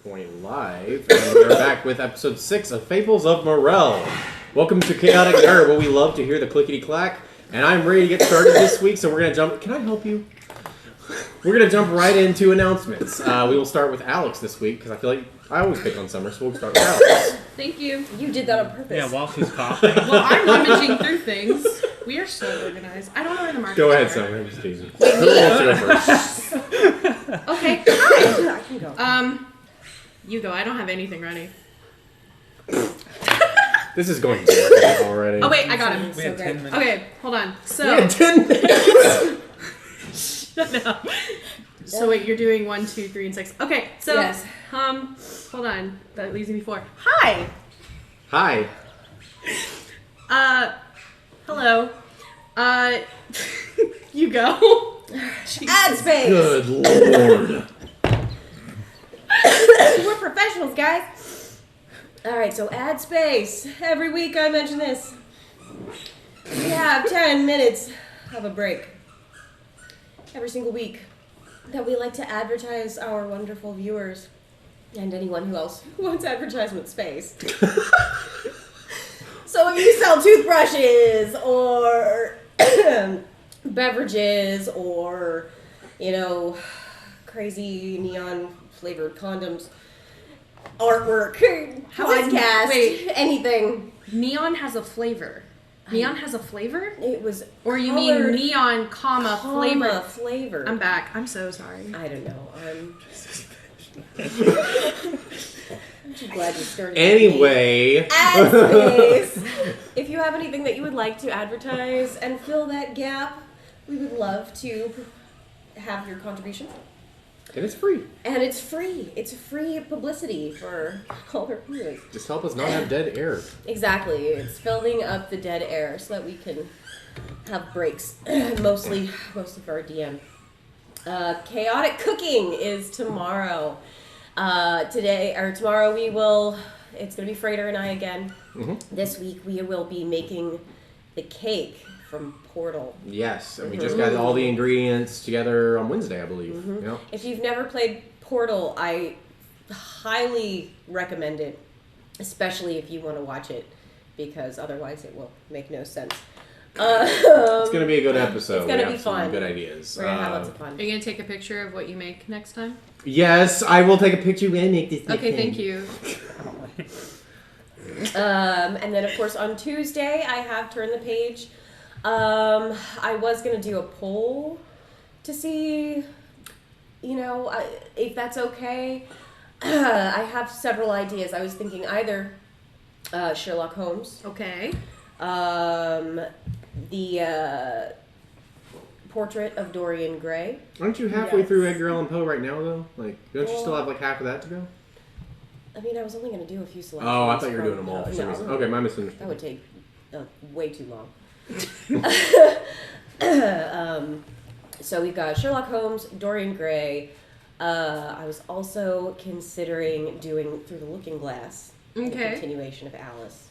Recording live, and we're back with episode 6 of Fables of Merrell. Welcome to Chaotic Nerd, where we love to hear the clickety-clack, and I'm ready to get started this week, so we're going to jump... Can I help you? We're going to jump right into announcements. We will start with Alex this week, because I feel like I always pick on Summer, so we'll start with Alex. Thank you. You did that on purpose. Yeah, while she's coughing. Well, I'm rummaging through things. We are so organized. I don't know where the markers Go ahead, are. Summer. I'm just teasing. Who wants to go first? Okay. Hi. I can go. You go. I don't have anything ready. This is going good already. Oh, wait. I got him. We had 10 minutes. Okay. Hold on. So. We had 10 minutes! Shut up. So wait, you're doing 1, 2, 3, and 6. Okay. So. Yes. Hold on. That leaves me 4. Hi. Hi. Hello. You go. Ad space! Good lord. We're professionals, guys. Alright, so ad space. Every week I mention this. We have 10 minutes of a break. Every single week. That we like to advertise our wonderful viewers. And anyone who else wants advertisement space. So if you sell toothbrushes or beverages or, you know, crazy neon flavored condoms, artwork, podcast, wait. anything. Neon has a flavor. Neon has a flavor? It was Or you colored, mean neon, flavor? flavor. I'm back. I'm so sorry. I don't know. I'm too glad you started. Anyway. Ad space. If you have anything that you would like to advertise and fill that gap, we would love to have your contribution. And it's free. And it's free. It's free publicity for all our viewers. Just help us not have dead air. Exactly. It's filling up the dead air so that we can have breaks. Mostly for our DM. Chaotic cooking is tomorrow. Tomorrow we will, it's going to be Frater and I again. Mm-hmm. This week we will be making the cake from Portal. Yes, and we just got all the ingredients together on Wednesday, I believe. Mm-hmm. Yeah. If you've never played Portal, I highly recommend it, especially if you want to watch it, because otherwise it will make no sense. It's going to be a good episode. It's going to We be have some fun. Good ideas. We're going to have lots of fun. Are you going to take a picture of what you make next time? Yes, I will take a picture and make this. Okay, thank you. And then, of course, on Tuesday, I have Turn the Page. I was going to do a poll to see, if that's okay. I have several ideas. I was thinking either Sherlock Holmes, Okay. the Portrait of Dorian Gray. Aren't you halfway Yes. through Edgar Allan Poe right now, though? Like, don't you still have like half of that to go? I mean, I was only going to do a few selections. Oh, I thought you were from- doing them all for some no, reason. Okay, my That misunderstanding. would take way too long. So we've got Sherlock Holmes, Dorian Gray. I was also considering doing Through the Looking Glass. A Okay. continuation of Alice.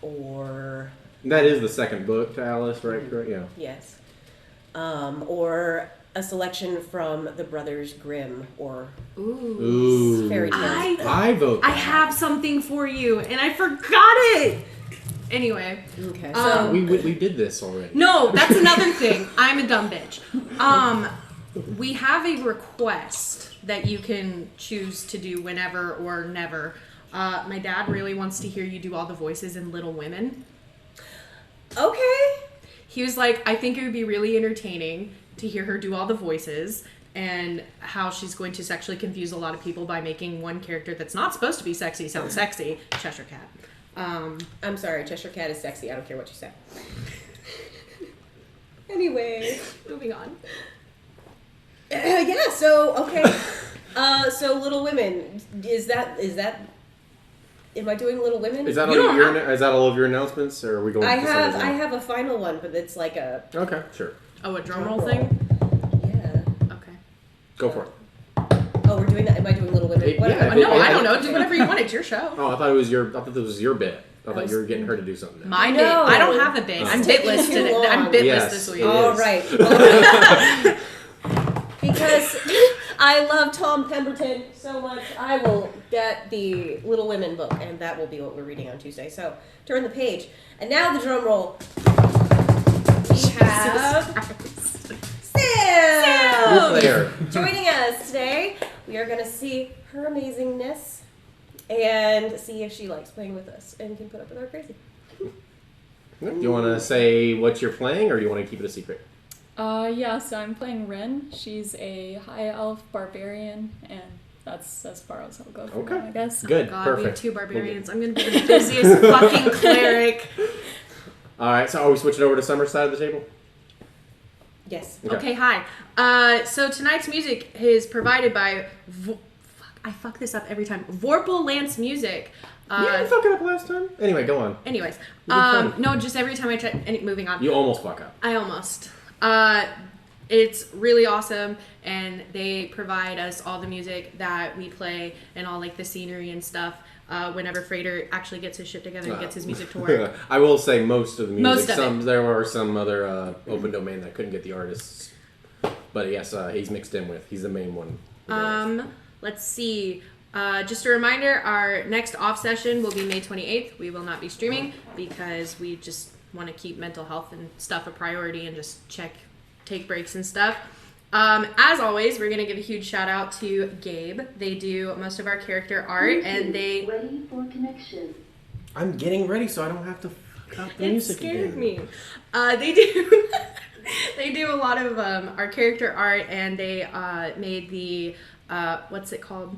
Or, That is the second book to Alice, right? Correct? Yeah. yes. Or a selection from the Brothers Grimm or Ooh. Ooh. fairy tales. I vote. I have something for you, and I forgot it! Anyway. Okay. Um, We did this already. No, that's another thing. I'm a dumb bitch. We have a request that you can choose to do whenever or never. My dad really wants to hear you do all the voices in Little Women. Okay. He was like, I think it would be really entertaining to hear her do all the voices and how she's going to sexually confuse a lot of people by making one character that's not supposed to be sexy sound sexy, Cheshire Cat. I'm sorry, Cheshire Cat is sexy. I don't care what you say. Anyway. Moving on. Yeah, so, okay. So Little Women, is that, am I doing Little Women? Is that You all don't your? Is that all of your announcements, or are we going? I to have Summer's now? I have a final one, but it's like a, Okay, sure. Oh, a drum Drum roll roll. thing? yeah. Okay. Go for it. Oh, we're doing that, am I doing Little Women? Yeah, Whatever. yeah. No, I don't know. Do whatever you want. It's your show. Oh, I thought it was your. I thought this was your bit. I thought was- you were getting her to do something. Now. My No. bit. I don't have a bit. It's I'm taking bitless too today. I'm long. bitless Yes, this it week. is. All right. Because I love Tom Pemberton so much. I will get the Little Women book, and that will be what we're reading on Tuesday. So turn the page. And now the drum roll. We have Sam! You're there. Joining us today. We are going to see her amazingness and see if she likes playing with us and can put up with our crazy. Do you want to say what you're playing, or do you want to keep it a secret? Yeah, so I'm playing Ren. She's a high elf barbarian, and that's as far as I'll go for Okay. now, I guess. Good, God, we have perfect. 2 barbarians. I'm gonna be the busiest fucking cleric. All right, so are we switching over to Summer's side of the table? Yes. Okay, hi. So tonight's music is provided by I fuck this up every time. Vorpal Lance Music. You didn't fuck it up last time. Anyway, go on. Anyways, You'll be fine. no, just every time I try. Moving on. You almost fuck up. I almost. It's really awesome, and they provide us all the music that we play and all like the scenery and stuff. Whenever Frater actually gets his shit together and gets his music to work. I will say most of the music. Most of it. There were some other open domain that couldn't get the artists, but yes, he's mixed in with. He's the main one. Let's see. Just a reminder, our next off session will be May 28th. We will not be streaming because we just want to keep mental health and stuff a priority and just take breaks and stuff. As always, we're going to give a huge shout out to Gabe. They do most of our character art, and they... Ready for connection. I'm getting ready so I don't have to fuck up the music again. It scared me. They do... They do a lot of our character art, and they made the... what's it called?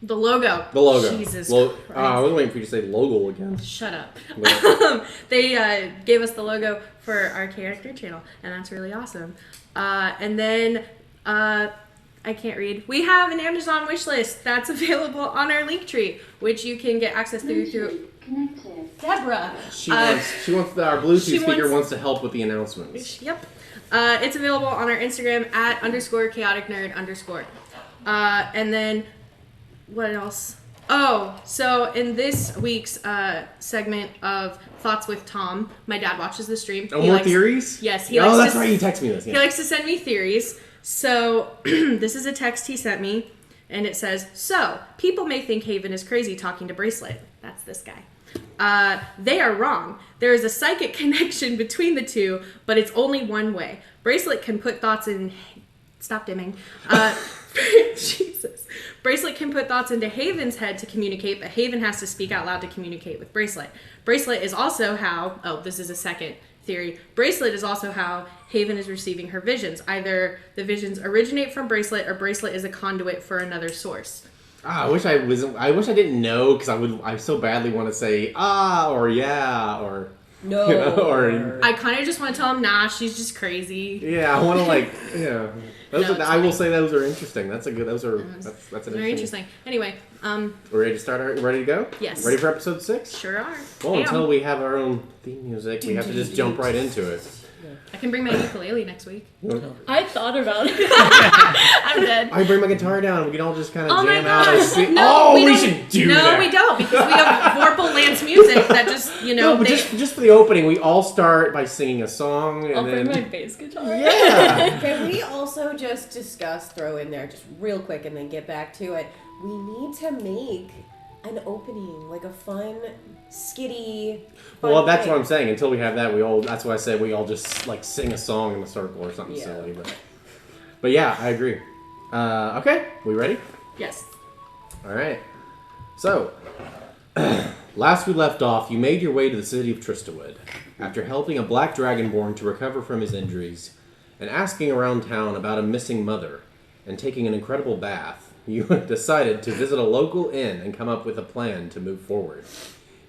The logo. The logo. Jesus I Christ. was waiting for you to say logo again. Shut up. But- They gave us the logo for our character channel, and that's really awesome. And then, I can't read. We have an Amazon wish list that's available on our Linktree, which you can get access through Connected. Deborah. She wants our Bluetooth she speaker wants- wants to help with the announcements. Yep. It's available on our Instagram at _chaotic_nerd_. And then, what else? Oh, so in this week's segment of Thoughts with Tom, my dad watches the stream. Oh, more theories? Yes, he Oh, likes that's to, right. You text me this. He Yeah. likes to send me theories. So this is a text he sent me, and it says, "So people may think Haven is crazy talking to Bracelet." That's this guy. They are wrong. There is a psychic connection between the two, but it's only one way. Bracelet can put thoughts in... Stop dimming. Jesus. Bracelet can put thoughts into Haven's head to communicate, but Haven has to speak out loud to communicate with Bracelet. Bracelet is also how... Oh, this is a second theory. Bracelet is also how Haven is receiving her visions. Either the visions originate from Bracelet, or Bracelet is a conduit for another source. I wish I didn't know, because I so badly want to say or yeah or No. you know, or I kind of just want to tell him, nah, she's just crazy. yeah. I want to yeah. No, it's I will fine. say those are interesting. That's an Very interesting. interesting. Anyway, We're ready to start. Ready to go? Yes. Ready for episode 6? sure are. Well, Damn. until we have our own theme music, we have to just jump right into it. I can bring my ukulele next week. I thought about it. I'm dead. I bring my guitar down and we can all just kind of Oh my jam out. And gosh. sing. No, we don't. should do no, that. we don't, because we have Vorpal Lance music that just, No, but just for the opening, we all start by singing a song and I'll then bring my bass guitar. yeah. Can we also just discuss, throw in there just real quick and then get back to it? We need to make an opening, like a fun, skitty. Fun Well, that's thing. what I'm saying. Until we have that, that's why I said we all just like sing a song in a circle or something silly. But yeah, I agree. Okay, we ready? Yes. All right. So, last we left off, you made your way to the city of Tristawood after helping a black dragonborn to recover from his injuries and asking around town about a missing mother and taking an incredible bath. You decided to visit a local inn and come up with a plan to move forward.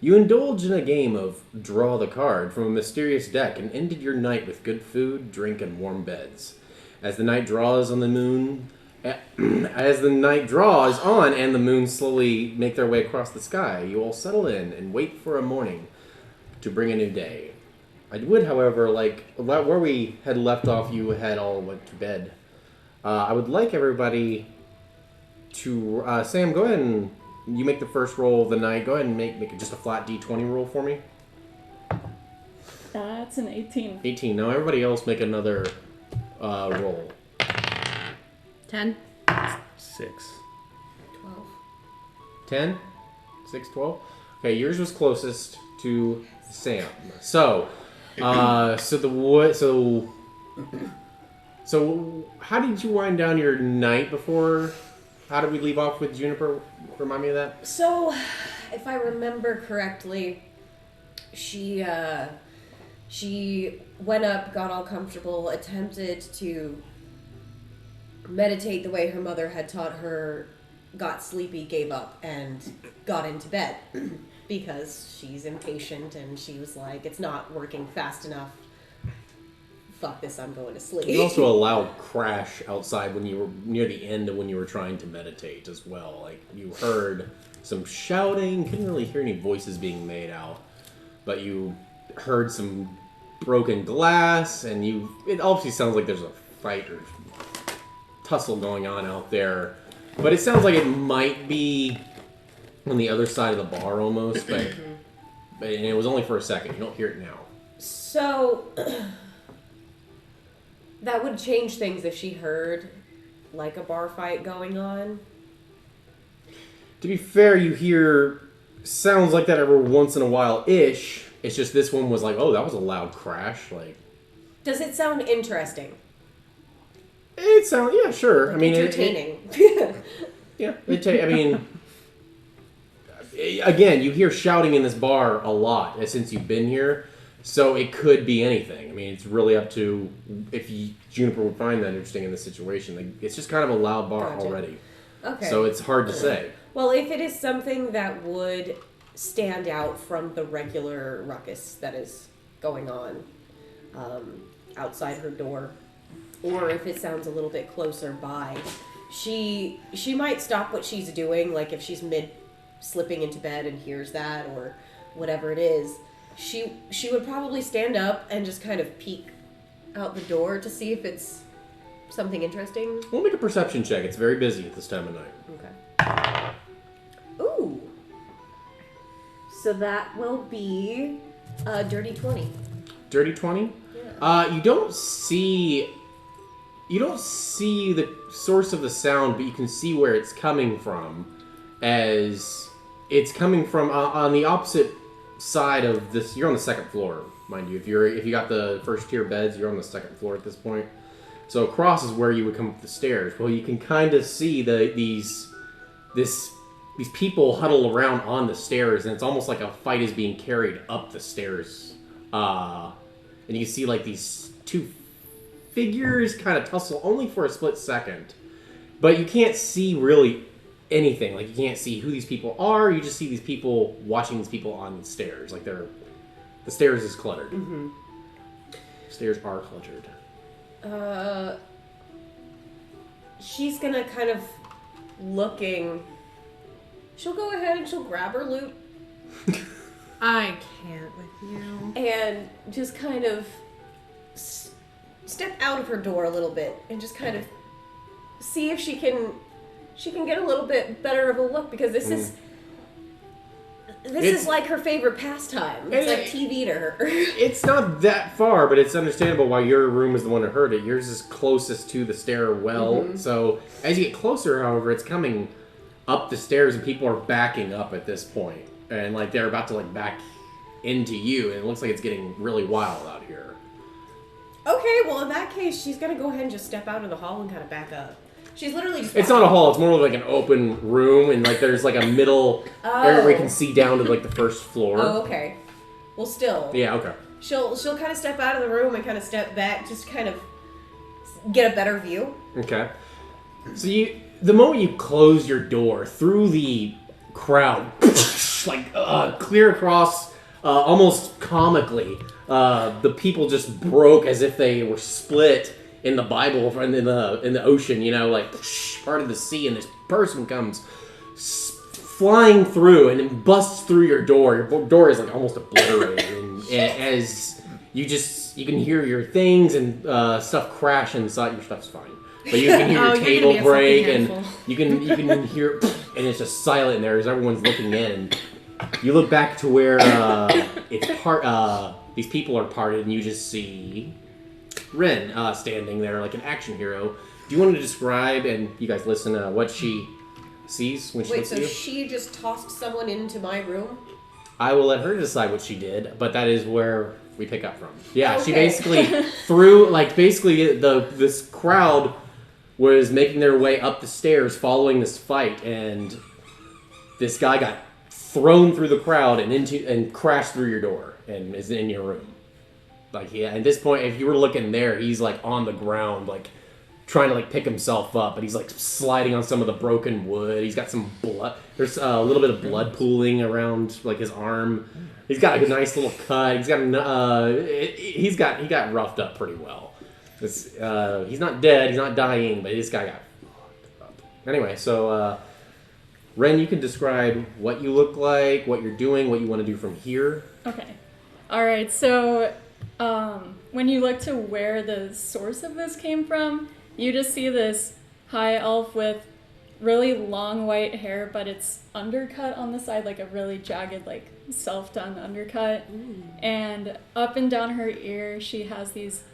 You indulged in a game of draw the card from a mysterious deck and ended your night with good food, drink, and warm beds. As the night draws on and the moon slowly make their way across the sky, you all settle in and wait for a morning to bring a new day. I would, however, where we had left off, you had all went to bed. I would like everybody to Sam, go ahead and you make the first roll of the night. Go ahead and make it just a flat D20 roll for me. That's an 18. 18. Now everybody else make another roll. 10. 6. 12. 10? 6, 12? Okay, yours was closest to Sam. So how did you wind down your night before? How did we leave off with Juniper? Remind me of that. So, if I remember correctly, she went up, got all comfortable, attempted to meditate the way her mother had taught her, got sleepy, gave up, and got into bed because she's impatient and she was like, it's not working fast enough. Fuck this, I'm going to sleep. There's also a loud crash outside when you were near the end of when you were trying to meditate as well. Like, you heard some shouting, couldn't really hear any voices being made out, but you heard some broken glass, and it obviously sounds like there's a fight or tussle going on out there. But it sounds like it might be on the other side of the bar almost, but and it was only for a second. You don't hear it now. So, that would change things if she heard, like, a bar fight going on. To be fair, you hear sounds like that every once in a while-ish. It's just this one was like, oh, that was a loud crash. Like, Does it sound interesting? it sounds, yeah, sure. I mean, entertaining. Again, you hear shouting in this bar a lot since you've been here, so it could be anything. I mean, it's really up to if Juniper would find that interesting in this situation. Like, it's just kind of a loud bar Gotcha. already, Okay. so it's hard to say. Well, if it is something that would stand out from the regular ruckus that is going on outside her door, or if it sounds a little bit closer by, she might stop what she's doing, like if she's slipping into bed and hears that or whatever it is. She would probably stand up and just kind of peek out the door to see if it's something interesting. We'll make a perception check. It's very busy at this time of night. Okay. Ooh. So that will be a dirty 20. Dirty 20? Yeah. You don't see the source of the sound, but you can see where it's coming from, as it's coming from on the opposite side of this. You're on the second floor, mind you. If you got the first tier beds, you're on the second floor at this point. So across is where you would come up the stairs. Well, you can kind of see these people huddle around on the stairs, and it's almost like a fight is being carried up the stairs. And you can see like these two figures kind of tussle only for a split second. But you can't see really anything. Like, you can't see who these people are. You just see these people watching these people on the stairs. Like, the stairs is cluttered. Mm-hmm. Stairs are cluttered. She's gonna kind of looking. She'll go ahead and she'll grab her loot I can't with you. and just kind of step out of her door a little bit and just kind of see if she can get a little bit better of a look, because this is like her favorite pastime. It's like TV to her. It's not that far, but it's understandable why your room is the one that heard it. Yours is closest to the stairwell. Mm-hmm. So as you get closer, however, it's coming up the stairs, and people are backing up at this point. And like they're about to like back into you, and it looks like it's getting really wild out here. Okay, well in that case, she's gonna go ahead and just step out of the hall and kind of back up. She's literally just. It's not a hall. It's more like an open room, and like there's like a middle area where you can see down to like the first floor. Oh, okay. Well, still. Yeah. Okay. She'll kind of step out of the room and kind of step back, just kind of get a better view. Okay. So the moment you close your door, through the crowd, like clear across, almost comically, the people just broke as if they were split in the Bible and in the ocean, you know, like part of the sea, and this person comes flying through and then busts through your door. Your door is like almost obliterated, and as you can hear your things and stuff crash inside. Your stuff's fine, but you can hear your table break, and you can hear, and it's just silent in there as everyone's looking in. And you look back to where these people are parted, and you just see Ren standing there like an action hero, you want to describe, and you guys listen, what she sees when she Wait, looks so at you? she just tossed someone into my room? I will let her decide what she did, but that is where we pick up from. Yeah, she Okay. basically threw, this crowd was making their way up the stairs following this fight, and this guy got thrown through the crowd and crashed through your door and is in your room. Like, yeah, at this point, if you were looking there, he's like on the ground, like trying to like pick himself up, and he's like sliding on some of the broken wood. He's got some blood. There's a little bit of blood pooling around like his arm. He's got a nice little cut. He's got he got roughed up pretty well. He's not dead. He's not dying, but this guy got fucked up. Anyway, so Ren, you can describe what you look like, what you're doing, what you want to do from here. Okay. All right. So when you look to where the source of this came from, you just see this high elf with really long white hair, but it's undercut on the side, like a really jagged, like self-done undercut. Ooh. And up and down her ear, she has these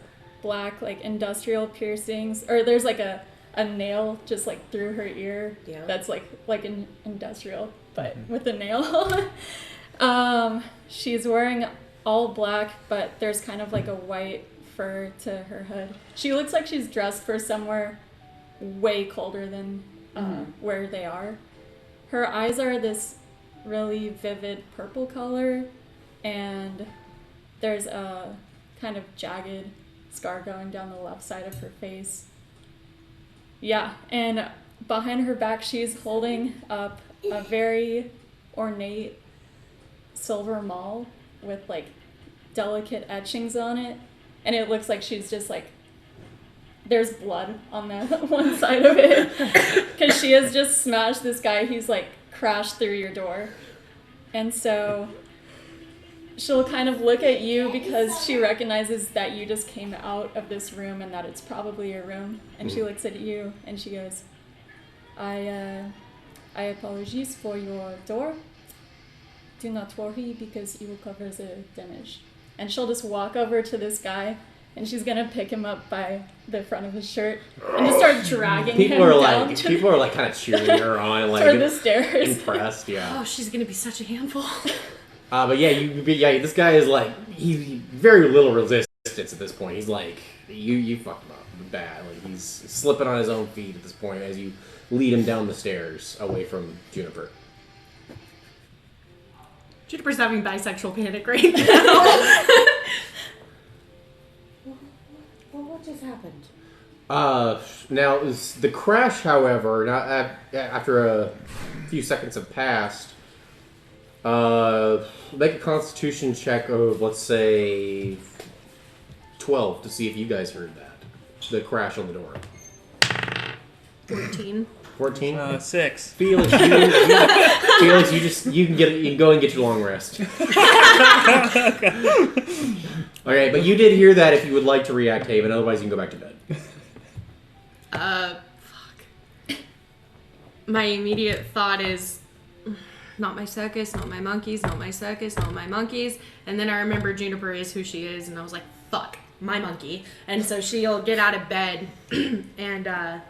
black, like industrial piercings, or there's like a nail just like through her ear. Yeah. That's like an industrial, but with a nail. She's wearing all black, but there's kind of like a white fur to her hood. She looks like she's dressed for somewhere way colder than where they are. Her eyes are this really vivid purple color, and there's a kind of jagged scar going down the left side of her face. Yeah, and behind her back, she's holding up a very ornate silver maul with like delicate etchings on it, and it looks like she's just like, there's blood on the one side of it because she has just smashed this guy. He's like crashed through your door, and so she'll kind of look at you because she recognizes that you just came out of this room and that it's probably your room, and she looks at you and she goes, I apologize for your door. Do not worry because you will cover the damage. And she'll just walk over to this guy, and she's gonna pick him up by the front of his shirt and just start dragging him down. People are like kind of cheering her on, like toward the stairs. Impressed, yeah. Oh, she's gonna be such a handful. But this guy is like, he's very little resistance at this point. He's like, you fucked him up bad. Like he's slipping on his own feet at this point as you lead him down the stairs away from Juniper. Juniper's having bisexual panic right now. Well, what just happened? Now, the crash, however, after a few seconds have passed, make a constitution check of, let's say, 12 to see if you guys heard that. The crash on the door. 14. 14? 6. Felix, you can go and get your long rest. Okay, but you did hear that if you would like to react, Haven. Otherwise, you can go back to bed. Fuck. My immediate thought is, not my circus, not my monkeys, not my circus, not my monkeys. And then I remember Juniper is who she is, and I was like, fuck, my monkey. And so she'll get out of bed and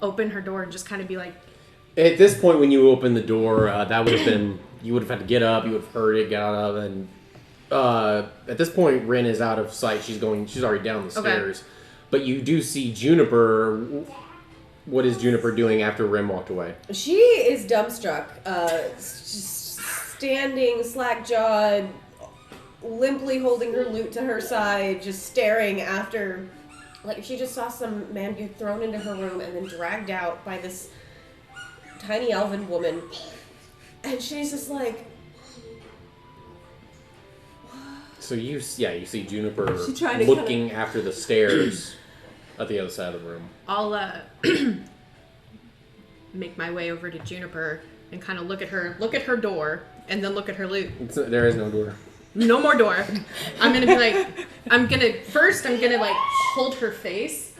open her door and just kind of be like... At this point, when you open the door, that would have been... You would have had to get up, you would have heard it, get out of, and... at this point, Rin is out of sight. She's already down the stairs. Okay. But you do see Juniper. What is Juniper doing after Rin walked away? She is dumbstruck, standing slack-jawed, limply holding her lute to her side, just staring after, like she just saw some man get thrown into her room and then dragged out by this tiny elven woman. And she's just like... So you see Juniper looking after the stairs at the other side of the room. I'll make my way over to Juniper and kind of look at her door, and then look at her lute. There is no door. No more door. I'm gonna be like, I'm gonna like hold her face.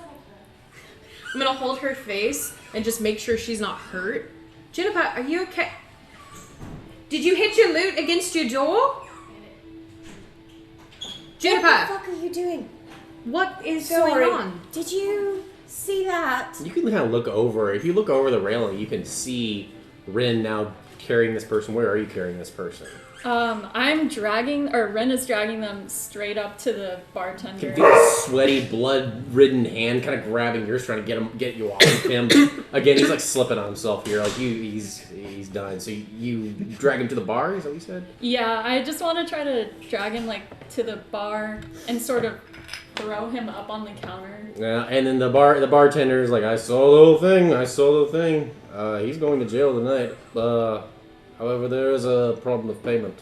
I'm gonna hold her face and just make sure she's not hurt. Juniper, are you okay? Did you hit your lute against your door? Juniper! What the fuck are you doing? What is going on? Did you see that. You can kind of look over. If you look over the railing, you can see Rin now carrying this person. Where are you carrying this person? I'm dragging, or Ren is dragging them straight up to the bartender. You can feel a sweaty, blood-ridden hand kind of grabbing yours, trying to get you off of him. Again, he's like slipping on himself here. Like he's done. So you drag him to the bar. Is that what you said? Yeah, I just want to try to drag him like to the bar and sort of throw him up on the counter. Yeah, and then the bartender's like, I saw the whole thing. He's going to jail tonight. However, there is a problem with payment.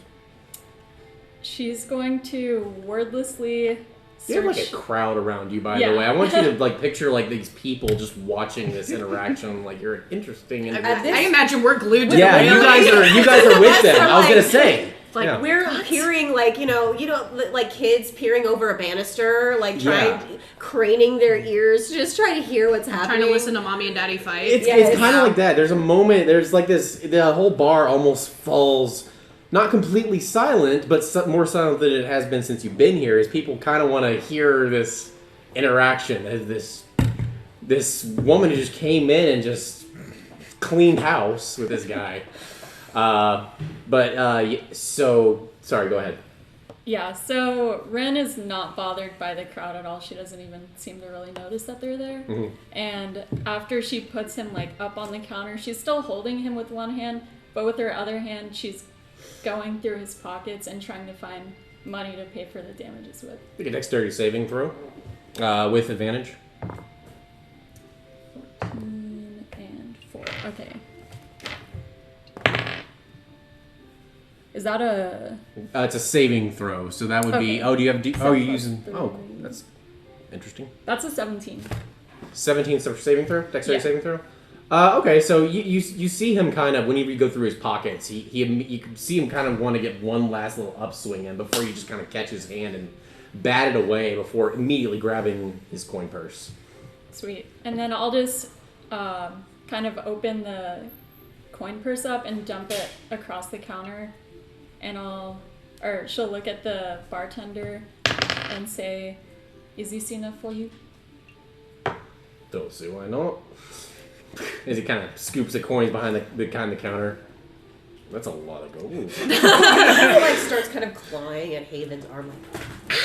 She's going to wordlessly search. You have like a crowd around you, by the way. I want you to like picture like these people just watching this interaction. Like you're interesting. And I imagine we're glued to yeah, the railing. you guys are with them. I was gonna say. Like, yeah. We're peering, like, like kids peering over a banister, like craning their ears, just trying to hear what's happening. Trying to listen to mommy and daddy fight. It's kind of like that. There's a moment, there's like this, the whole bar almost falls, not completely silent, but more silent than it has been since you've been here, as people kind of want to hear this interaction, as this woman who just came in and just cleaned house with this guy. So, sorry, go ahead. Yeah, so Ren is not bothered by the crowd at all. She doesn't even seem to really notice that they're there. Mm-hmm. And after she puts him like up on the counter, she's still holding him with one hand, but with her other hand, she's going through his pockets and trying to find money to pay for the damages with. Make a dexterity saving throw, with advantage. 14 and 4. Okay. Is that a... It's a saving throw, so that would be... Oh, do you have... you're using... Oh, that's interesting. That's a 17. 17 saving throw? Dexterity saving throw? Okay, so you see him kind of, whenever you go through his pockets, you can see him kind of want to get one last little upswing in before you just kind of catch his hand and bat it away before immediately grabbing his coin purse. Sweet. And then I'll just kind of open the coin purse up and dump it across the counter. And she'll look at the bartender and say, "Is this enough for you?" Don't see why not. As he kind of scoops the coins behind the counter. That's a lot of gold. Like starts kind of clawing at Haven's arm, like,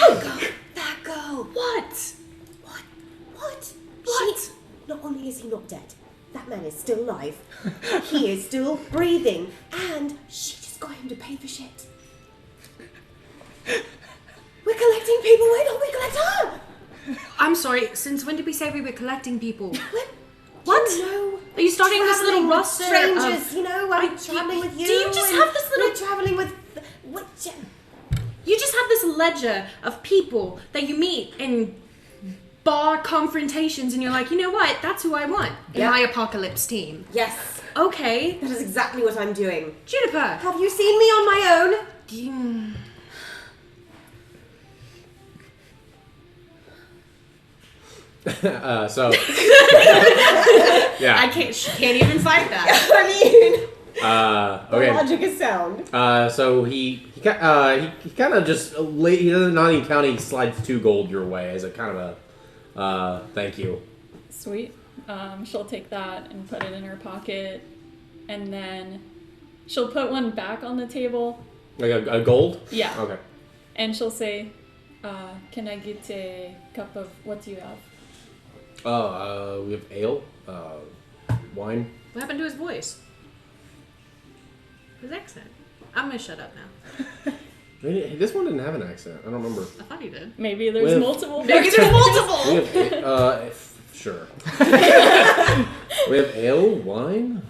"Ow, go, that go! What? What? Not only is he not dead, that man is still alive. He is still breathing, and she just got him to pay for shit. We're collecting people. Why don't we collect her? I'm sorry, since when did we say we were collecting people? What? Are you starting this little Traveling with roster strangers, of... I'm traveling with you. Do you just and have this little... We're traveling with... What? You just have this ledger of people that you meet in bar confrontations, and you're like, you know what? That's who I want in my apocalypse team. Yes. Okay. That is exactly what I'm doing. Juniper. Have you seen me on my own? I can't. She can't even fight that. The logic is sound. So he kind of just he doesn't not even count. He slides 2 gold your way as a kind of a thank you. Sweet. She'll take that and put it in her pocket, and then she'll put one back on the table. Like a gold? Yeah. Okay. And she'll say, "Can I get a cup of what do you have?" We have ale, wine. What happened to his voice? His accent. I'm gonna shut up now. This one didn't have an accent. I don't remember. I thought he did. Maybe there's multiple. Maybe there's multiple. We have, sure. We have ale, wine.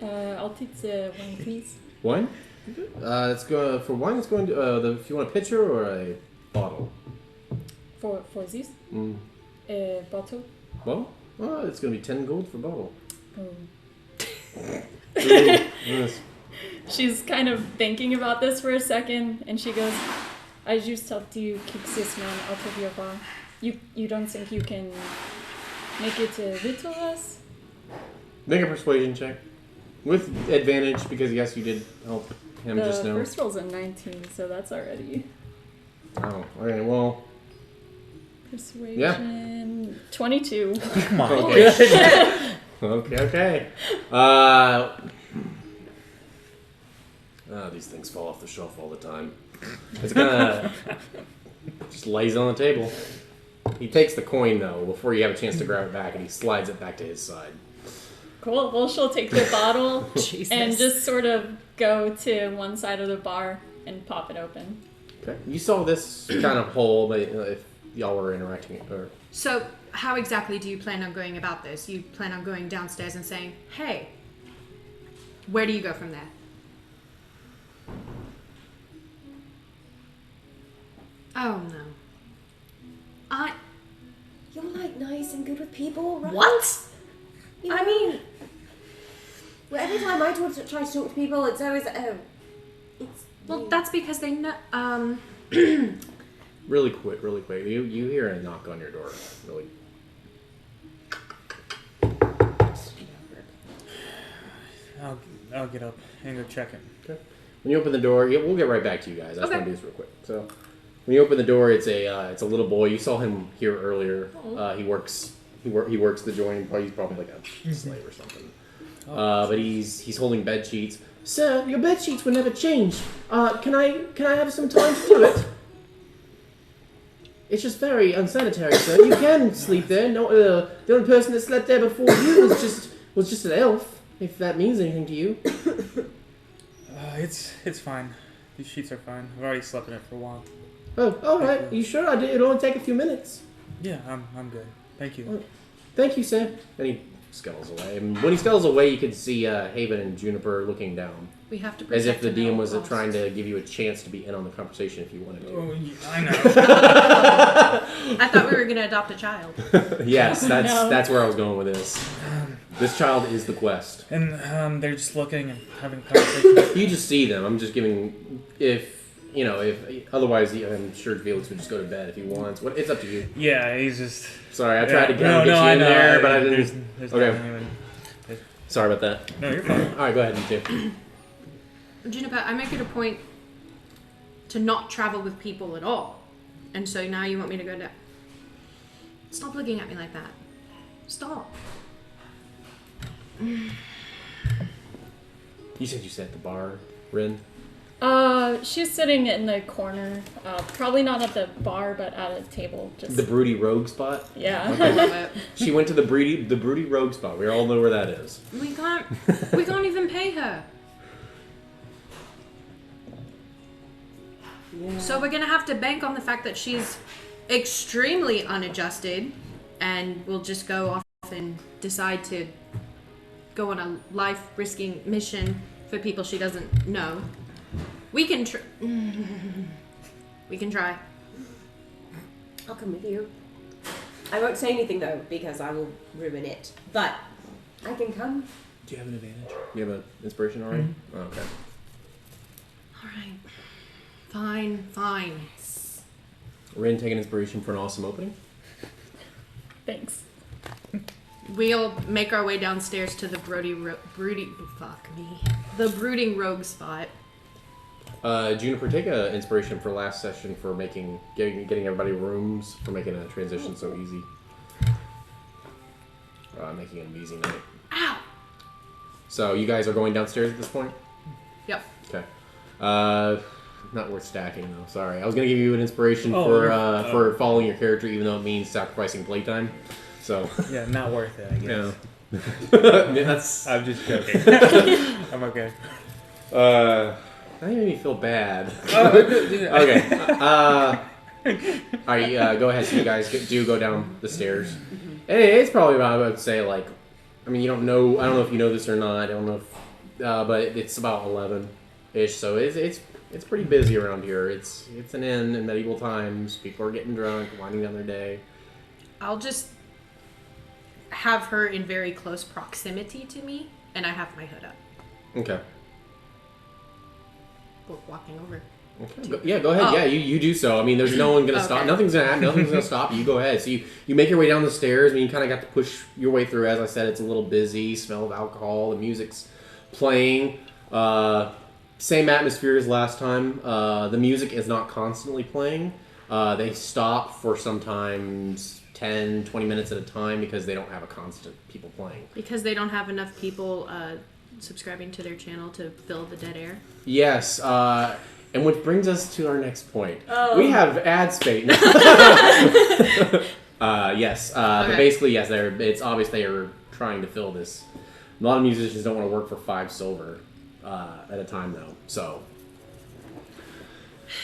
I'll take the wine, please. Wine? Let's go for wine. It's going to if you want a pitcher or a bottle. For this, a bottle. Well, it's going to be 10 gold for bottle. Oh. Yes. She's kind of thinking about this for a second, and she goes, "I just helped you kick this man out of your bar. You don't think you can make it a little less?" Make a persuasion check with advantage because yes, you did help him just now. The first roll's a 19, so that's already Oh, okay. Well, persuasion. 22. Come on. Okay. These things fall off the shelf all the time. It's kind of just lays it on the table. He takes the coin though before you have a chance to grab it back, and he slides it back to his side. Cool. Well, she'll take the bottle Jesus. and just sort of go to one side of the bar and pop it open. Okay. You saw this kind of hole, but if y'all were interacting, or So, how exactly do you plan on going about this? You plan on going downstairs and saying, "Hey," where do you go from there? Oh no. You're like nice and good with people, right? What? You know, I mean, well, every time I try to talk to people, it's always it's. Well, that's because they know. really quick. You hear a knock on your door. Really. I'll get up and go check it. Okay. When you open the door, we'll get right back to you guys. I just want to Okay. do this real quick. So, when you open the door, it's a little boy. You saw him here earlier. He works the joint. He's probably like a slave or something. But he's holding bed sheets. Sir, your bed sheets were never changed. Can I have some time to do it? It's just very unsanitary, sir. You can sleep there. No, the only person that slept there before you was just an elf. If that means anything to you. It's fine. These sheets are fine. I've already slept in it for a while. Oh, all right. You sure? It'll only take a few minutes. Yeah, I'm good. Thank you. Thank you, sir. And he scuttles away. And when he scuttles away, you can see Haven and Juniper looking down. We have to As if protect the him at DM all was costs. trying to give you a chance to be in on the conversation if you wanted to. Oh, I know. I thought we were gonna adopt a child. Yes, No. that's where I was going with this. This child is the quest. And they're just looking and having a conversation. You just see them. I'm just giving, if otherwise, I'm sure Felix would just go to bed if he wants. It's up to you. Yeah, he's just. Sorry, I tried to get No, you I in know. there, but I There's didn't. nothing Okay, even. sorry about that. No, you're fine. All right, go ahead, you two. Juniper, I make it a point to not travel with people at all. And so now you want me to go down. Stop looking at me like that. Stop. You said you sat at the bar, Rin? She's sitting in the corner, probably not at the bar, but at a table. Just The broody rogue spot? yeah. I love it. She went to the broody rogue spot. We all know where that is. We can't even pay her. Yeah. So we're gonna have to bank on the fact that she's extremely unadjusted, and we'll just go off and decide to go on a life-risking mission for people she doesn't know. We can we can try. I'll come with you. I won't say anything though because I will ruin it. But I can come. Do you have an advantage? You have an inspiration already? Oh, okay. All right. Fine. Rin, take an inspiration for an awesome opening. Thanks. We'll make our way downstairs to the brooding rogue spot. Juniper, take an inspiration for last session for getting everybody rooms for making a transition so easy. Making it an easy night. Ow! So you guys are going downstairs at this point? Yep. Okay. Not worth stacking though. Sorry, I was gonna give you an inspiration Oh, for following your character, even though it means sacrificing playtime. So Yeah, not worth it, I guess. yeah, that's. I'm just joking. I'm okay. That made me feel bad. Okay. Okay. All right. Go ahead. So you guys do go down the stairs. It's probably about, I would say, like, I mean, you don't know. I don't know if you know this or not. I don't know if, but it's about 11-ish. So it's pretty busy around here. It's an inn in medieval times. People are getting drunk, winding down their day. I'll just have her in very close proximity to me, and I have my hood up. Okay. We're walking over. Okay. Yeah, go ahead. Oh. Yeah, you do so. I mean, there's no one gonna stop. Okay. Nothing's gonna happen. Nothing's gonna stop you. You go ahead. So you make your way down the stairs. I mean, you kind of got to push your way through. As I said, it's a little busy. Smell of alcohol. The music's playing. Same atmosphere as last time. The music is not constantly playing. They stop for sometimes 10, 20 minutes at a time because they don't have a constant people playing. Because they don't have enough people subscribing to their channel to fill the dead air. Yes, and which brings us to our next point. Oh. We have ad space. Yes, but basically, yes, it's obvious they are trying to fill this. A lot of musicians don't want to work for 5 silver at a time, though. So,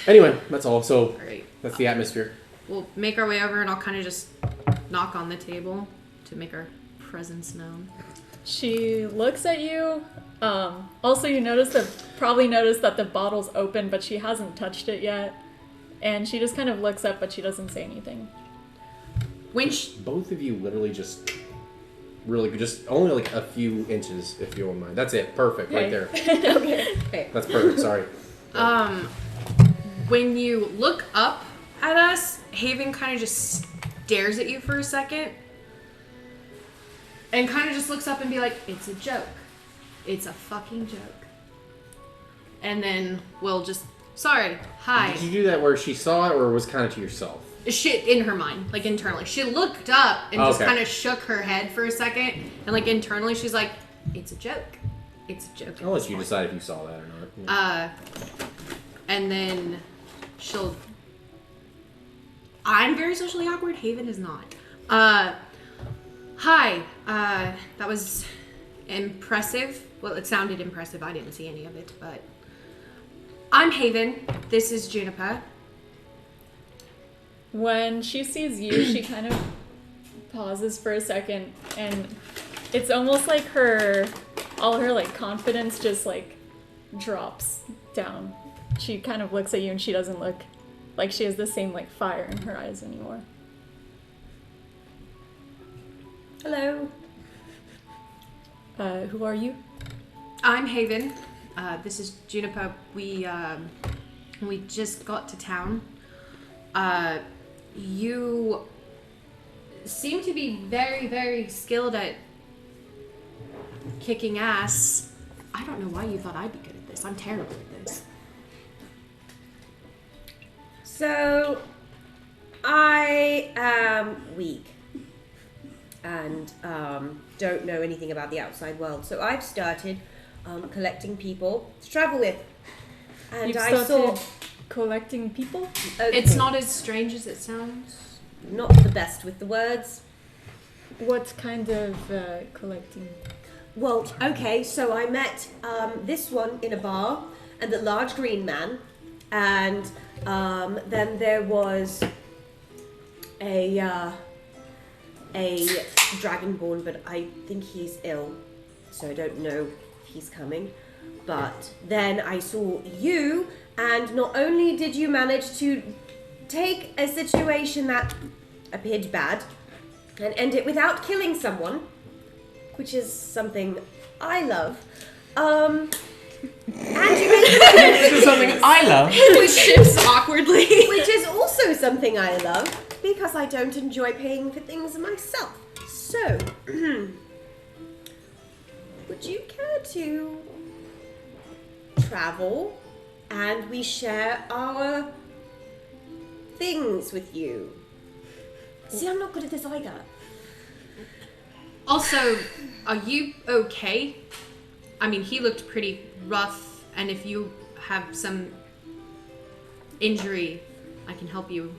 anyway, that's all. So, Alright. that's the atmosphere. We'll make our way over and I'll kind of just knock on the table to make our presence known. She looks at you. Also, you probably noticed that the bottle's open, but she hasn't touched it yet. And she just kind of looks up, but she doesn't say anything. Both of you literally just only like a few inches, if you don't mind. That's it. Perfect. Okay. Right there. Okay. That's perfect. Sorry. When you look up at us, Haven kind of just stares at you for a second. And kind of just looks up and be like, it's a joke. It's a fucking joke. And then we'll just, sorry, hi. Did you do that where she saw it or was kind of to yourself? Shit in her mind, like internally. She looked up and just Okay. kind of shook her head for a second. And like internally, she's like, it's a joke. It's a joke. I'll let you decide if you saw that or not. And then she'll... I'm very socially awkward. Haven is not. Hi. That was impressive. Well, it sounded impressive. I didn't see any of it, but... I'm Haven. This is Juniper. When she sees you, she kind of pauses for a second, and it's almost like all her like confidence just like drops down. She kind of looks at you and she doesn't look like she has the same like fire in her eyes anymore. Hello. Who are you? I'm Haven. This is Juniper. We just got to town. You seem to be very, very skilled at kicking ass. I don't know why you thought I'd be good at this. I'm terrible at this. So, I am weak and don't know anything about the outside world. So I've started collecting people to travel with. And You've I started saw... collecting people? Okay. It's not as strange as it sounds. Not the best with the words. What kind of collecting? Well, okay, so I met this one in a bar and the large green man, and then there was a dragonborn, but I think he's ill, so I don't know if he's coming. But then I saw you, and not only did you manage to take a situation that appeared bad and end it without killing someone, which is something I love. And you made This is something I love. Which shifts awkwardly. which is also something I love because I don't enjoy paying for things myself. So, would you care to travel and we share our things with you? See, I'm not good at this either. Also, are you okay? I mean, he looked pretty rough, and if you have some injury, I can help you.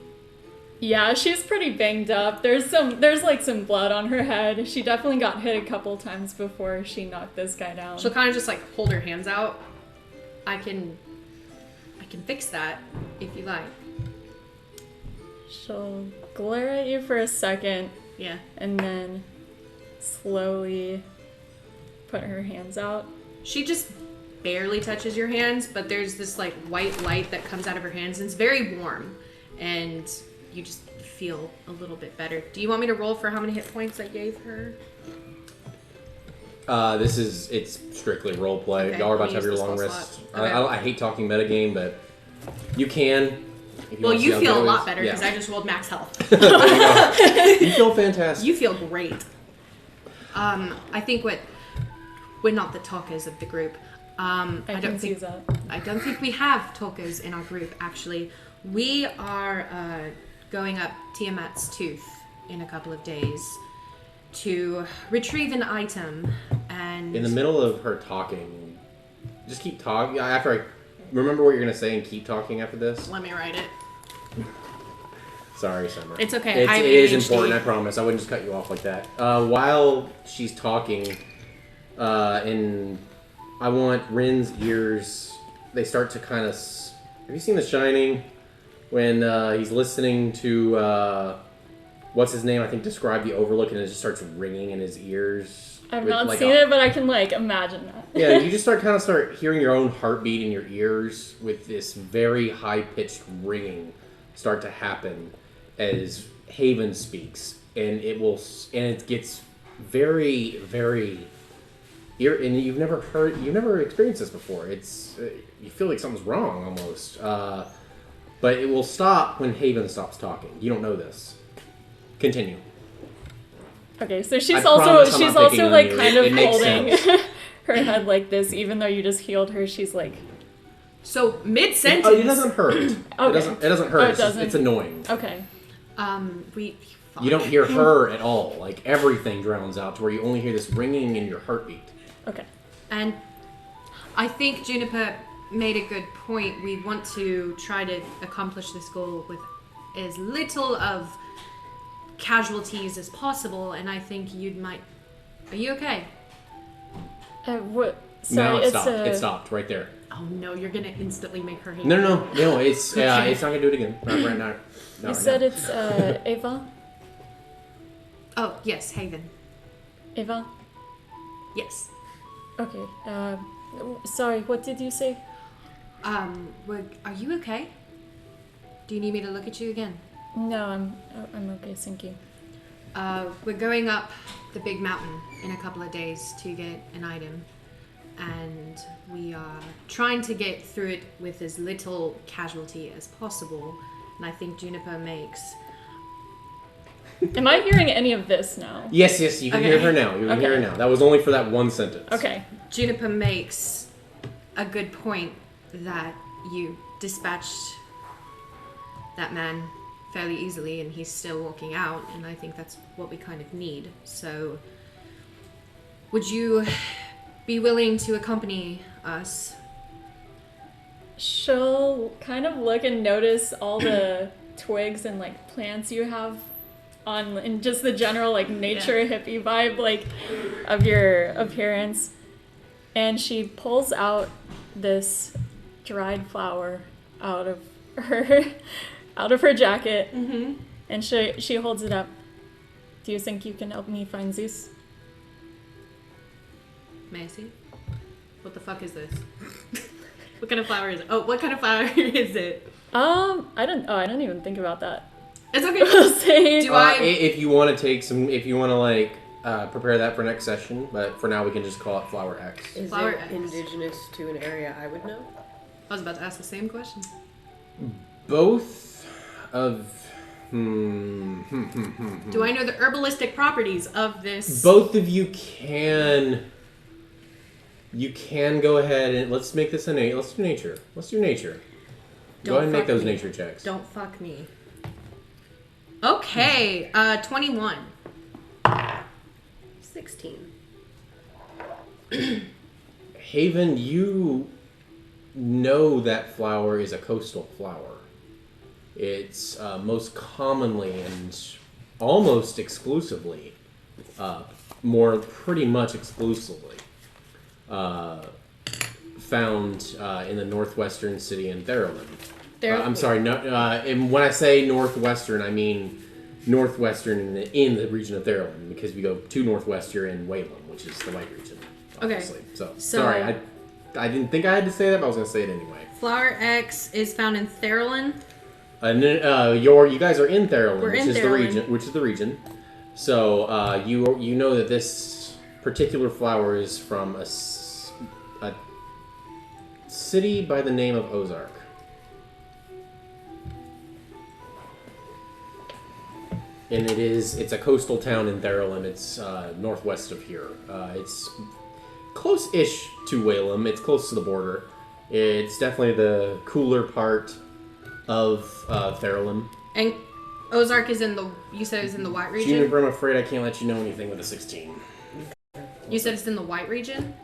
Yeah, she's pretty banged up. There's like some blood on her head. She definitely got hit a couple times before she knocked this guy down. She'll kind of just like hold her hands out. I can fix that if you like. She'll glare at you for a second Yeah. and then slowly put her hands out. She just barely touches your hands, but there's this like white light that comes out of her hands, and it's very warm, and you just feel a little bit better. Do you want me to roll for how many hit points I gave her? It's strictly role play. Okay, Y'all are about to use have your the long spell rest. slot. Okay. I hate talking metagame, but you can. If Well, want to see you how feel good a it lot is. better because Yeah. I just rolled max health. There you go. You feel fantastic. You feel great. I think we're not the talkers of the group. I I don't can see think that. I don't think we have talkers in our group. Actually, we are going up Tiamat's tooth in a couple of days to retrieve an item and... In the middle of her talking, just keep talking. After I remember what you're going to say and keep talking after this. Let me write it. Sorry, Summer. It's okay. It is important, I promise. I wouldn't just cut you off like that. While she's talking, and I want Rin's ears, they start to kind of... Have you seen The Shining? When he's listening to... what's his name? I think describe the Overlook, and it just starts ringing in his ears. I've not seen it, but I can imagine that. Yeah, you just start hearing your own heartbeat in your ears with this very high-pitched ringing start to happen as Haven speaks, and it gets very, very... And you've never experienced this before. It's you feel like something's wrong almost, but it will stop when Haven stops talking. You don't know this. Continue. Okay, so she's I also promise I'm not picking on like you. kind It of makes holding sense. her head like this, even though you just healed her. She's like, So, mid-sentence... It doesn't hurt. Okay. It doesn't hurt. Oh, it It's just- doesn't? It's annoying. okay. You don't hear her at all. Like, everything drowns out to where you only hear this ringing in your heartbeat. Okay. And I think Juniper made a good point. We want to try to accomplish this goal with as little of casualties as possible, and I think Are you okay? What? Sorry, No, it it's stopped. It stopped right there. Oh no, you're gonna instantly make her hate No. It's not gonna do it again. Not right now. You said it's Ava. Oh, yes, Haven. Ava. Yes. Okay. Sorry. What did you say? Are you okay? Do you need me to look at you again? No, I'm okay. Thank you. We're going up the big mountain in a couple of days to get an item, and we are trying to get through it with as little casualty as possible. And I think Juniper makes... Am I hearing any of this now? Yes, you can hear her now. You can hear her now. That was only for that one sentence. Okay. Juniper makes a good point that you dispatched that man fairly easily, and he's still walking out, and I think that's what we kind of need. So, would you be willing to accompany us? She'll kind of look and notice all the twigs and like plants you have on, and just the general like nature hippie vibe like of your appearance, and she pulls out this dried flower out of her jacket, and she holds it up. Do you think you can help me find Zeus? May I see? What the fuck is this? What kind of flower is it? Oh, what kind of flower is it? I don't even think about that. It's okay. We'll say. If you want to prepare that for next session, but for now we can just call it Flower X. Is Flower it X. indigenous to an area I would know? I was about to ask the same question. Both of... Do I know the herbalistic properties of this? Both of you can... You can go ahead and... Let's make this let's do nature. Go ahead and make those nature checks. Don't fuck me. Okay, 21. 16. Haven, you know that flower is a coastal flower. It's most commonly and almost exclusively, pretty much exclusively, found in the northwestern city in Theroland. I'm sorry, no, and when I say northwestern, I mean northwestern in the region of Theroland, because we go to northwest, you're in Whalem, which is the white region, obviously. Okay. So, So- sorry, I didn't think I had to say that, but I was going to say it anyway. Flower X is found in Theroland. And you guys are in Theroland, We're which in is the region. So you know that this particular flower is from a city by the name of Ozark. And it's a coastal town in Theroland. It's northwest of here. It's close-ish to Whalem. It's close to the border. It's definitely the cooler part of Theroland. And Ozark is in the. You said it's in the white region. Juniper, I'm afraid I can't let you know anything with a 16. You said it's in the white region.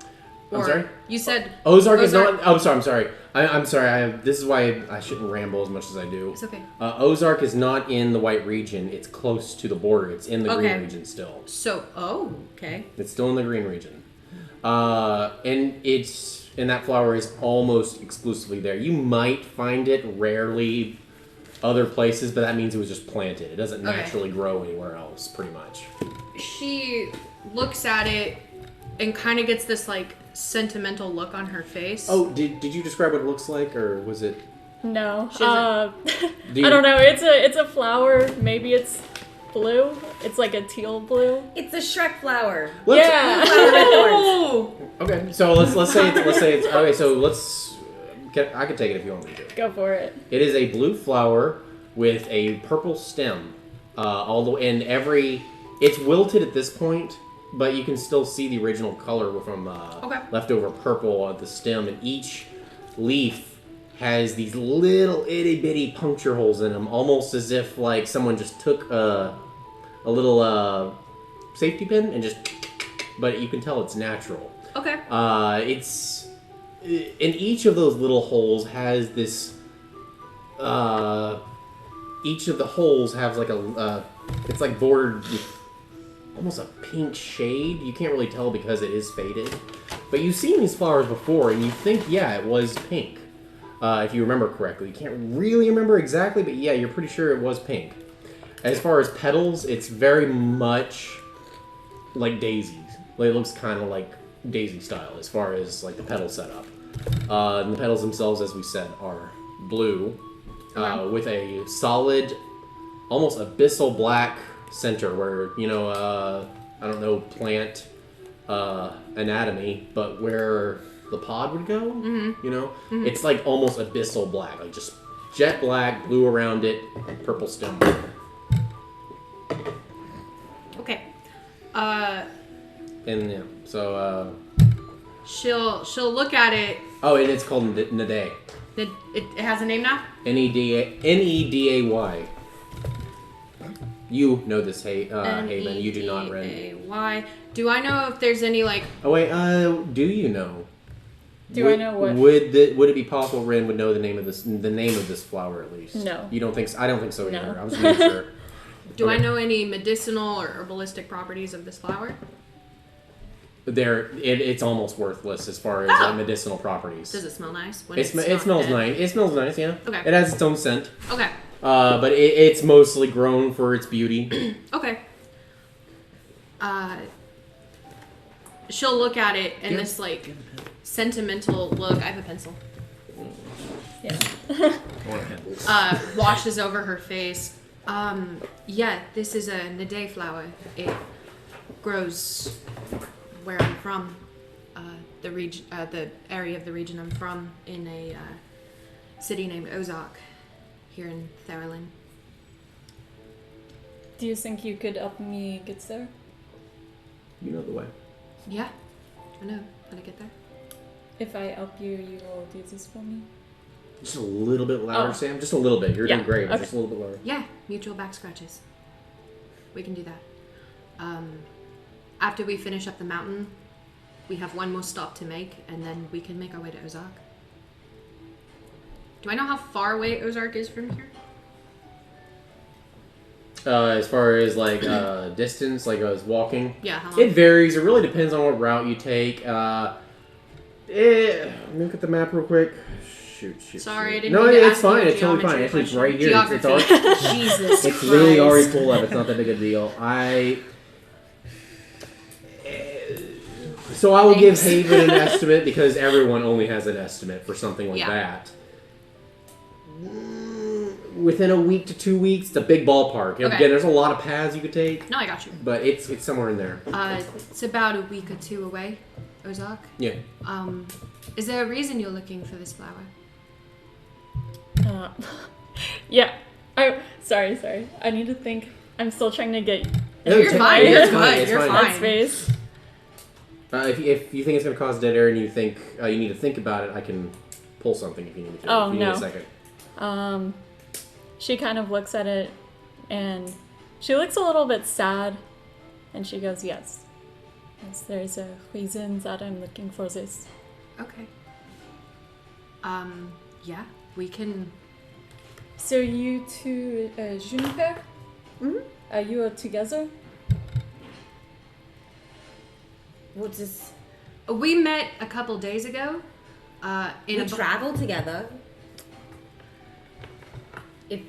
I'm sorry? You said Ozark is not. Oh, I'm sorry. I'm sorry. This is why I shouldn't ramble as much as I do. It's okay. Ozark is not in the white region. It's close to the border. It's in the green region still. So, okay. It's still in the green region. And that flower is almost exclusively there. You might find it rarely other places, but that means it was just planted. It doesn't naturally grow anywhere else, pretty much. She looks at it and kind of gets this like sentimental look on her face. Oh, did you describe what it looks like, or was it? No. Do you- I don't know. It's a flower. Maybe it's blue. It's like a teal blue. It's a Shrek flower. Yeah. Oh! Okay, so let's say it's okay. So I can take it if you want me to. Go for it. It is a blue flower with a purple stem. All the way, and it's wilted at this point, but you can still see the original color from leftover purple at the stem, and each leaf has these little itty bitty puncture holes in them, almost as if like someone just took a little safety pin and but you can tell it's natural. Okay. In each of those little holes has this. Each of the holes has like it's like bordered with almost a pink shade. You can't really tell because it is faded. But you've seen these flowers before, and you think, yeah, it was pink. If you remember correctly. You can't really remember exactly, but yeah, you're pretty sure it was pink. As far as petals, it's very much like daisies. Like, it looks kind of like daisy style as far as like the petal setup. And the petals themselves, as we said, are blue with a solid, almost abyssal black center where, I don't know plant anatomy, but where the pod would go, it's like almost abyssal black, like just jet black, blue around it, purple stem. Okay. And yeah, so she'll look at it. oh, and it's called Nede. It has a name now? Neday. You know this, Haven. You do not, Ren. N-E-D-A-Y. Do I know if there's any like? Oh wait, do you know? I know what? Would it be possible Ren would know the name of this flower at least? No. You don't think so? I don't think so No. either. I was not sure. Do I know any medicinal or herbalistic properties of this flower? It's almost worthless as far as medicinal properties. Does it smell nice? When It smells nice. It smells nice, yeah. Okay. It has its own scent. Okay. But it's mostly grown for its beauty. Okay. She'll look at it and this like sentimental look. I have a pencil. Yeah. Washes over her face. Yeah, this is a Nede flower. It grows where I'm from. The region, the area of the region I'm from, in a city named Ozark, here in Theralan. Do you think you could help me get there? You know the way. Yeah, I know how to get there. If I help you, you will do this for me? Just a little bit louder, Oh. Sam. Just a little bit. You're doing great, but Okay. just a little bit louder. Yeah, mutual back scratches. We can do that. After we finish up the mountain, we have one more stop to make, and then we can make our way to Ozark. Do I know how far away Ozark is from here? As far as like distance, like I was walking, Yeah, how long? it varies. It really depends on what route you take. Let me look at the map real quick. Shoot. Sorry, I didn't No, mean to it's ask you fine. a It's totally fine. geometry Actually, it's right here. Geography. It's Jesus It's literally Christ. already pulled up. It's not that big a deal. So I will give Thanks. Haven an estimate because everyone only has an estimate for something like Yeah. that. Within a week to 2 weeks, it's a big ballpark. Okay. Again, there's a lot of paths you could take, No, I got you. but it's somewhere in there. It's about a week or two away, Ozark. Yeah. Is there a reason you're looking for this flower? Yeah. Sorry. I need to think. I'm still trying to get No, You're take- fine. it's You're fine, good. it's You're fine. fine. space. If you think it's going to cause dead air and you think you need to think about it, I can pull something if you need to. Oh, if you need no. a second. She kind of looks at it And she looks a little bit sad, and she goes, yes. Yes, there's a reason that I'm looking for this. Okay. Yeah, we can. So you two, Juniper? Mm-hmm. Are you together? What's this? We met a couple days ago. We travel together.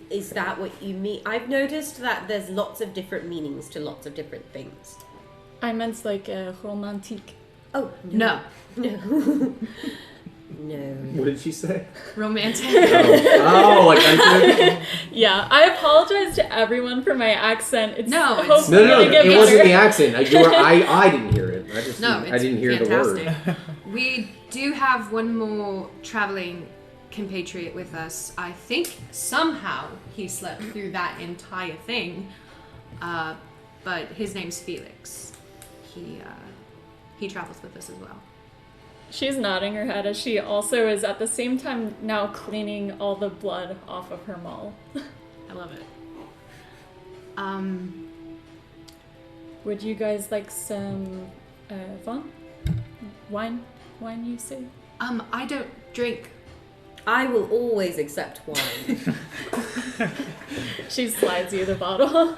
Is that what you mean? I've noticed that there's lots of different meanings to lots of different things. I meant like romantique. Oh, No. No. No. What did she say? Romantic. Oh, like I Yeah, I apologize to everyone for my accent. It's No, it's- hopefully No, gonna get it wasn't better. the accent. I didn't hear it. I didn't hear fantastic. the word. We do have one more traveling compatriot with us. I think somehow he slept through that entire thing. But his name's Felix. He travels with us as well. She's nodding her head as she also is at the same time now cleaning all the blood off of her maul. I love it. Would you guys like some vin? Wine? Wine, you say? I don't drink. I will always accept wine. She slides you the bottle.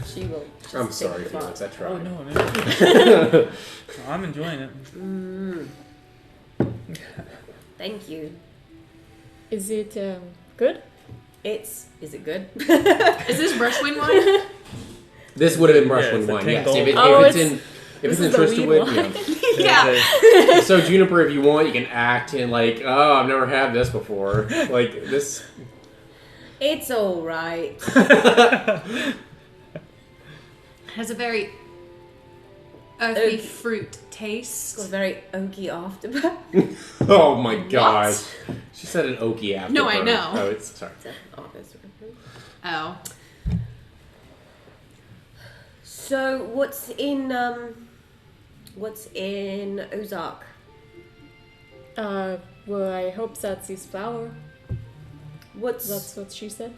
She will. just I'm take sorry, the Felix. I Oh tried. no, man. I'm enjoying it. Mm. Thank you. Is it good? Is it good? Is this Brushwind wine? This would have been Yeah, Brushwind it's a wine. 10 Yes. gold. If it's in this is the weed Tristlewood, wine. Yeah. So Juniper, if you want, you can act in like, oh, I've never had this before. Like this. It's all right. Has a very earthy Oaky. fruit It's got a taste. very oaky aftermath. Oh my gosh. She said an oaky after. No, I know. Oh, it's sorry. It's an office reference. Oh. So what's in Ozark? Well, I hope that's his flower. What's That's what she said.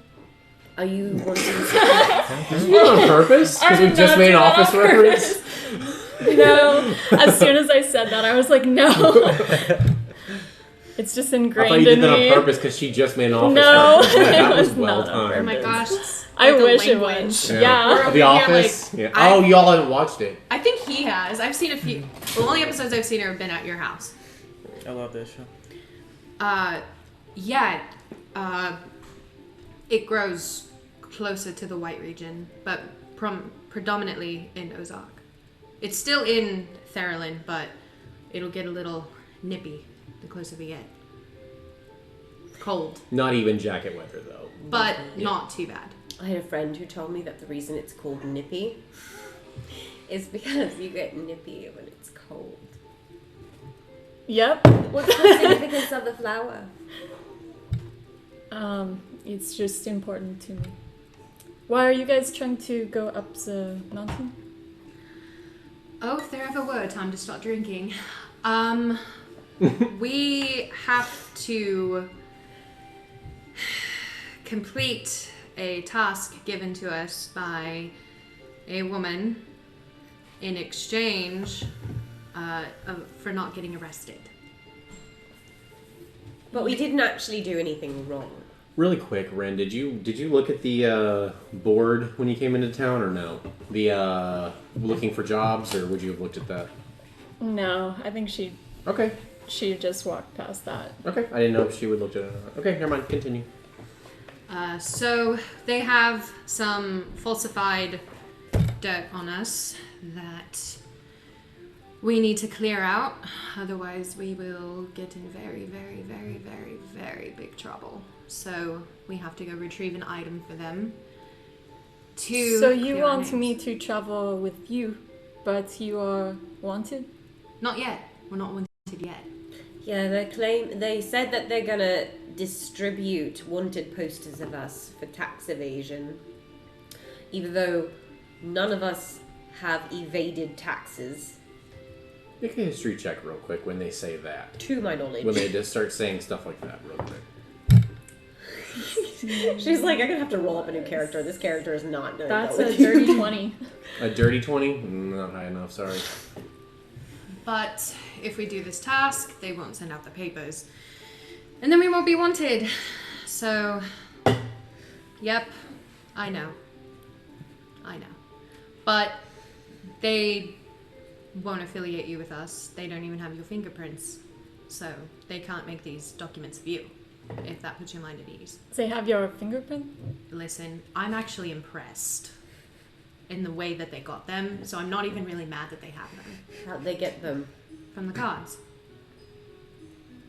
are you wanting to Not on purpose? Because we did just not made do an that office on reference? No. As soon as I said that, I was like, no. It's just I thought ingrained you did in that me. on purpose because she just made an office No, reference. Yeah, that it was was well not on Oh timed. my gosh. I Like the wish it language. was. Yeah. Yeah. We're over The here, Office? like, Yeah. I- Oh, y'all haven't watched it. I think he has. I've seen a few. The only episodes I've seen have been at your house. I love this show. Yeah. It grows closer to the White region, but predominantly in Ozark. It's still in Therilyn, but it'll get a little nippy the closer we get. Cold, Not even jacket weather, though. but not too bad. I had a friend who told me that the reason it's called nippy is because you get nippy when it's cold. Yep. What's the significance of the flower? It's just important to me. Why are you guys trying to go up the mountain? Oh, if there ever were a time to start drinking. We have to complete a task given to us by a woman in exchange for not getting arrested. But we didn't actually do anything wrong. Really quick, Ren, did you look at the board when you came into town or no? The looking for jobs, or would you have looked at that? No, I think she Okay. just walked past that. Okay. I didn't know if she would look at it or not. Okay, never mind. Continue. So they have some falsified dirt on us that we need to clear out. Otherwise, we will get in very, very, very, very, very big trouble. So we have to go retrieve an item for them. So you clear our want names. me to travel with you, but you are wanted? Not yet. We're not wanted yet. Yeah, they said that they're gonna distribute wanted posters of us for tax evasion. Even though none of us have evaded taxes, Make a history check real quick when they say that. to my knowledge. When they just start saying stuff like that real quick. She's like, I'm gonna have to roll up a new character. This character is not going That's well a with you. dirty 20. A dirty 20? Not high enough, sorry. But if we do this task, they won't send out the papers. And then we won't be wanted. So, yep, I know. But they won't affiliate you with us. They don't even have your fingerprints. So they can't make these documents of you, if that puts your mind at ease. They have your fingerprint? Listen, I'm actually impressed in the way that they got them, so I'm not even really mad that they have them. How'd they get them? From the cards.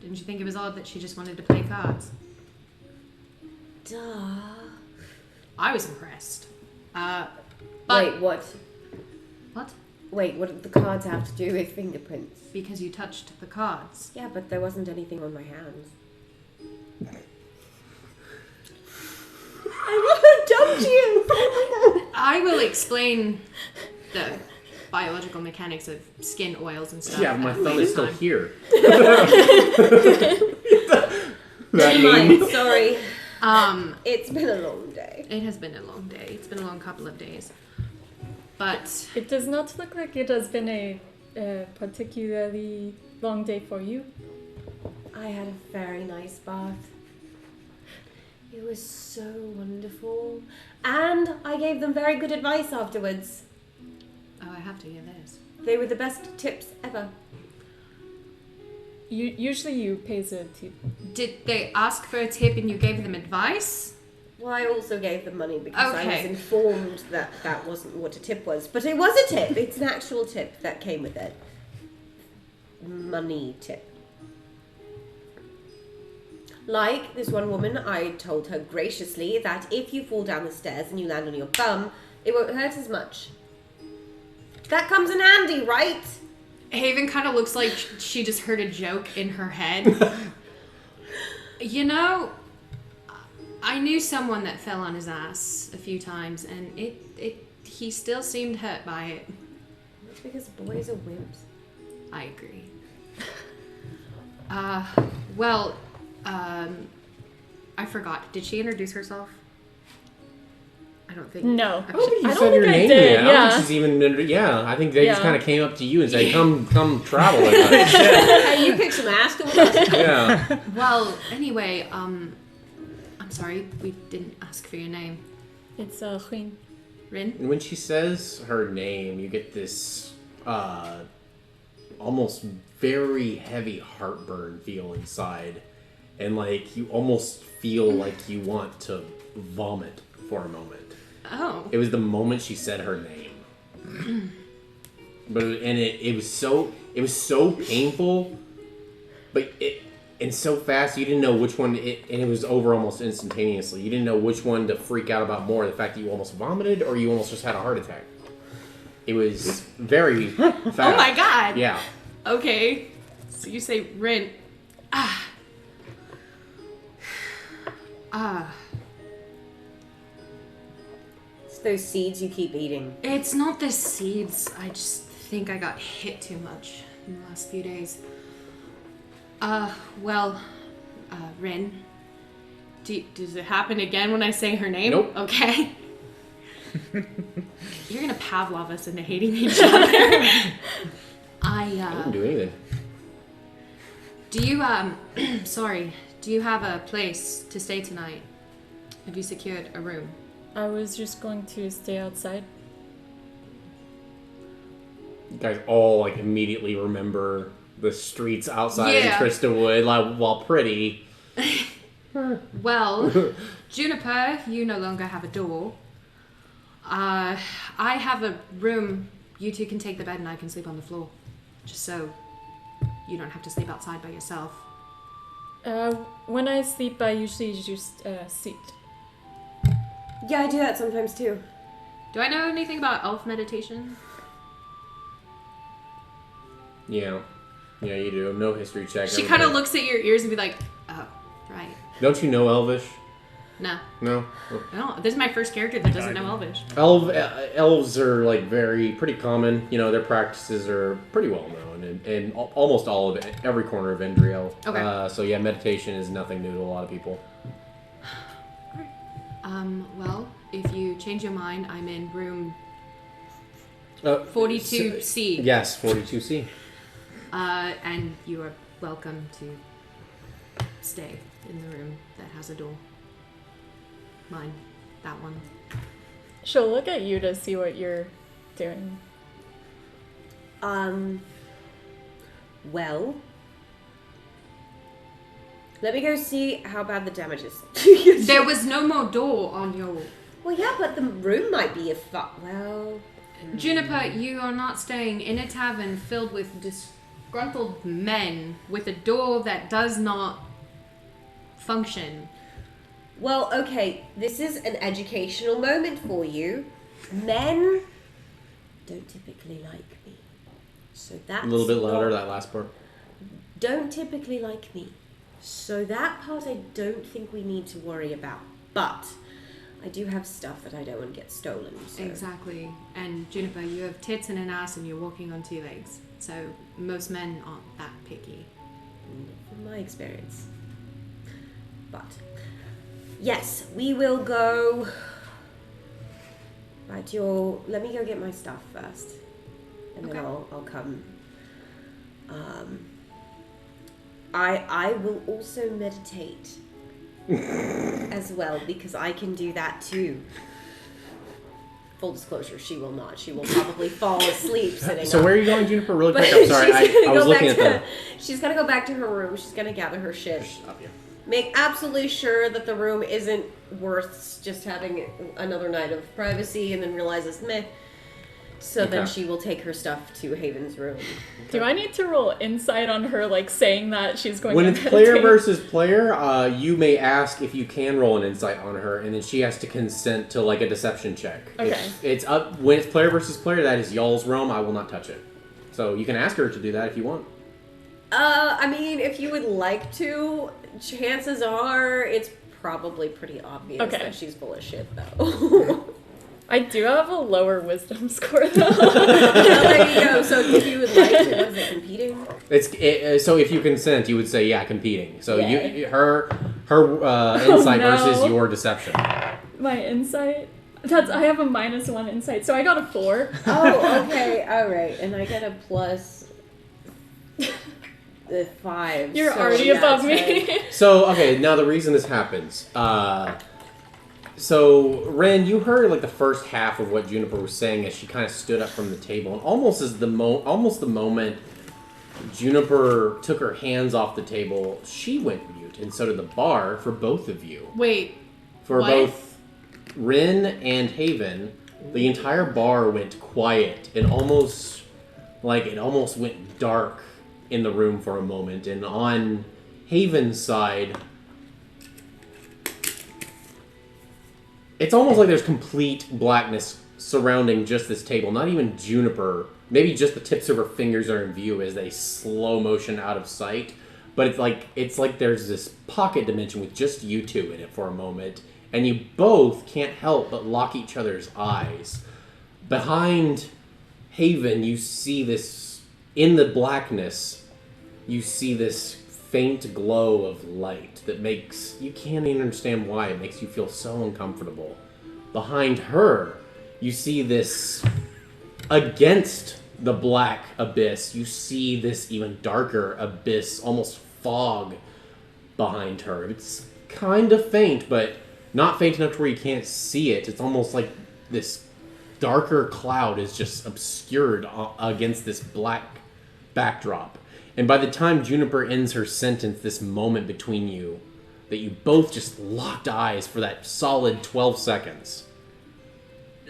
Didn't you think it was odd that she just wanted to play cards? Duh. I was impressed. But Wait, what? what? Wait, what did the cards have to do with fingerprints? Because you touched the cards. Yeah, but there wasn't anything on my hands. I won't dump you! I will explain the biological mechanics of skin oils and stuff. Yeah, my at a thumb later is still time. here. Never mind, sorry. It's been a long day. It has been a long day. It's been a long couple of days. But It does not look like it has been a particularly long day for you. I had a very nice bath. It was so wonderful. And I gave them very good advice afterwards. oh, I have to hear this. They were the best tips ever. Usually you pay the tip. Did they ask for a tip and you gave them advice? Well, I also gave them money because I was Okay. informed that that wasn't what a tip was. But it was a tip. It's an actual tip that came with it. Money tip. Like this one woman, I told her graciously that if you fall down the stairs and you land on your bum, it won't hurt as much. That comes in handy, right? Haven kind of looks like she just heard a joke in her head. You know, I knew someone that fell on his ass a few times, and he still seemed hurt by it. It's because boys are wimps. I agree. Well, I forgot. Did she introduce herself? I don't think. No. I don't think you I said don't your think I name did, yet. I don't yeah. think she's even. Yeah, I think they just Yeah. kind of came up to you and said, "Come travel with us." Hey, you kick some ass, come with us. Yeah. Well, anyway, I'm sorry, we didn't ask for your name. It's Queen. Rin? And when she says her name, you get this almost very heavy heartburn feel inside, and like you almost feel like you want to vomit for a moment. Oh. It was the moment she said her name. But it was so painful, but and so fast you didn't know which one and it was over almost instantaneously. You didn't know which one to freak out about more, the fact that you almost vomited or you almost just had a heart attack. It was very fast. Oh my god! Yeah. Okay. So you say Rin. It's those seeds you keep eating. It's not the seeds. I just think I got hit too much in the last few days. Well, Rin. Does it happen again when I say her name? Nope. Okay. You're gonna Pavlov us into hating each other. I didn't do anything. Do you, sorry, do you have a place to stay tonight? Have you secured a room? I was just going to stay outside. You guys all like immediately remember the streets outside of Yeah. Trista Wood, like, while pretty. Well, Juniper, you no longer have a door. I have a room. You two can take the bed and I can sleep on the floor. Just so you don't have to sleep outside by yourself. When I sleep, I usually just sit. Yeah, I do that sometimes too. Do I know anything about elf meditation? Yeah. Yeah, you do. No history check. She everybody. kind of looks at your ears and be like, oh, right. Don't you know Elvish? No. No? No, this is my first character that doesn't know Elvish. Elves are like pretty common. You know, their practices are pretty well known in almost all of it, every corner of Endriel. Okay. So yeah, meditation is nothing new to a lot of people. Alright. Well, if you change your mind, I'm in room 42C. Yes, 42C. And you are welcome to stay in the room that has a door. Mine. That one. She'll look at you to see what you're doing. Well, let me go see how bad the damage is. There was no more door on your... Well, yeah, but the room might be well... Juniper, you are not staying in a tavern filled with disgruntled men with a door that does not function. Well, okay, this is an educational moment for you. Men don't typically like me. So that's A little bit louder, that last part. Don't typically like me. So that part I don't think we need to worry about. But I do have stuff that I don't want to get stolen. So. Exactly. And Juniper, you have tits and an ass and you're walking on 2 legs. So most men aren't that picky. From my experience. But yes, we will go. Right, let me go get my stuff first. And then I'll come. I will also meditate as well, because I can do that too. Full disclosure, she will not. She will probably fall asleep sitting So up. where are you going, Juniper? Really quick. I'm sorry. I was looking at the... She's gonna go back to her room. She's gonna gather her shit. Stop you. Make absolutely sure that the room isn't worth just having another night of privacy, and then realizes meh. So then she will take her stuff to Haven's room. Do I need to roll insight on her, like, saying that she's going When to it's meditate? player versus player, you may ask if you can roll an insight on her, and then she has to consent to, like, a deception check. Okay. It's up when it's player versus player. That is y'all's realm. I will not touch it. So you can ask her to do that if you want. I mean, if you would like to, chances are it's probably pretty obvious that she's full of shit, though. I do have a lower wisdom score, though. There you go. So if you would like to, what is it, competing? So if you consent, you would say competing. So Yeah. her insight no. versus your deception. My insight? I have a -1 insight, so I got a 4. Oh, okay. All right. And I get a plus 5. You're so already yeah, above 10. me. So okay, now the reason this happens. So Ren, you heard like the first half of what Juniper was saying as she kind of stood up from the table, and almost the moment Juniper took her hands off the table, she went mute, and so did the bar for both of you. Wait. For what? both Ren and Haven, the entire bar went quiet and almost went dark in the room for a moment. And on Haven's side, it's almost like there's complete blackness surrounding just this table. Not even Juniper. Maybe just the tips of her fingers are in view as they slow motion out of sight. But it's like there's this pocket dimension with just you two in it for a moment. And you both can't help but lock each other's eyes. Behind Haven, you see this, in the blackness, you see this faint glow of light that makes, you can't even understand why, it makes you feel so uncomfortable. Behind her, you see this, against the black abyss, you see this even darker abyss, almost fog behind her. It's kind of faint, but not faint enough to where you can't see it. It's almost like this darker cloud is just obscured against this black backdrop. And by the time Juniper ends her sentence, this moment between you, that you both just locked eyes for that solid 12 seconds.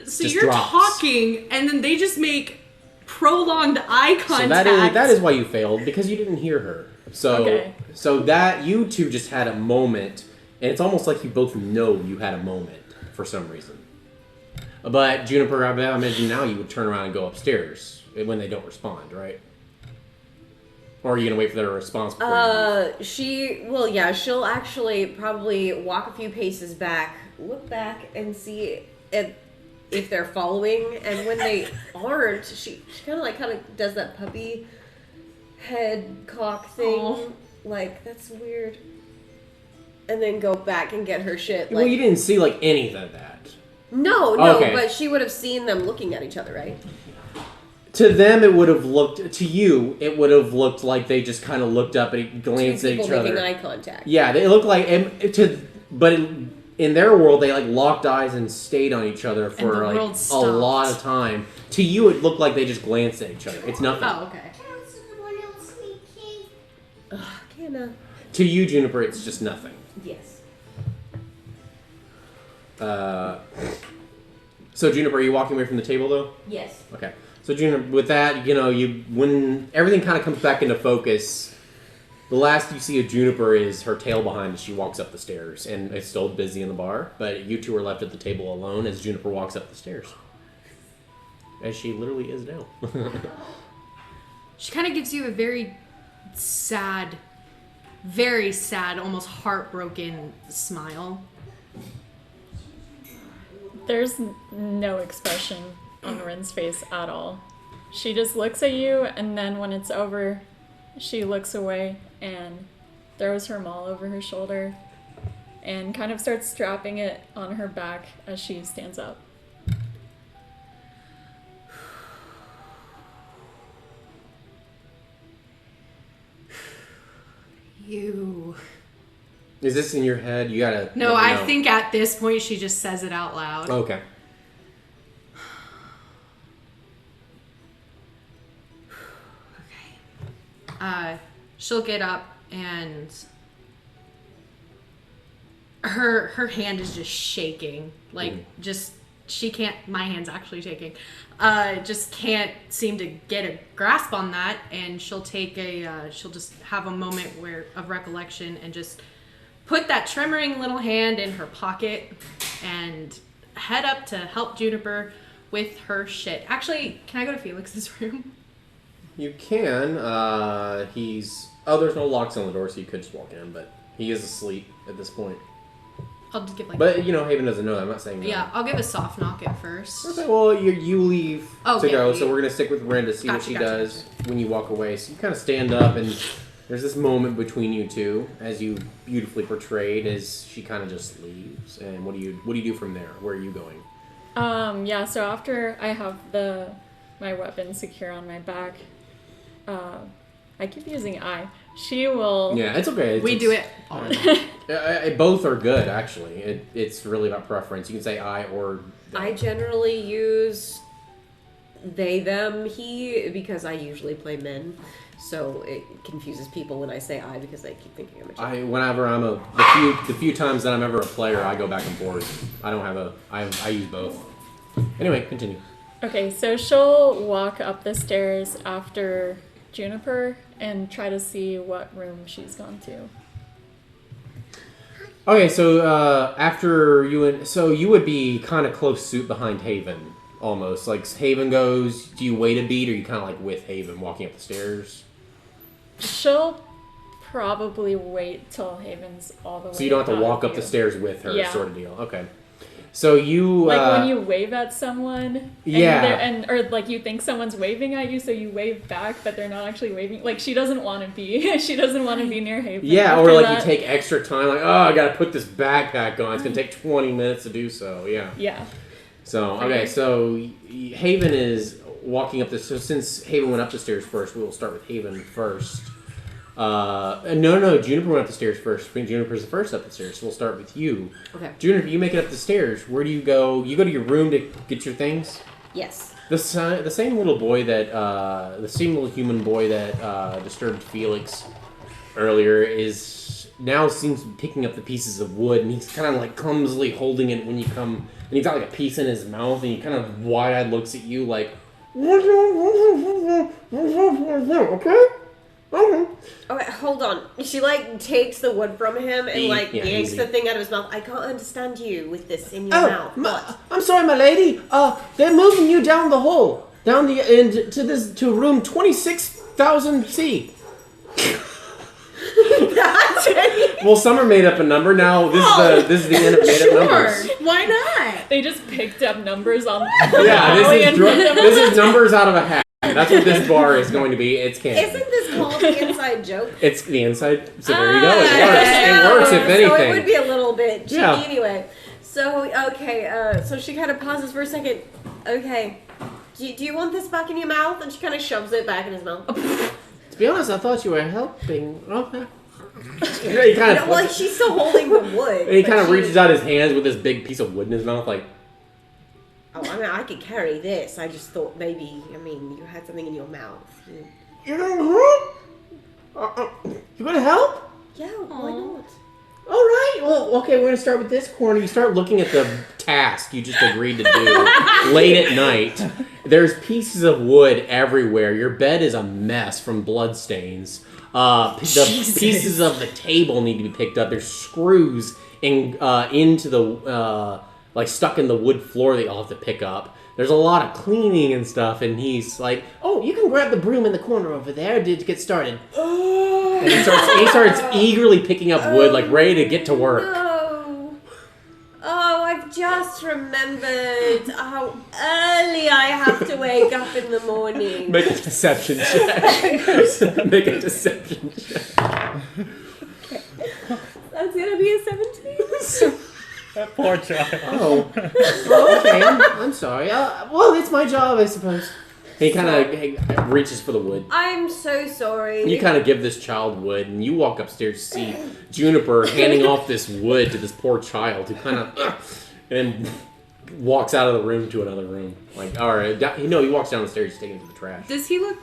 So just you're drops. talking, and then they just make prolonged eye contact. So that is why you failed, because you didn't hear her. So that you two just had a moment, and it's almost like you both know you had a moment for some reason. But Juniper, I imagine now you would turn around and go upstairs when they don't respond, right? Or are you gonna wait for their response? She'll actually probably walk a few paces back, look back, and see if they're following. And when they aren't, she kind of does that puppy head cock thing. Aww. Like, that's weird. and then go back and get her shit. Well, you didn't see like anything of that. No, Okay. but she would have seen them looking at each other, right? To them, it would have looked. To you, it would have looked like they just kind of looked up and glanced Two at each people making other. eye contact. Yeah, they look like. But in their world, they like locked eyes and stayed on each other for the like world a stopped. lot of time. To you, it looked like they just glanced at each other. It's nothing. Oh, okay. Ugh, Canna. To you, Juniper, it's just nothing. Yes. So Juniper, are you walking away from the table though? Yes. Okay. So Juniper, with that, when everything kind of comes back into focus, the last you see of Juniper is her tail behind as she walks up the stairs, and it's still busy in the bar. But you two are left at the table alone as Juniper walks up the stairs, as she literally is now. She kind of gives you a very sad, almost heartbroken smile. There's no expression on Rin's face at all. She just looks at you, and then when it's over, she looks away and throws her maul over her shoulder and kind of starts strapping it on her back as she stands up. You. Is this in your head? You gotta. No, let me I know. think at this point she just says it out loud. Okay. She'll get up and her hand is just shaking. Like, just, she can't, my hand's actually shaking. Just can't seem to get a grasp on that. And she'll take she'll just have a moment of recollection and just put that tremoring little hand in her pocket and head up to help Juniper with her shit. Actually, can I go to Felix's room? You can. There's no locks on the door, so you could just walk in, but he is asleep at this point. I'll just give But, Haven doesn't know that. I'm not saying that. Yeah, I'll give a soft knock at first. Okay, well, you leave to Okay. go, so we're going to stick with Ren to see what she does when you walk away. So you kind of stand up, and there's this moment between you two, as you beautifully portrayed, as she kind of just leaves. And what do you do from there? Where are you going? So after I have my weapon secure on my back, I keep using I. She will... Yeah, it's okay. We do it all the time. Both are good, actually. It's really about preference. You can say I or they. I generally use they, them, he because I usually play men. So it confuses people when I say I because they keep thinking I'm a chick. Whenever I'm the few times that I'm ever a player, I go back and forth. I don't have I use both. Anyway, continue. Okay, so she'll walk up the stairs after Juniper and try to see what room she's gone to. Okay, so after you would be kind of close suit behind Haven, almost. Like Haven goes, do you wait a beat, or you kind of like with Haven walking up the stairs? She'll probably wait till Haven's all the way. So you don't have to out walk of up the view. stairs with her, Yeah. sort of deal. Okay. So you like when you wave at someone, and Yeah. or like you think someone's waving at you, so you wave back, but they're not actually waving. Like she doesn't want to be, she doesn't want to be near Haven. Yeah, After or like that- you take extra time, like, oh, I gotta put this backpack on. It's gonna take 20 minutes to do so. Yeah. Yeah. So okay, so Haven is walking up the. So since Haven went up the stairs first, we will start with Haven first. No, Juniper went up the stairs first. Juniper's the first up the stairs, so we'll start with you. Okay. Juniper, you make it up the stairs. Where do you go? You go to your room to get your things? Yes. The same little boy that, the same little human boy that disturbed Felix earlier now seems to be picking up the pieces of wood, and he's kind of like clumsily holding it when you come, and he's got like a piece in his mouth, and he kind of wide-eyed looks at you like, okay? Okay, hold on. She takes the wood from him and yanks easy. the thing out of his mouth. I can't understand you with this in your mouth. What? I'm sorry, my lady. They're moving you down the hole, down the end to room 26,000C. Well, some are made up a number. Now this is the end of made up numbers. Why not? They just picked up numbers on. Yeah, this is numbers out of a hat. That's what this bar is going to be. It's canon. Isn't this called called the inside joke? It's the inside. So there you go. It works. It works if anything. So it would be a little bit cheeky Yeah. anyway. So, okay, so she kind of pauses for a second. Okay, do you want this back in your mouth? And she kind of shoves it back in his mouth. To be honest, I thought you were helping. Okay. He kind of Well, she's still holding the wood. and he but kind of she- reaches out his hands with this big piece of wood in his mouth, like. Oh, I mean, I could carry this. I just thought maybe, you had something in your mouth. You gonna help? You gonna help? Yeah, why not? All right. Well, okay. We're gonna start with this corner. You start looking at the task you just agreed to do late at night. There's pieces of wood everywhere. Your bed is a mess from blood stains. The pieces of the table need to be picked up. There's screws into the like stuck in the wood floor that you'll have to pick up. There's a lot of cleaning and stuff, and he's like, "Oh, you can grab the broom in the corner over there to get started." And he starts eagerly picking up wood, like ready to get to work. No. Oh, I've just remembered how early I have to wake up in the morning. Make a deception check. Make a deception check. That's gonna be a 17. That poor child. Oh, okay. I'm sorry. Well, it's my job, I suppose. He kind of reaches for the wood. I'm so sorry. You kind of give this child wood, and you walk upstairs to see Juniper handing off this wood to this poor child, who kind of and then walks out of the room to another room. Like, all right, he walks down the stairs, taking it to the trash. Does he look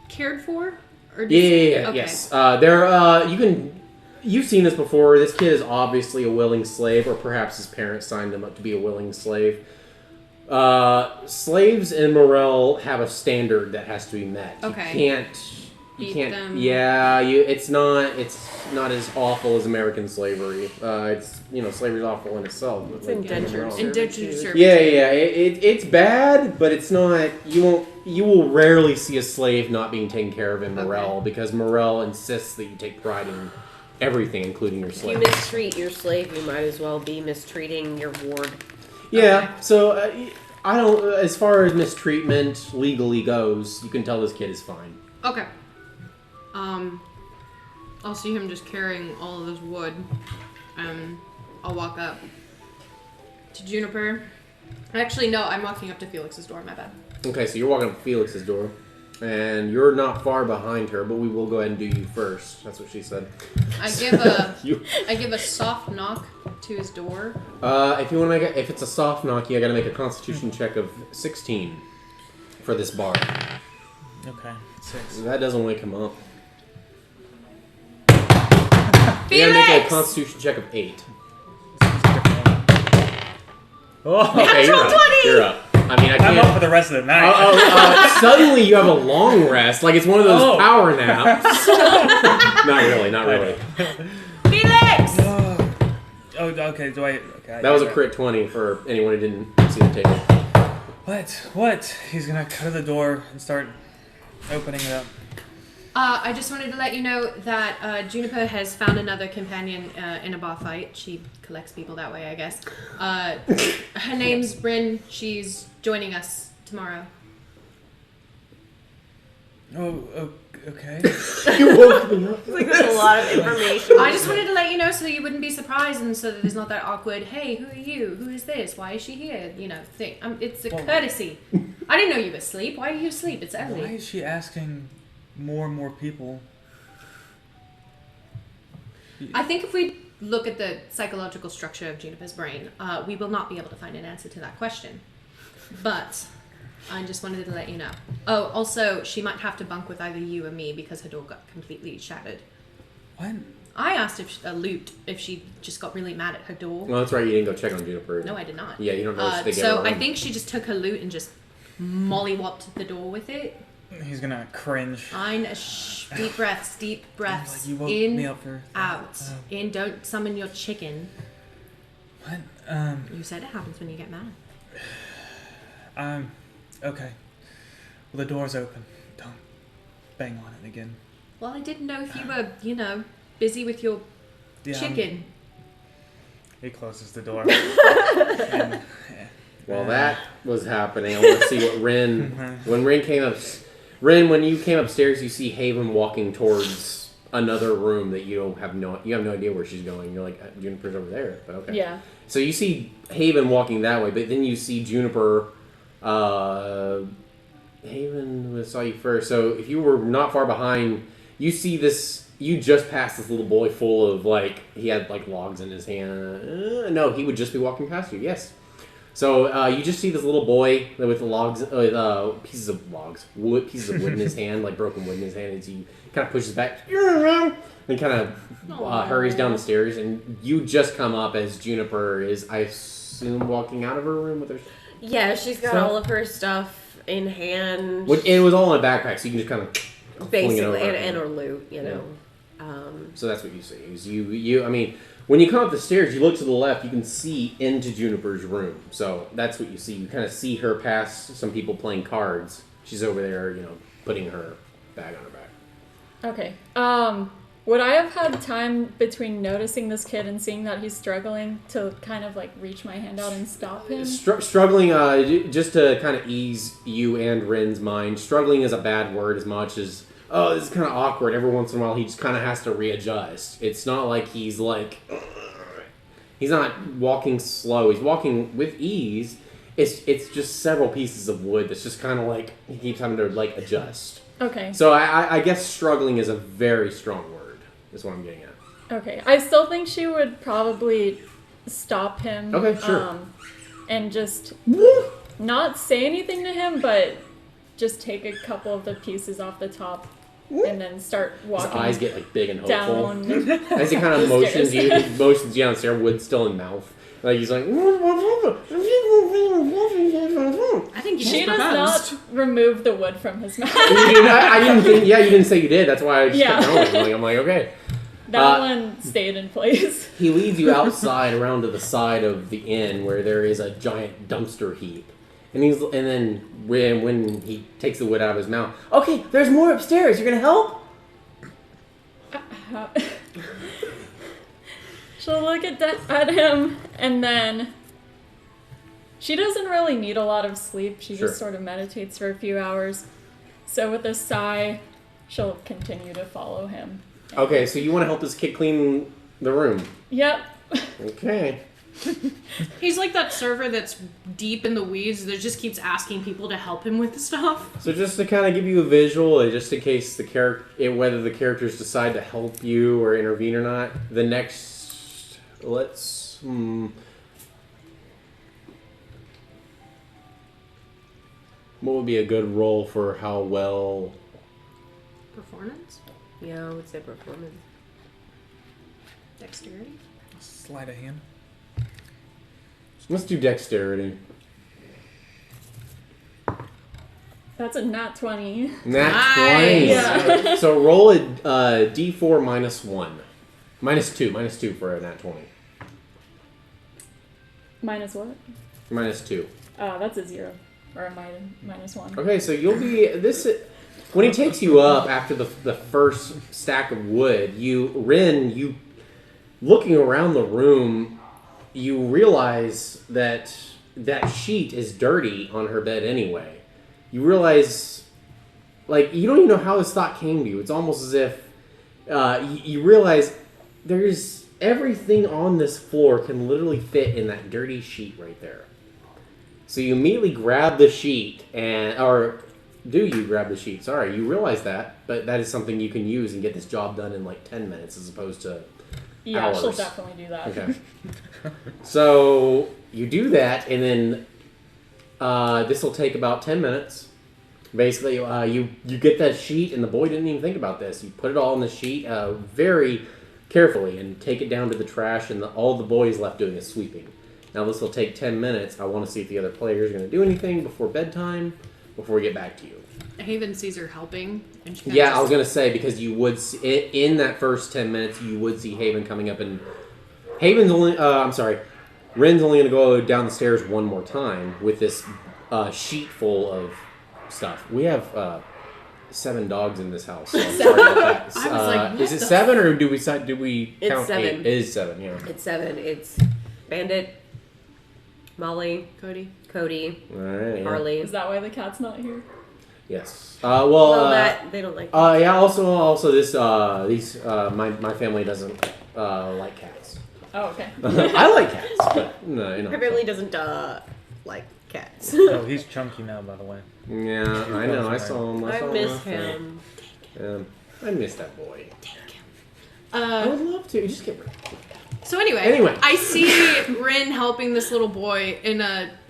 cared for? Or does Yeah, okay. yes. You've seen this before. This kid is obviously a willing slave, or perhaps his parents signed him up to be a willing slave. Slaves in Merrell have a standard that has to be met. Okay. You Beat can't. them. Yeah, it's not as awful as American slavery. Slavery's awful in itself. But It's like, indentured Merrell- Indentured servitude. Yeah. It's bad, but it's not. You will rarely see a slave not being taken care of in Merrell because Merrell insists that you take pride in everything, including your If you slave. mistreat your slave, you might as well be mistreating your ward. Yeah. Okay. So I don't. As far as mistreatment legally goes, you can tell this kid is fine. Okay. I'll see him just carrying all of this wood. I'll walk up to Juniper. Actually, no, I'm walking up to Felix's door. My bad. Okay, so you're walking up to Felix's door, and you're not far behind her, but we will go ahead and do you first. That's what she said. I give a You. I give a soft knock to his door. If you want to if it's a soft knock, you got to make a Constitution check of 16 for this bar. Okay, 6. That doesn't wake him up. You Felix! gotta make a Constitution check of 8. Oh, Okay, you're up. 20! You're up. I mean, I I'm up for can't. the rest of the night. Suddenly you have a long rest, like it's one of those Oh. power naps. Not really, not really. Felix! Oh, okay. Do I? Okay. That was a crit 20 for anyone who didn't see the table. What? He's gonna cut the door and start opening it up. I just wanted to let you know that Juniper has found another companion in a bar fight. She collects people that way, I guess. Her name's Bryn. She's joining us tomorrow. Oh, okay. You woke me up. Like there's a lot of information. I just wanted to let you know so that you wouldn't be surprised and so that there's not that awkward, hey, who are you? Who is this? Why is she here? Thing. It's a courtesy. I didn't know you were asleep. Why are you asleep? It's early. Why is she asking more and more people? I think if we look at the psychological structure of Juniper's brain, we will not be able to find an answer to that question. But I just wanted to let you know. Oh, also, she might have to bunk with either you or me because her door got completely shattered. What? I asked if she just got really mad at her door. Well, that's right. You didn't go check on Juniper. No, I did not. Yeah, you don't know if they get So her I own. think she just took her loot and just mollywopped the door with it. He's gonna cringe. Fine. Deep breaths. Deep breaths. Like, you woke In, me up for out. In. Don't summon your chicken. What? You said it happens when you get mad. Okay. Well, the door's open. Don't bang on it again. Well, I didn't know if you were, busy with your chicken. He closes the door. And, While that was happening, I want to see what Rin. When Rin came up, Ren, when you came upstairs, you see Haven walking towards another room that you have no idea where she's going. You're like, Juniper's over there, but okay. Yeah. So you see Haven walking that way, but then you see Juniper. Haven saw you first. So if you were not far behind, you see this. You just passed this little boy full of he had logs in his hand. No, he would just be walking past you. Yes. So you just see this little boy with logs, pieces of wood in his hand, like broken wood in his hand, as he kind of pushes back and kind of hurries down the stairs. And you just come up as Juniper is, I assume, walking out of her room with her. Yeah, she's got all of her stuff in hand. It was all in a backpack, so you can just kind of basically, and her loot, you know. So that's what you see. Is you I mean, when you come up the stairs, you look to the left, you can see into Juniper's room. So that's what you see. You kind of see her pass some people playing cards. She's over there, putting her bag on her back. Okay. Would I have had time between noticing this kid and seeing that he's struggling to kind of reach my hand out and stop him? Struggling, just to kind of ease you and Ren's mind, struggling is a bad word as much as, oh, this is kind of awkward. Every once in a while, he just kind of has to readjust. It's not like he's he's not walking slow. He's walking with ease. It's just several pieces of wood that's just kind of he keeps having to adjust. Okay. So I guess struggling is a very strong word. Is what I'm getting at. Okay. I still think she would probably stop him. Okay, sure. And just not say anything to him, but just take a couple of the pieces off the top and then start walking. His eyes get big and hopeful. Down as he kind of motions you downstairs, wood still in mouth. He's like. I think she does not remove the wood from his mouth. I didn't think. Yeah, you didn't say you did. That's why I just kept going. I'm like, okay. That one stayed in place. He leads you outside around to the side of the inn where there is a giant dumpster heap. And then when he takes the wood out of his mouth, okay, there's more upstairs. You're gonna help? She'll look at him, and then she doesn't really need a lot of sleep. She just sort of meditates for a few hours. So with a sigh, she'll continue to follow him. Okay, so you want to help this kid clean the room? Yep. Okay. He's like that server that's deep in the weeds that just keeps asking people to help him with stuff. So just to kind of give you a visual, just in case whether the characters decide to help you or intervene or not, the next, what would be a good role for how well? Performance? Yeah, I would say performance. Dexterity? Sleight of hand. Let's do dexterity. That's a nat 20. Nat 20. Yeah. So roll a d4 minus 1. Minus 2 for a nat 20. Minus what? Minus 2. That's a 0. Or a minus 1. Okay, so you'll be... When he takes you up after the first stack of wood, you looking around the room, you realize that sheet is dirty on her bed anyway. You realize, you don't even know how this thought came to you. It's almost as if you realize there's everything on this floor can literally fit in that dirty sheet right there. So you immediately grab the sheet do you grab the sheet? Sorry, you realize that, but that is something you can use and get this job done in 10 minutes as opposed to hours. She'll definitely do that. Okay. So you do that, and then this will take about 10 minutes. Basically, you get that sheet, and the boy didn't even think about this. You put it all in the sheet very carefully and take it down to the trash, and all the boy is left doing is sweeping. Now this will take 10 minutes. I want to see if the other players are going to do anything before bedtime, before we get back to you. Haven sees her helping. And she I was going to say, because you would see, in that first 10 minutes, you would see Haven coming up, and Ren's only going to go down the stairs one more time with this sheet full of stuff. We have 7 dogs in this house. So I'm sorry about that. I was like, is it 7 or do we count It's 7. 8? It is 7, yeah. It's 7. It's Bandit, Molly, Cody. Cody, All right. Harley. Is that why the cat's not here? Yes. That they don't like. Yeah. Also, my family doesn't like cats. Oh, okay. I like cats, but no, you know. My family doesn't like cats. Oh, he's chunky now, by the way. Yeah, I know. I saw him. I saw miss him. him. I miss that boy. I Uh, would love to. Just get rid. so anyway, I see Rin helping this little boy, and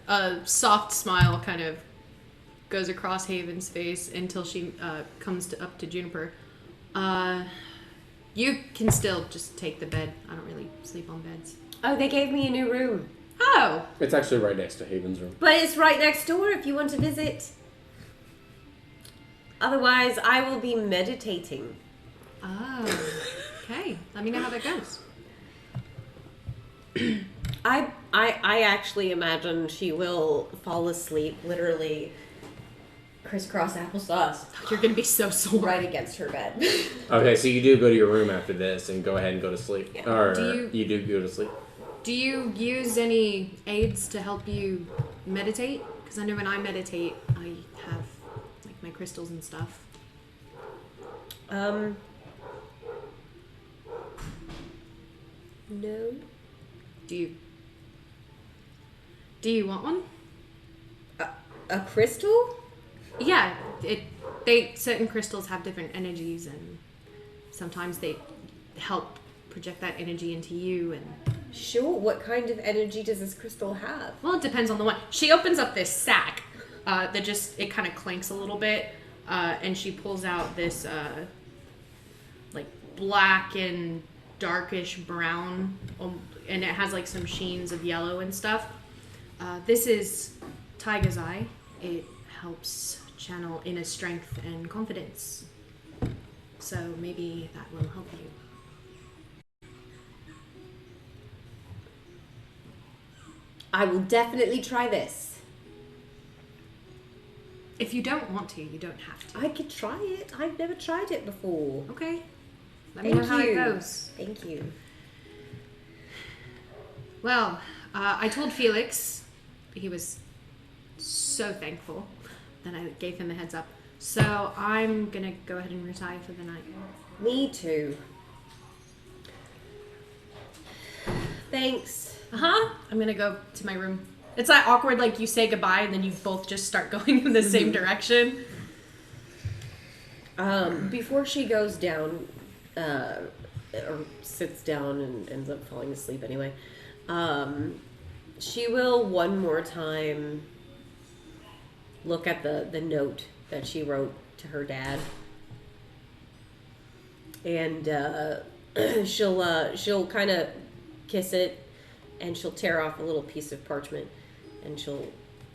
a soft smile kind of goes across Haven's face until she comes up to Juniper. You can still just take the bed. I don't really sleep on beds. Oh, they gave me a new room. Oh, It's actually right next to Haven's room. But it's right next door if you want to visit. Otherwise, I will be meditating. oh, okay. Let me know how that goes. I actually imagine she will fall asleep, literally crisscross applesauce, You're gonna be so sore. right against her bed. Okay, so you do go to your room after this and go ahead and go to sleep. Yeah. Or Do you do go to sleep. Do you use any aids to help you meditate? Because I know when I meditate, I have like my crystals and stuff. No. Do you want one? A crystal? Yeah, certain crystals have different energies, and sometimes they help project that energy into you. And Sure. What kind of energy does this crystal have? well, it depends on the one. She opens up this sack that it kind of clanks a little bit, and she pulls out this like black and darkish brown, and it has like some sheens of yellow and stuff. This is Tiger's Eye. It helps channel inner strength and confidence. So maybe that will help you. I will definitely try this. If you don't want to, you don't have to. I could try it. I've never tried it before. Okay. Let me know how it goes. Thank you. Well, I told Felix. He was so thankful that I gave him a heads up. So I'm gonna go ahead and retire for the night. Me too. Thanks. I'm gonna go to my room. It's that awkward, like you say goodbye and then you both just start going in the same direction. Before she goes down, or sits down and ends up falling asleep anyway, she will one more time look at the note that she wrote to her dad, and she'll kind of kiss it, and she'll tear off a little piece of parchment, and she'll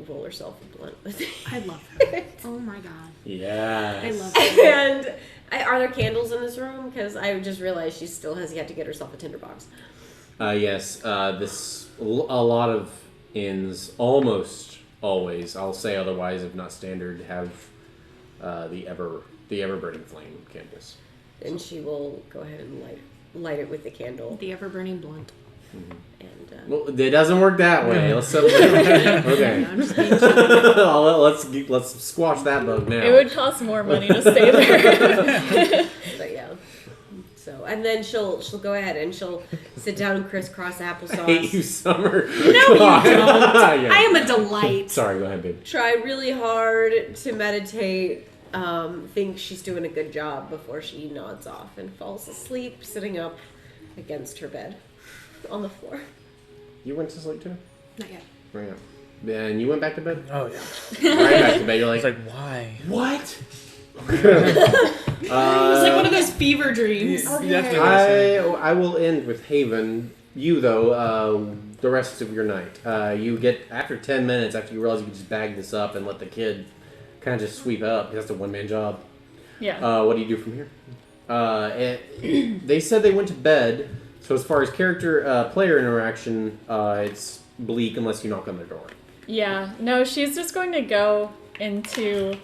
roll herself a blunt with it. I love her. Oh my god. Yes. I love her. And are there candles in this room? Because I just realized she still has yet to get herself a tinderbox. Yes. A lot of inns, almost always, I'll say otherwise if not standard, have the ever burning flame candles. And she will go ahead and light it with the candle. The ever burning blunt. And Well, it doesn't work that way. Let's settle down. Okay. I'm just being silly. let's squash that bug now. It would cost more money to stay there. but yeah. So and then she'll go ahead and she'll sit down and crisscross applesauce. I hate you, Summer. No, you don't. Yeah. I am a delight. Sorry, go ahead, babe. Try really hard to meditate. Think she's doing a good job before she nods off and falls asleep, sitting up against her bed on the floor. You went to sleep too? Not yet. Right up. And you went back to bed? Oh yeah. Right back to bed. You're It's like, like why? what? It was like one of those fever dreams. I will end with Haven. You, though, the rest of your night. You get, after 10 minutes, after you realize you can just bag this up and let the kid kind of just sweep up, because that's a one-man job. Yeah. What do you do from here? They said they went to bed, so as far as player interaction, it's bleak unless you knock on their door. Yeah. No, she's just going to go into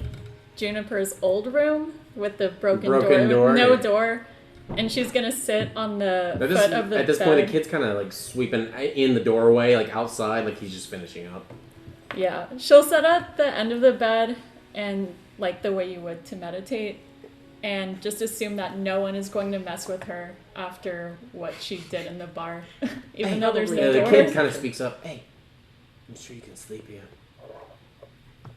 Juniper's old room with the broken door. No yeah. door. And she's going to sit on the foot of the At this bed. point, the kid's kind of like sweeping in the doorway, like outside, like he's just finishing up. Yeah. She'll sit at the end of the bed and like the way you would to meditate, and just assume that no one is going to mess with her after what she did in the bar, even though there's no The doors. kid kind of speaks up. Hey, I'm sure you can sleep here.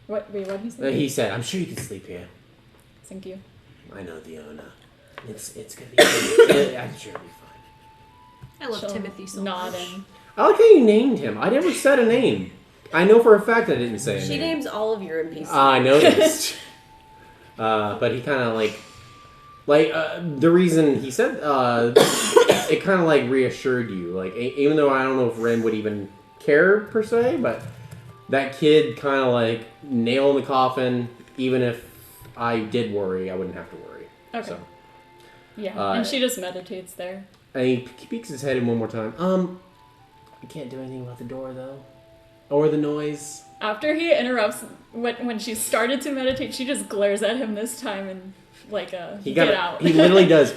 What? Wait, what did he say? He said, I'm sure you can sleep here. Thank you. I know the owner. It's gonna be good. I'm sure it'll be fine. I love She'll Timothy so nod much. and I like how you named him. I never said a name. I know for a fact I didn't say a She name. names all of your NPCs. I noticed. But he kind of the reason he said, it kind of like reassured you. Like, even though I don't know if Ren would even care per se, but that kid kind of like nail in the coffin. Even if I did worry, I wouldn't have to worry. okay. So, Yeah, and she just meditates there. and he peeks his head in one more time. I can't do anything about the door though, or the noise. After he interrupts, when she started to meditate, she just glares at him this time and like get out. He literally does.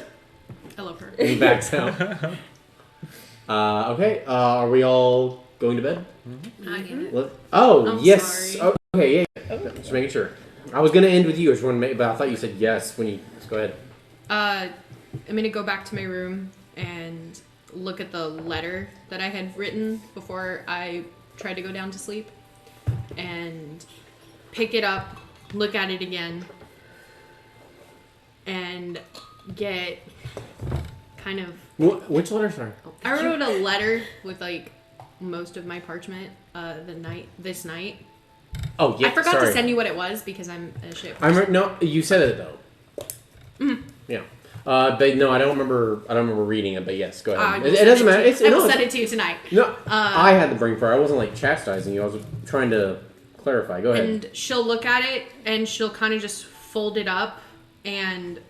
I love her. And he backs out. Okay. Are we all going to bed? Not yet. Oh, I'm yes. sorry. Okay, yeah. Just making sure. I was gonna end with you, but I thought you said yes when you. Just go ahead. I'm gonna go back to my room and look at the letter that I had written before I tried to go down to sleep, and pick it up, look at it again, and get kind of. Which letter, sorry? I wrote a letter with like most of my parchment this night. Oh, yeah. I forgot sorry. to send you what it was because I'm a shit. No, you said it though. Yeah. But no, I don't remember. I don't remember reading it. But yes, go ahead. It doesn't matter. I will send it to you tonight. No, I had the brain fart. I wasn't like chastising you. I was trying to clarify. Go ahead. And she'll look at it and she'll kind of just fold it up and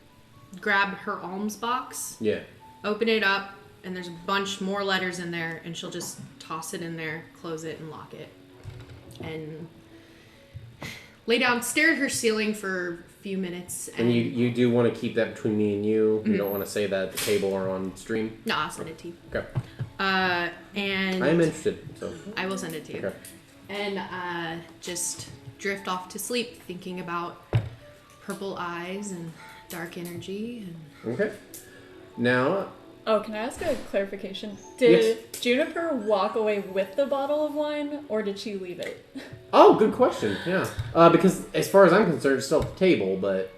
grab her alms box, Yeah. open it up, and there's a bunch more letters in there, and she'll just toss it in there, close it, and lock it, and lay down, stare at her ceiling for a few minutes. And you do want to keep that between me and you. You don't want to say that at the table or on stream. No, I'll send it to you. Okay. And I am interested. So. I will send it to you. Okay. And just drift off to sleep, thinking about purple eyes and dark energy. And Okay. Now. Oh, can I ask a clarification? Did Yes. Juniper walk away with the bottle of wine, or did she leave it? Oh, good question. Yeah. Because as far as I'm concerned, it's still at the table, but.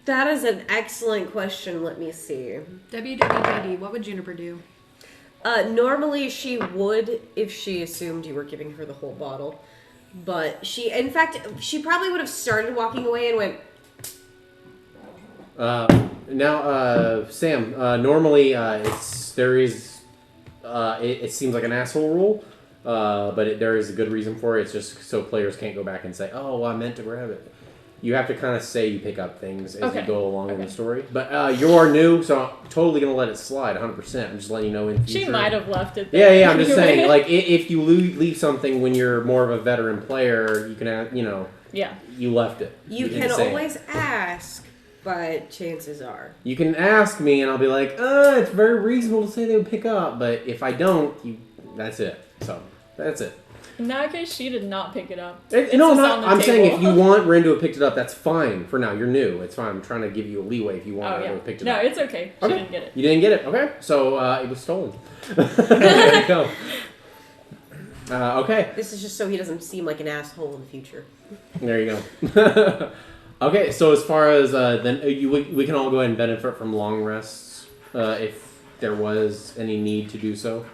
That is an excellent question. Let me see. WWJD, what would Juniper do? Normally she would if she assumed you were giving her the whole bottle. But in fact, she probably would have started walking away and went, Now, Sam. Normally, it seems like an asshole rule, but there is a good reason for it. It's just so players can't go back and say, "Oh, well, I meant to grab it." You have to kind of say you pick up things as you go along in the story. But you are new, so I'm totally gonna let it slide 100%. I'm just letting you know in the future. She might have left it there. Yeah. I'm just saying, like, if you leave something when you're more of a veteran player, you can, Yeah. you left it. you didn't can say it. always ask, but chances are. You can ask me, and I'll be like, it's very reasonable to say they would pick up, but if I don't, that's it. So, that's it. In that case, she did not pick it up. No, It's just on the I'm saying table. if you want Ren to have picked it up, that's fine for now. You're new. It's fine. I'm trying to give you a leeway if you want Oh, her to yeah. have picked it No, up. it's okay. She Okay. didn't get it. You didn't get it? Okay. So, it was stolen. There you go. Okay. This is just so he doesn't seem like an asshole in the future. There you go. Okay, so as far as then we can all go ahead and benefit from long rests if there was any need to do so.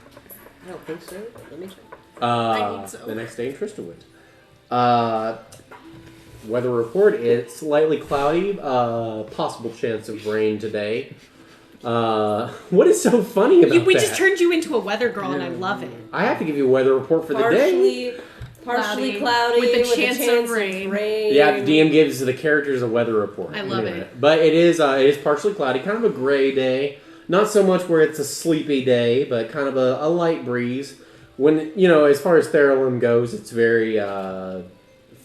I don't think so. Let me check. I need so. The next day in Tristawood. Weather report: it's slightly cloudy. Possible chance of rain today. What is so funny about We that? just turned you into a weather girl, and I love it. I have to give you a weather report for the day. Partially cloudy with a chance of rain. Yeah, the DM gives the characters a weather report. I love it. But it is partially cloudy, kind of a gray day. Not so much where it's a sleepy day, but kind of a light breeze. When, as far as Theralim goes, it's very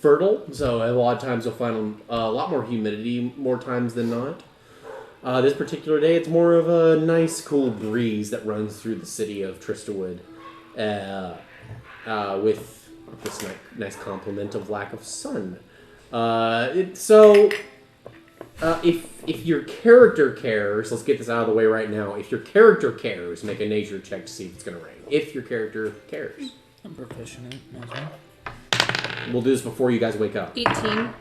fertile, so a lot of times you'll find a lot more humidity more times than not. This particular day, it's more of a nice, cool breeze that runs through the city of Tristawood with this nice complement of lack of sun. If your character cares, let's get this out of the way right now. If your character cares, make a nature check to see if it's going to rain. If your character cares. I'm proficient in it. Might as well. We'll do this before you guys wake up. 18.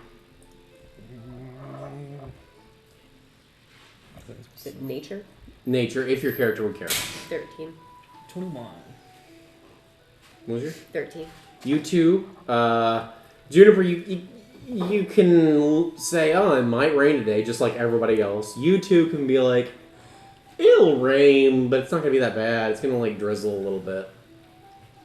Is it nature? Nature, if your character would care. 13. 21. What was your? 13. You two, Juniper, you can say, oh, it might rain today, just like everybody else. You two can be like, it'll rain, but it's not going to be that bad. It's going to, like, drizzle a little bit.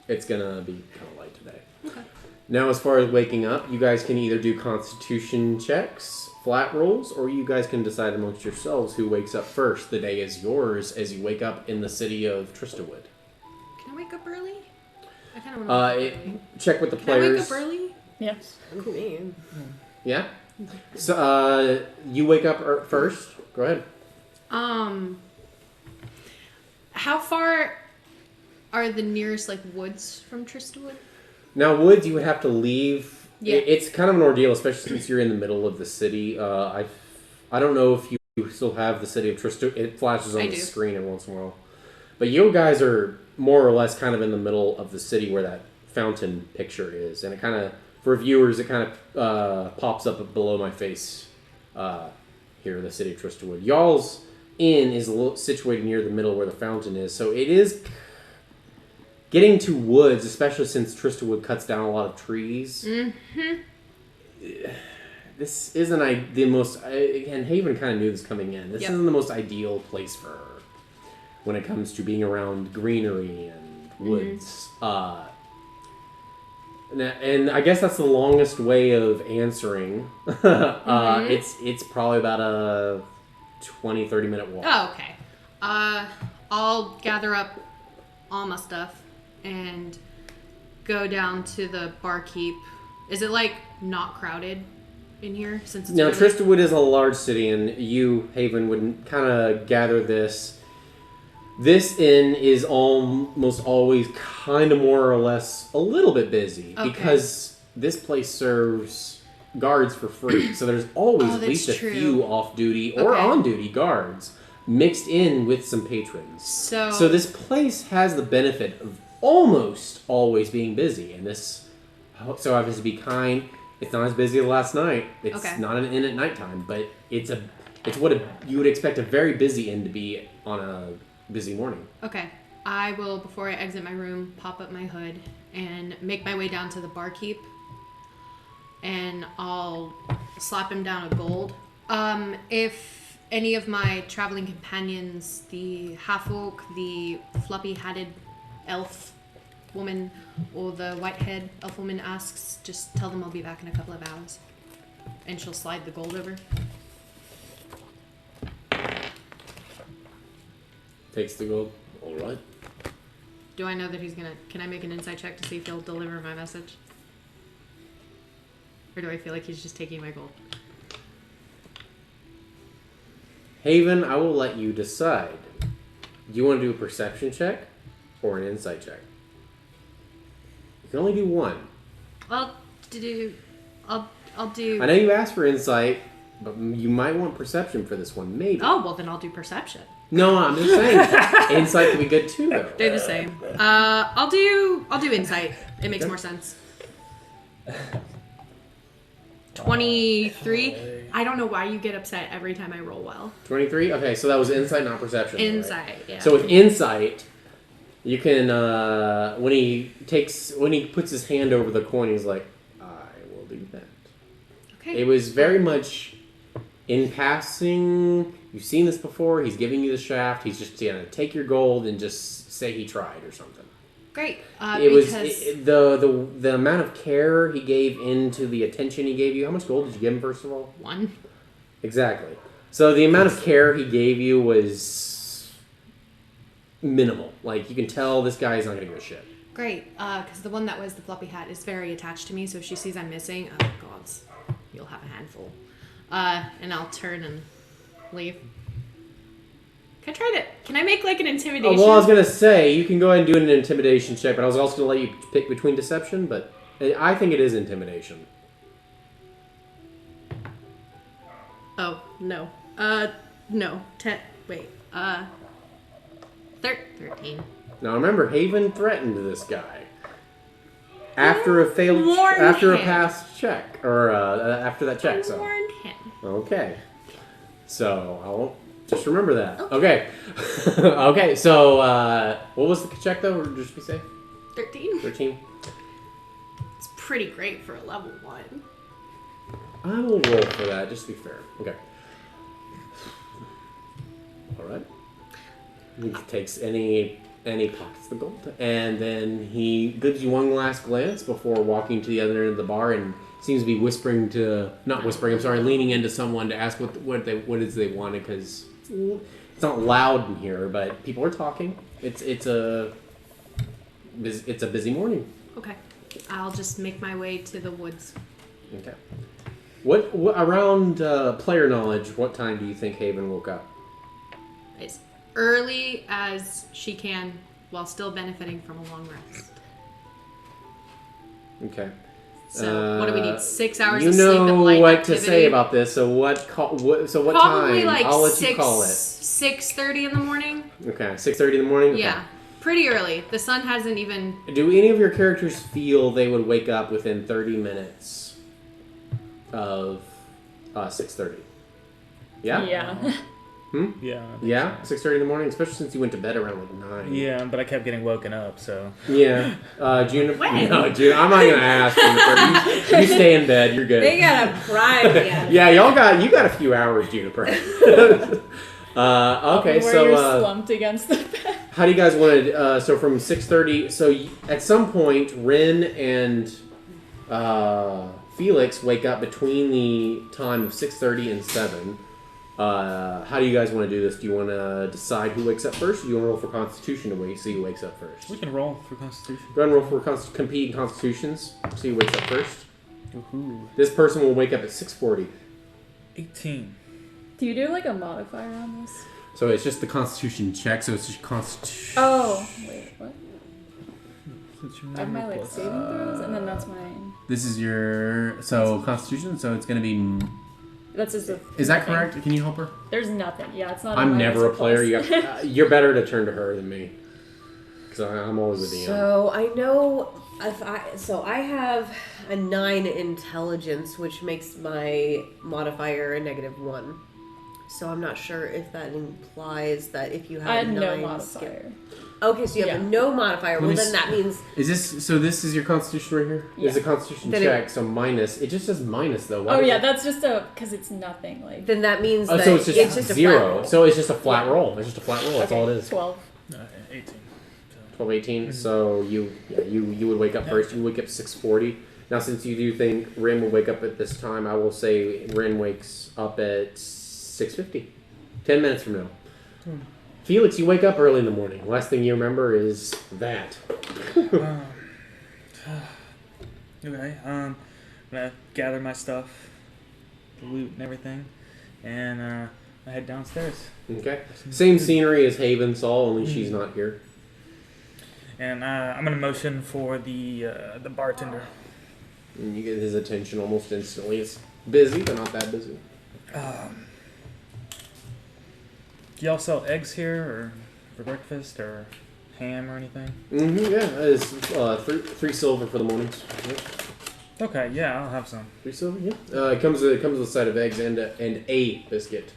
It's going to be kind of light today. Okay. Now, as far as waking up, you guys can either do constitution checks, flat rolls, or you guys can decide amongst yourselves who wakes up first. The day is yours as you wake up in the city of Tristawood. Can I wake up early? I kind of want to Check with the Can players. I wake up early? Yes. Cool. Yeah? So, you wake up first. Go ahead. How far are the nearest, like, woods from Tristawood? Now, woods, you would have to leave. Yeah. It's kind of an ordeal, especially since you're in the middle of the city. I don't know if you still have the city of Tristawood. It flashes on I the do. screen every once in a while. But you guys are more or less kind of in the middle of the city where that fountain picture is. And it kind of, for viewers, it kind of pops up below my face here, the city of Tristawood. Y'all's inn is situated near the middle where the fountain is. So it is getting to woods, especially since Tristawood cuts down a lot of trees. Mm-hmm. This isn't the most... Again, Haven kind of knew this coming in. This isn't the most ideal place for her when it comes to being around greenery and woods. And I guess that's the longest way of answering. It's probably about a 20-30 minute walk. Oh, okay. I'll gather up all my stuff and go down to the barkeep. Is it, like, not crowded in here since it's Now, early? Tristawood is a large city, and you, Haven, would kind of gather this. This inn is almost always kind of more or less a little bit busy because this place serves guards for free. So there's always at least a few off-duty or on-duty guards mixed in with some patrons. So this place has the benefit of almost always being busy, and this, so I have to be kind. It's not as busy as last night. It's not an inn at nighttime, but it's what you would expect a very busy inn to be on a busy morning. Okay. I will, before I exit my room, pop up my hood and make my way down to the barkeep. And I'll slap him down a gold. If any of my traveling companions, the half-orc, the floppy-hatted elf woman, or the white-haired elf woman asks, just tell them I'll be back in a couple of hours. And she'll slide the gold over. Takes the gold. All right. Do I know that he's gonna... Can I make an insight check to see if he'll deliver my message? Or do I feel like he's just taking my gold? Haven, I will let you decide. Do you want to do a perception check or an insight check? You can only do one. I'll do... I know you asked for insight, but you might want perception for this one, maybe. Oh, well then I'll do perception. No, I'm just saying. Insight can be good too, though. They're the same. I'll do insight. It makes more sense. 23. I don't know why you get upset every time I roll well. 23? Okay, so that was insight, not perception. Insight, right? yeah. So with insight, you can, when he puts his hand over the coin, he's like, I will do that. Okay. It was very much in passing. You've seen this before. He's giving you the shaft. He's just gonna take your gold and just say he tried or something. Great. The amount of care he gave into the attention he gave you. How much gold did you give him, first of all? 1. Exactly. So the amount of care he gave you was minimal. Like, you can tell this guy is not gonna give a shit. Great. Because the one that was the floppy hat is very attached to me, so if she sees I'm missing, oh gods, you'll have a handful. And I'll turn and leave. Can I make like an intimidation? Well, I was gonna say you can go ahead and do an intimidation check, but I was also gonna let you pick between deception. But I think it is intimidation. Oh, no. No. 13. Now remember, Haven threatened this guy after a Warned after a him. past check, or after that check. So Warned him. okay, so I'll just remember that. Okay, okay. So what was the check though? Or just we say 13? 13? It's pretty great for a level 1. I will roll for that, just to be fair. Okay. All right. He takes any pockets the gold, and then he gives you one last glance before walking to the other end of the bar, and seems to be leaning into someone to ask what it is they wanted, because it's not loud in here, but people are talking. It's a busy morning. Okay. I'll just make my way to the woods. Okay. What around player knowledge? What time do you think Haven woke up? As early as she can while still benefiting from a long rest. Okay. So what do we need? 6 hours You of sleep and know light what activity? to say about this. So what Probably time? like I'll let 6, you call it. 6:30 in the morning. Okay, 6:30 in the morning. Okay. Yeah, pretty early. The sun hasn't even. Do any of your characters feel they would wake up within 30 minutes of 6:30? Yeah. Yeah. Yeah. Yeah. 6:30 in the morning, especially since you went to bed around like 9. Yeah, but I kept getting woken up, so. Yeah. Juniper. When? No, Juniper. I'm not gonna ask. Juniper. You stay in bed. You're good. They got a prime yet. Yeah, you got a few hours, Juniper. Okay, Where so you're slumped against the bed. how do you guys want to? So from 6:30. So at some point, Ren and Felix wake up between the time of 6:30 and 7. How do you guys want to do this? Do you want to decide who wakes up first, or do you want to roll for Constitution to see who wakes up first? We can roll for Constitution. Go ahead and roll for competing Constitutions. See who wakes up first. Woohoo. This person will wake up at 6:40. 18. Do you do like a modifier on this? So it's just the Constitution check. So it's just Constitution. Oh, wait, what? What's your I have my number like plus? saving throws, and then that's mine. This is your Constitution. So it's gonna be. That's just a. Is that thing. correct? Can you help her? There's nothing. Yeah, it's not. I'm mine, never it's a player. plus. You're better to turn to her than me, because I'm always with the. So I know I have a 9 intelligence, which makes my modifier a -1. So I'm not sure if that implies that if you have I had a 9 no skill. modifier. Okay, so you have a no modifier. Let Well, me then that means Is this so? This is your Constitution right here. Yeah. It's a Constitution Then check. So minus. It just says minus though. Why Oh does yeah, it- that's just because it's nothing. Like then that means Oh, that so it's just, a flat zero. roll. So it's just a flat roll. It's just a flat roll. That's okay, all it is. 12. 18. So. 12, 18. So you would wake up first. You wake up 6:40. Now since you do think Ren will wake up at this time, I will say Ren wakes up at 6:50. 10 minutes from now. Felix, you wake up early in the morning. Last thing you remember is that. Okay, I'm gonna gather my stuff, the loot and everything, and I head downstairs. Okay. Same scenery as Haven saw, only she's not here. And I'm gonna motion for the bartender. And you get his attention almost instantly. It's busy, but not that busy. Do y'all sell eggs here, or for breakfast, or ham or anything? Mm-hmm, yeah, it's three silver for the mornings. Yep. Okay, yeah, I'll have some. 3 silver, yeah. It comes with a side of eggs and a biscuit.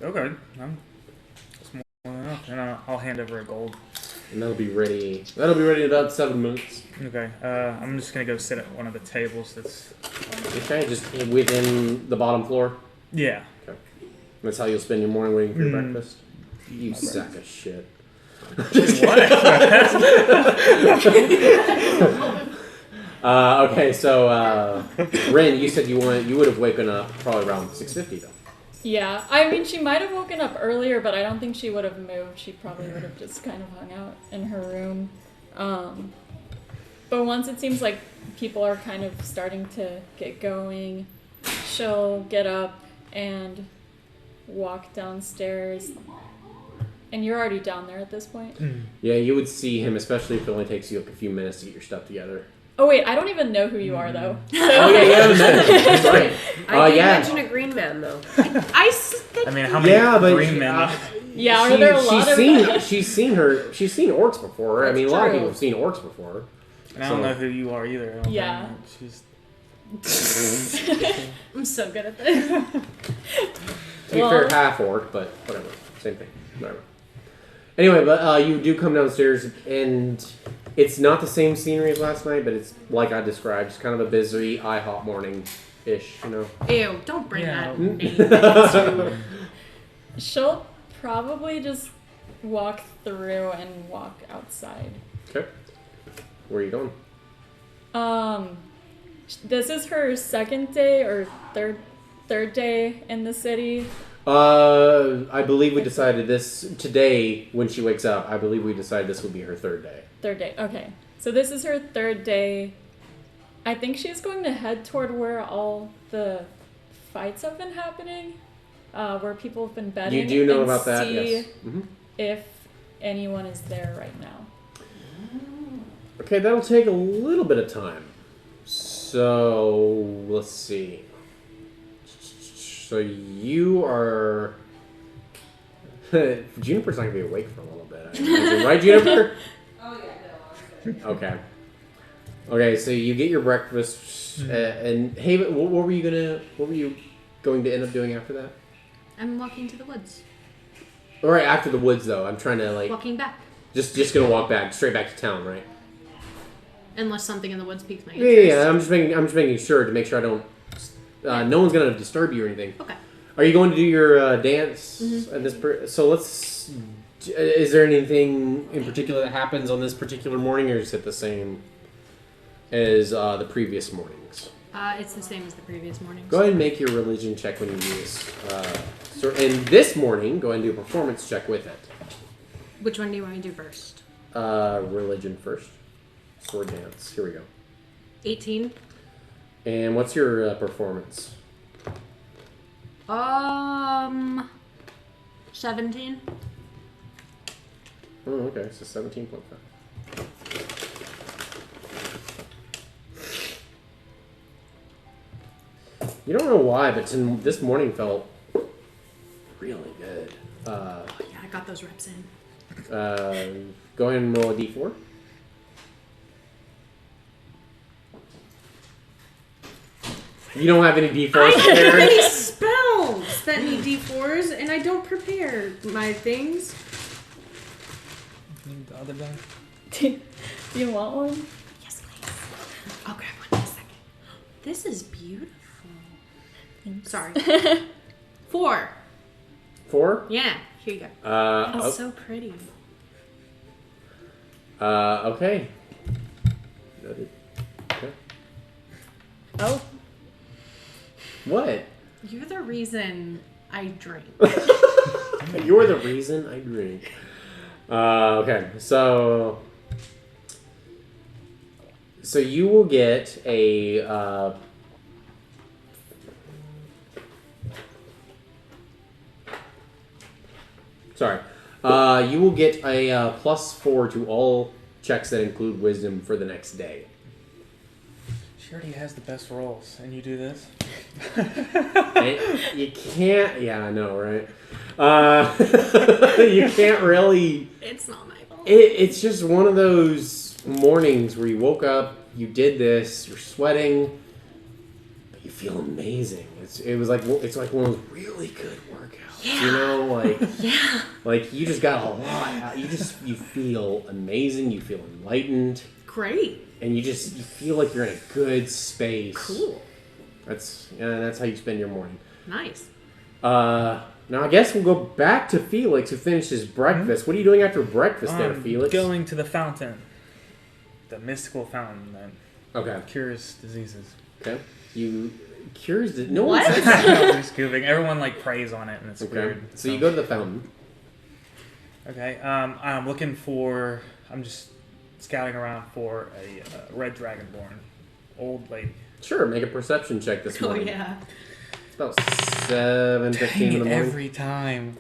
Okay, that's more than enough. And I'll hand over a gold. And that'll be ready. That'll be ready in about 7 minutes. Okay, I'm just gonna go sit at one of the tables that's... Okay, just within the bottom floor. Yeah. Okay. That's how you'll spend your morning waiting for your breakfast. You sack of shit. Okay, so Ren, you said you would have woken up probably around 6:50 though. Yeah, I mean, she might have woken up earlier, but I don't think she would have moved. She probably would have just kind of hung out in her room. But once it seems like people are kind of starting to get going, she'll get up and walk downstairs. And you're already down there at this point? Yeah, you would see him, especially if it only takes you like a few minutes to get your stuff together. Oh wait, I don't even know who you are though. Oh yeah, that's right. I did yeah. mention a green man, though. I mean, how many Yeah, but green men? Yeah, are there a lot of she's seen orcs before. I That's mean, a lot of true. people have seen orcs before. And I don't know who you are either. I don't Yeah. think. She's I'm so good at this. To be Well- fair, half orc, but whatever, same thing. Whatever. Anyway, but you do come downstairs, and it's not the same scenery as last night, but it's like I described. It's kind of a busy IHOP morning-ish, you know. Ew, don't bring Yeah. that name. She'll probably just walk through and walk outside. Okay. Where are you going? This is her second day or third day in the city. I believe we decided this today when she wakes up. I believe we decided this would be her third day. Third day. Okay. So this is her third day. I think she's going to head toward where all the fights have been happening, where people have been betting. You do know and about that, see yes. Mhm. if anyone is there right now. Okay, that'll take a little bit of time. So, let's see. So you are... Juniper's not going to be awake for a little bit. I imagine. Right, Juniper? Oh, yeah, no. Okay. Okay, so you get your breakfast, and hey, what were you going to end up doing after that? I'm walking to the woods. All right, after the woods though, I'm trying to like Walking back. just gonna walk back straight back to town, right? Unless something in the woods piques my Yeah, interest. yeah. I'm just making sure to make sure I don't. No one's gonna disturb you or anything. Okay. Are you going to do your dance? And this. So let's. Is there anything in particular that happens on this particular morning, or is it the same as the previous mornings? It's the same as the previous mornings. Go ahead and make your religion check when you do this. So, and this morning, go ahead and do a performance check with it. Which one do you want me to do first? Religion first. Sword dance. Here we go. 18. And what's your performance? 17. Oh, okay. So 17.5. You don't know why, but this morning felt really good. Yeah, I got those reps in. Go ahead and roll a d4. You don't have any d4s I have prepared? many spells that need d4s, and I don't prepare my things. The other guy. Do you want one? Yes, please. I'll grab one in a second. This is beautiful. Sorry. 4. 4? Yeah, here you go. Oh, So pretty. okay. Noted. Okay. Oh, What? You're the reason I drink. You're the reason I drink. Okay, so you will get a you will get a +4 to all checks that include wisdom for the next day. She already has the best rolls, and you do this. And you can't. Yeah, I know, right? You can't really. It's not my fault. It's just one of those mornings where you woke up, you did this, you're sweating, but you feel amazing. It's like one of those really good workouts. Yeah. You know, like Yeah. like you just got a lot out. You feel amazing. You feel enlightened, Great. and you feel like you're in a good space. Cool. That's how you spend your morning. Nice. Now I guess we'll go back to Felix who finished his breakfast. What are you doing after breakfast there, Felix? Going to the fountain. The mystical fountain that Okay. cures diseases. Okay. You cures the no What? one said that. No, just goofing. Everyone like prays on it, and it's Okay. weird. So you go to the fountain. Okay. I'm looking for. I'm just scouting around for a red dragonborn, old lady. Sure, make a perception check this Oh morning. yeah. It's about 7:15 in the morning.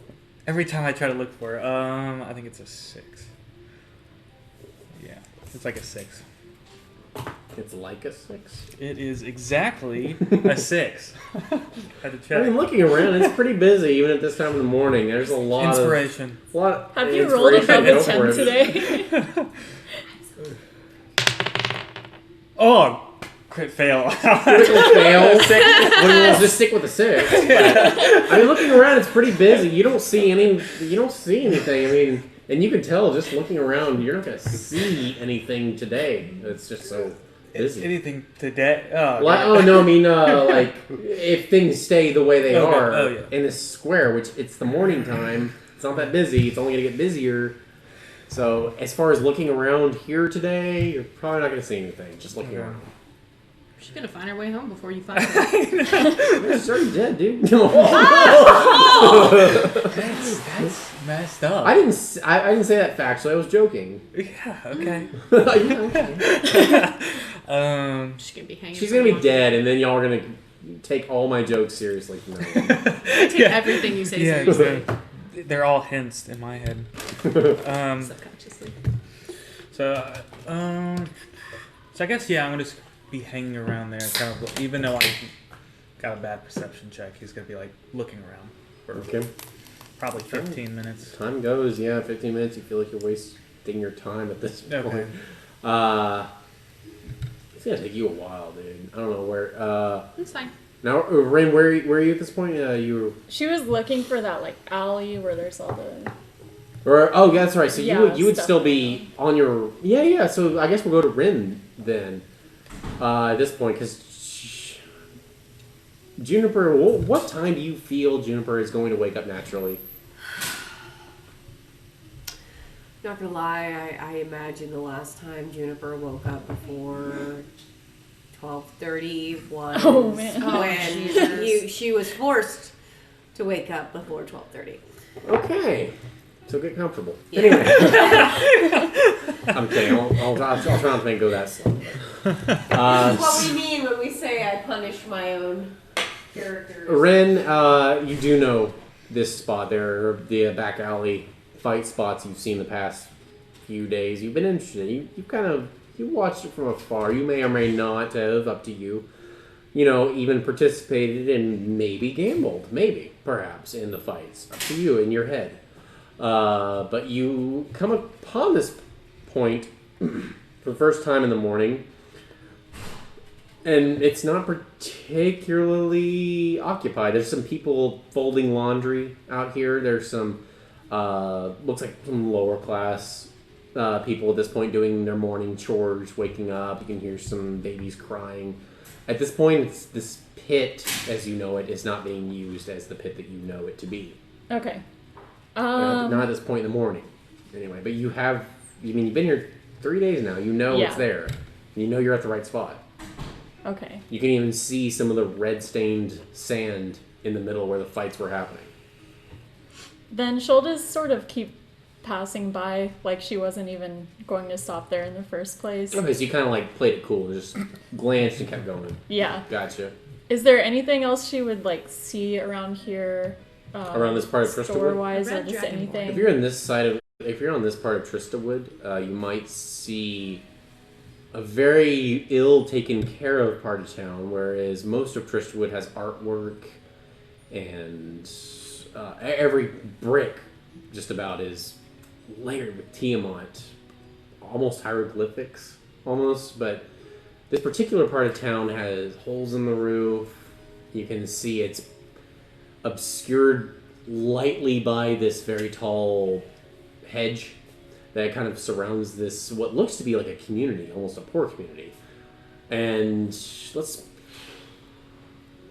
Every time I try to look for her. I think it's a 6. Yeah, it's like a 6. It's like a 6. It is exactly a 6. Had to I check. mean, looking around, it's pretty busy even at this time of the morning. There's a lot Inspiration. of Have you rolled above a 10 today? Oh, crit fail. Critical fail. We'll just stick with the 6. But, I mean, looking around, it's pretty busy. You don't see anything. I mean, and you can tell just looking around, you're not gonna see anything today. It's just so busy. Anything today? Oh, No, I mean, like if things stay the way they Okay. are Oh, yeah. in this square, which it's the morning time. It's not that busy. It's only gonna get busier. So as far as looking around here today, you're probably not gonna see anything. Just looking around. She's gonna find her way home before you find her. She's already dead, dude. That's messed up. I didn't say that factually. I was joking. Yeah. Okay. She's gonna be hanging. She's gonna be dead, and then y'all are gonna take all my jokes seriously from now on. I take everything you say seriously. They're all hints in my head. Subconsciously. So I guess I'm gonna just be hanging around there, kind of. Even though I got a bad perception check, he's gonna be like looking around for Okay. probably 15 minutes. Time goes, 15 minutes. You feel like you're wasting your time at this point. Okay. It's gonna take you a while, dude. I don't know where. It's fine. Now, Rain, where are you at this point? She was looking for that like alley where there's all the. Oh, yeah, that's right. So you would stuff still like be on your. Yeah. So I guess we'll go to Rin then. At this point, because Juniper, what time do you feel Juniper is going to wake up naturally? Not gonna lie, I imagine the last time Juniper woke up before 12:30 was Oh, man. when she was forced to wake up before 12:30. Okay. So get comfortable. Yeah. Anyway. I'm kidding. I'll try not to go that slow. That's what we mean when we say I punish my own characters. Ren, you do know this spot. There are the back alley fight spots you've seen the past few days. You've been interested. You watched it from afar. You may or may not have, up to you. Even participated and maybe gambled, perhaps, in the fights. Up to you in your head. But you come upon this point for the first time in the morning, and it's not particularly occupied. There's some people folding laundry out here. There's some, looks like some lower class people at this point doing their morning chores, waking up. You can hear some babies crying. At this point, this pit, as you know it, is not being used as the pit that you know it to be. Okay. Not at this point in the morning. Anyway, but you've been here 3 days now. You know it's there. You know you're at the right spot. Okay. You can even see some of the red-stained sand in the middle where the fights were happening. Then she'll just sort of keep passing by like she wasn't even going to stop there in the first place. Okay, so you kind of played it cool and just glanced and kept going. Yeah. Gotcha. Is there anything else she would see around here? Around this part of Tristawood? Store-wise, A or red just dragonfly. anything? If you're on this part of Tristawood, you might see a very ill taken care of part of town, whereas most of Tristawood has artwork and every brick just about is layered with Tiamat, almost hieroglyphics, but this particular part of town has holes in the roof. You can see it's obscured lightly by this very tall hedge that kind of surrounds this, what looks to be like a community, almost a poor community. And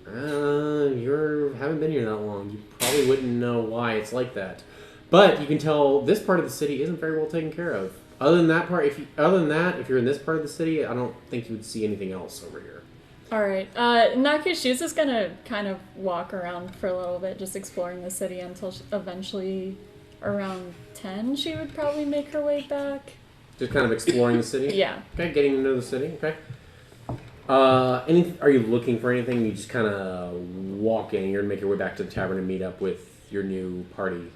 you haven't been here that long. You probably wouldn't know why it's like that. But you can tell this part of the city isn't very well taken care of. Other than that, if you're in this part of the city, I don't think you would see anything else over here. All right. In that case, she's just going to kind of walk around for a little bit, just exploring the city until eventually around 10, she would probably make her way back. Just kind of exploring the city? Yeah. Okay, getting to know the city. Okay. Are you looking for anything? You just kind of walk in. You're going to make your way back to the tavern and meet up with your new party.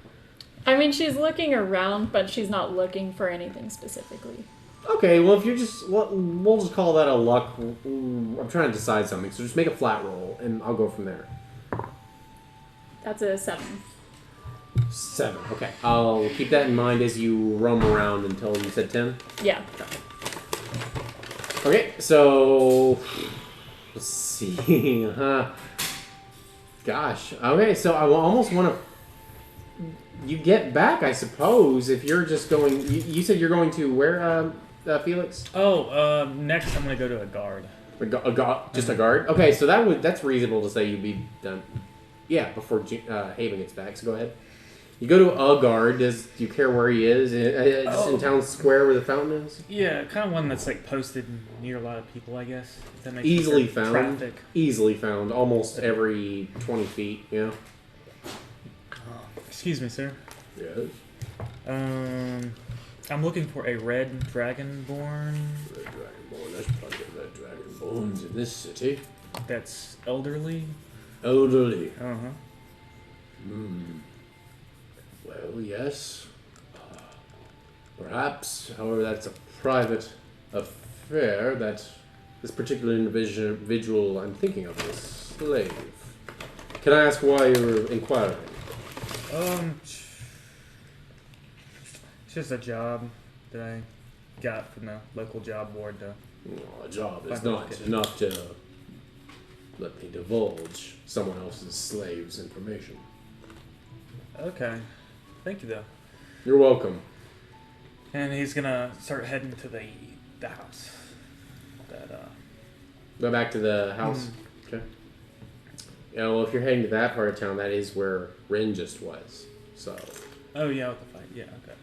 I mean, she's looking around, but she's not looking for anything specifically. Okay, well, if you're just... we'll just call that a luck... I'm trying to decide something, so just make a flat roll, and I'll go from there. That's a 7. 7, okay. I'll keep that in mind as you roam around until you said 10. Yeah. Okay, so... Let's see. Gosh. Okay, so I almost want to... You get back, I suppose, if you're just going... You said you're going to where, Felix? Oh, next I'm gonna go to a guard. Just a guard? Okay, so that's reasonable to say you'd be done. Yeah, before Haven gets back, so go ahead. You go to a guard. Do you care where he is? Just in town square where the fountain is? Yeah, kind of one that's like posted near a lot of people, I guess. If that makes Easily sense for found. Traffic. Easily found. Almost every 20 feet, yeah. Excuse me, sir. Yes. I'm looking for a red dragonborn Red Dragonborn. There's plenty of red dragonborns in this city. that's elderly. Elderly. Uh-huh. Well, yes. Perhaps, however, that's a private affair that this particular individual I'm thinking of is a slave. Can I ask why you're inquiring? It's just a job that I got from the local job board to... Well, a job is Fine, not okay. enough to let me divulge someone else's slave's information. Okay. Thank you, though. You're welcome. And he's gonna start heading to the house. Go back to the house. Okay. Yeah, well, if you're heading to that part of town, that is where Rin just was. So Oh, yeah, with the fight. Yeah, okay.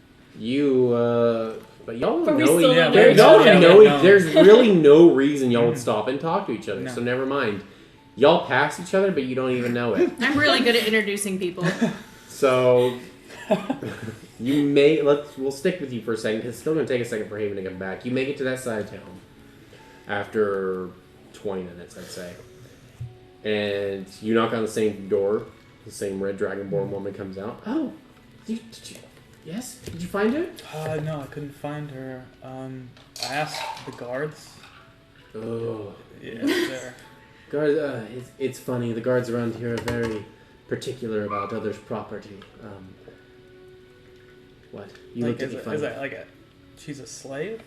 but y'all But we know still each don't other. know Y'all each other. know No. there's really no reason y'all would stop and talk to each other. No. So never mind. Y'all pass each other, but you don't even know it. I'm really good at introducing people. So we'll stick with you for a second because it's still going to take a second for Haven to come back. You make it to that side of town after 20 minutes, I'd say. And you knock on the same door. The same red dragonborn woman comes out. Oh, did you? Yes? Did you find her? No, I couldn't find her. I asked the guards. Oh. Yeah, there. Guard, it's funny. The guards around here are very particular about others' property. What? You Like, looked at is me it funny. like a... She's a slave?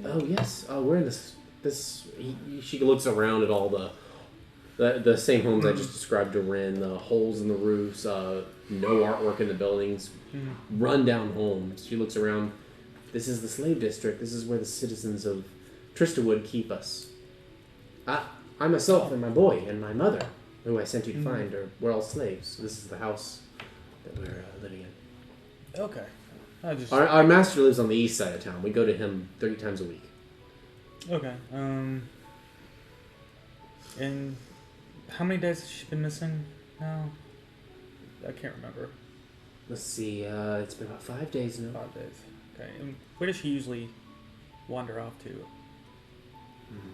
Oh yes. Oh, we're in this. She looks around at all the same homes I just described to Rin. The holes in the roofs. No artwork in the buildings. Run-down homes. She looks around. This is the slave district. This is where the citizens of Tristawood keep us. I myself and my boy and my mother, who I sent you to find, we're all slaves. This is the house that we're living in. Okay. I just... Our master lives on the east side of town. We go to him 30 times a week. Okay. And how many days has she been missing now? I can't remember. Let's see. It's been about 5 days now. 5 days. Okay. And where does she usually wander off to?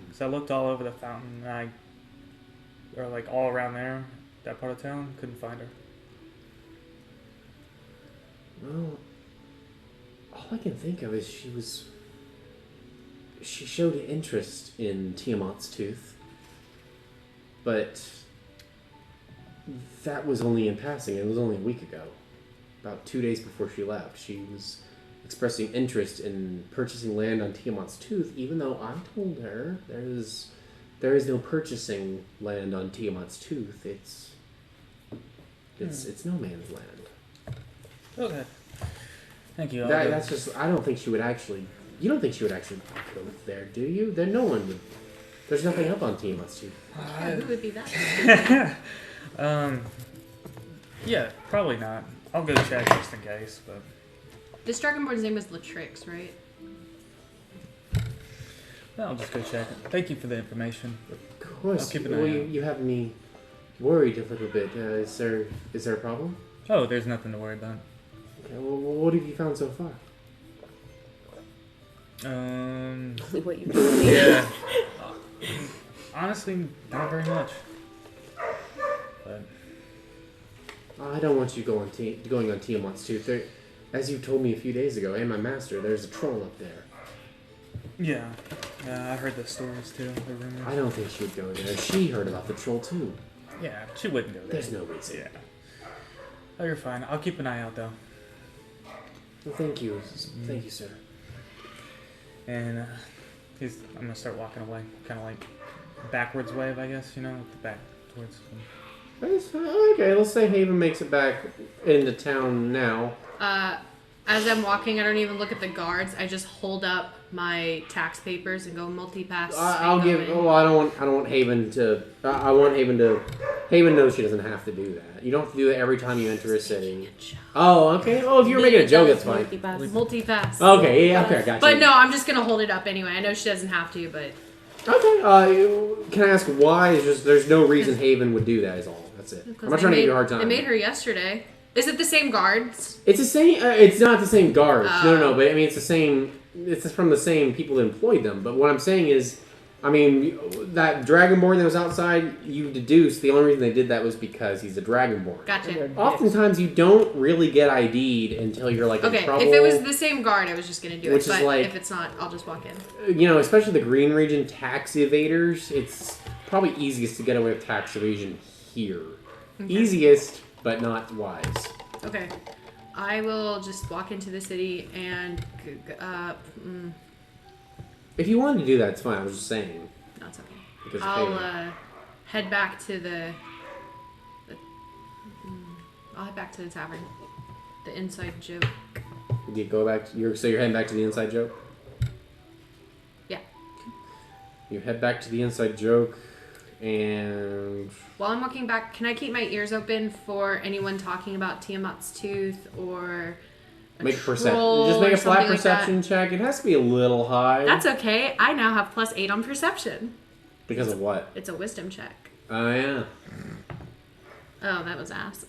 Because I looked all over the fountain, or like all around there, that part of town, couldn't find her. Well, all I can think of is she showed interest in Tiamat's tooth, but that was only in passing. It was only a week ago. About 2 days before she left, she was expressing interest in purchasing land on Tiamat's tooth, even though I told her there is no purchasing land on Tiamat's tooth. It's no man's land. Okay. Thank you. That's just. I don't think she would actually. You don't think she would actually go there, do you? There, no one would. There's nothing up on Tiamat's tooth. Yeah, who would be that? Yeah, probably not. I'll go check just in case, but... This dragonborn's name is Latrix, right? I'll just go check. Thank you for the information. Of course. I'll keep an eye Well, out. you have me worried a little bit. Is there a problem? Oh, there's nothing to worry about. Okay, well, what have you found so far? What you told me. Yeah. Honestly, not very much. But I don't want you going on Tiamat's tooth. There, as you told me a few days ago, and my master, there's a troll up there. Yeah. I heard the stories too, the rumors. I don't think she would go there. She heard about the troll too. Yeah, she wouldn't go there. There's no reason. Yeah. Oh, you're fine. I'll keep an eye out though. Well, thank you. Thank you, sir. And I'm gonna start walking away, kind of like backwards wave, I guess. Back towards. That's fine. Okay, let's say Haven makes it back into town now. As I'm walking, I don't even look at the guards. I just hold up my tax papers and go multi-pass. I'll give. Oh, I don't want Haven to. I want Haven to. Haven knows she doesn't have to do that. You don't have to do that every time you enter a city. Oh, okay. Oh, if you're making a joke, that's fine. Multi-pass. Okay, yeah, okay, I got you. But no, I'm just gonna hold it up anyway. I know she doesn't have to, but. Okay. Can I ask why? It's just there's no reason Haven would do that. Is all. That's it. I'm not trying to give you a hard time. They made her yesterday. Is it the same guards? It's the same. It's not the same guards. No. But I mean, it's the same. It's from the same people that employed them. But what I'm saying is, I mean, that Dragonborn that was outside, you deduce the only reason they did that was because he's a Dragonborn. Gotcha. Oftentimes, you don't really get ID'd until you're like in trouble. If it was the same guard, I was just gonna do Which it. is But like, if it's not, I'll just walk in. Especially the Green Region tax evaders, it's probably easiest to get away with tax evasion here. Okay. Easiest, but not wise. Okay. I will just walk into the city and. If you wanted to do that, it's fine. I was just saying. No, it's okay. Because I'll head back to the. I'll head back to the tavern. The inside joke. You go back. So you're heading back to the inside joke. Yeah. You head back to the inside joke, and while I'm walking back, can I keep my ears open for anyone talking about Tiamat's tooth or make a perception? Just make a flat perception check. It has to be a little high. That's okay. I now have +8 on perception. Because of what? It's a wisdom check. Oh yeah. Oh, that was ass.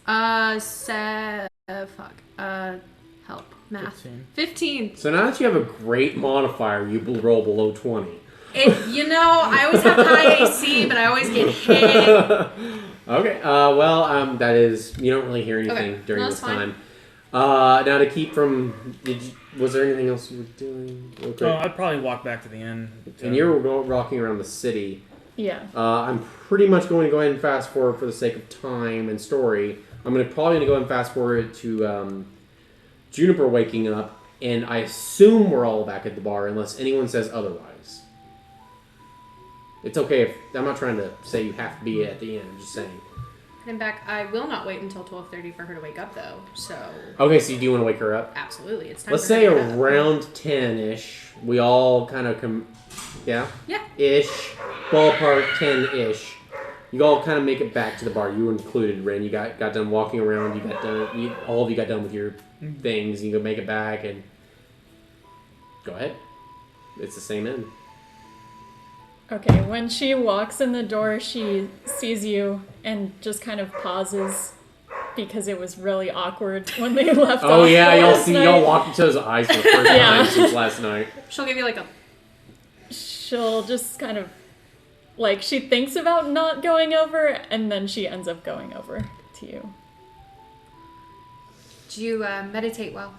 Help. Math. 15. So now that you have a great modifier, you will roll below 20. I always have high AC, but I always get hit. Okay. That is. You don't really hear anything during this time. Now to keep from. Was there anything else you were doing? Okay. Oh, I'd probably walk back to the inn. And you're walking around the city. Yeah. I'm pretty much going to go ahead and fast forward for the sake of time and story. I'm probably going to go ahead and fast forward to Juniper waking up, and I assume we're all back at the bar unless anyone says otherwise. It's okay if I'm not trying to say you have to be at the end. I'm just saying. And back, I will not wait until 12:30 for her to wake up, though. So. Okay, so you do want to wake her up? Absolutely, it's time. Let's say around 10-ish. We all kind of come. Yeah. Yeah. Ish, ballpark 10-ish. You all kind of make it back to the bar. You included, Ren. You got done walking around. You got done. All of you got done with your things. You go make it back and go ahead. It's the same end. Okay, when she walks in the door, she sees you and just kind of pauses because it was really awkward when they left. Oh off yeah, last night. y'all walked each other's eyes for the first time since last night. She'll give you like a. She'll just kind of, like, she thinks about not going over, and then she ends up going over to you. Do you meditate well?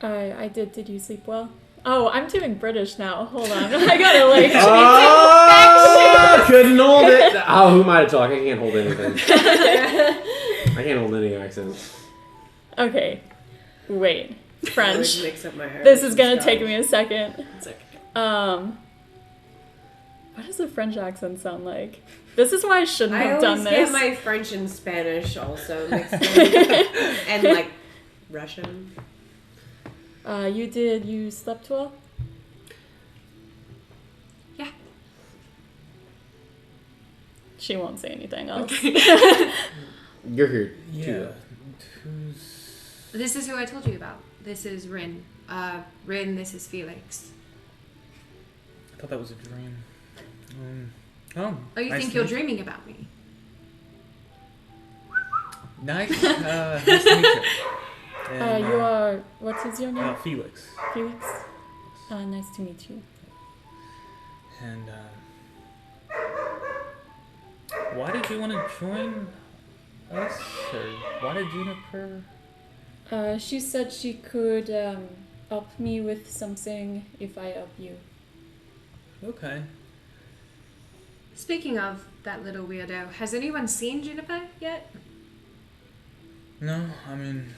I did. Did you sleep well? Oh, I'm doing British now. Hold on. I gotta, like... Oh, couldn't hold it. Oh, who am I to talk? I can't hold anything. I can't hold any accents. Okay. Wait. French. Mix up my hair. This is gonna take me a second. It's okay. What does a French accent sound like? This is why I shouldn't have done this. I always get my French and Spanish also mixed in. And like Russian. You slept well? Yeah. She won't say anything else. You're here Yeah. too. This is who I told you about. This is Rin. Rin, this is Felix. I thought that was a dream. Oh, you nice think to you're meet you. dreaming about me? Nice to meet you. And, You are... What is your name? Felix. Felix? Nice to meet you. And, why did you want to join us? Or why did Juniper? She said she could up me with something if I up you. Okay. Speaking of that little weirdo, has anyone seen Juniper yet? No, I mean,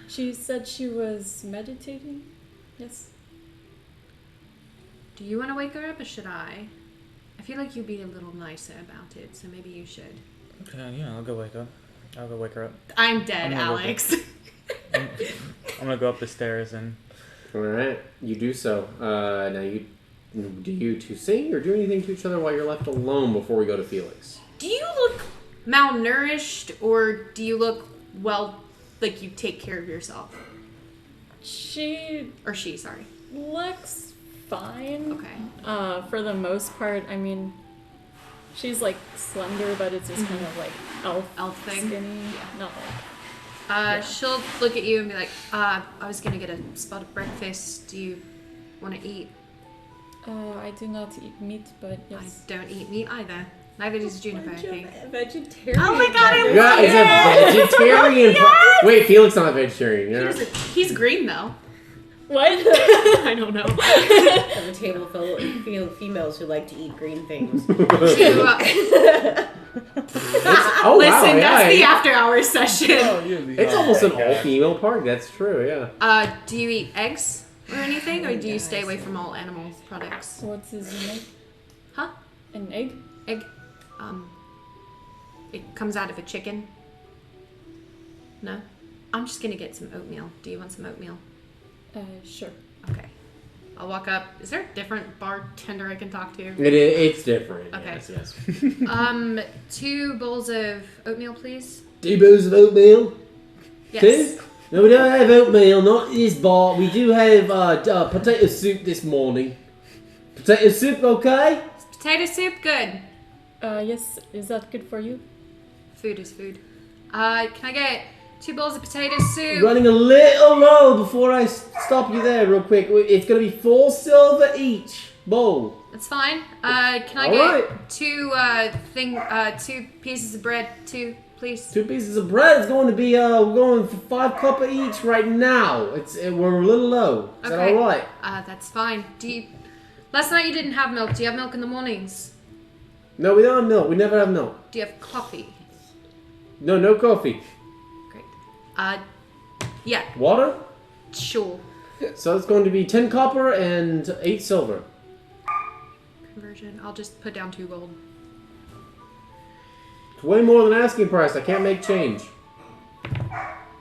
She said she was meditating. Yes. Do you want to wake her up or should I? I feel like you'd be a little nicer about it, so maybe you should. okay, yeah, I'll go wake up. I'll go wake her up. I'm dead, I'm gonna wake Alex. I'm gonna go up the stairs and. All right, you do so. Now, do you two sing or do anything to each other while you're left alone before we go to Felix? Do you look malnourished or do you look, well, like you take care of yourself? She Or she, sorry. looks fine. Okay. For the most part, I mean, she's like slender, but it's just kind of like Elf thing. skinny. Not like. She'll look at you and be like, I was gonna get a spot of breakfast. Do you want to eat? I do not eat meat, but yes. I don't eat meat either. Neither does Juniper, I think. Vegetarian. Oh my god, I Yeah, love it's a vegetarian. Wait, Felix not a vegetarian. He Yeah. doesn't- He's green though. What? I don't know. I have a table full of females who like to eat green things. Oh, Listen, wow, that's the yeah. after hours session. It's almost an all-female party. That's true. Yeah. Do you eat eggs or anything, or do you stay away from all animal products? What is an egg? Huh? An egg? Egg. It comes out of a chicken. No? I'm just gonna get some oatmeal. Do you want some oatmeal? Sure. Okay. I'll walk up. Is there a different bartender I can talk to? It's different. Okay. Yes. 2 bowls of oatmeal, please. 2 bowls of oatmeal. Yes. 2? No, we don't have oatmeal. Not this bar. We do have potato soup this morning. Potato soup, okay? Potato soup, good. Yes. Is that good for you? Food is food. Can I get 2 bowls of potato soup? Running a little low before I stop you there real quick. It's going to be 4 silver each bowl. That's fine. Can I All get 2 pieces of bread, too, please? 2 pieces of bread is going to be we're going for 5 copper each right now. We're a little low. Is that all right? That's fine. Last night you didn't have milk. Do you have milk in the mornings? No, we don't have milk. We never have milk. Do you have coffee? No coffee. Great. Yeah, Water? sure. So it's going to be 10 copper and 8 silver. Conversion. I'll just put down 2 gold. It's way more than asking price. I can't make change.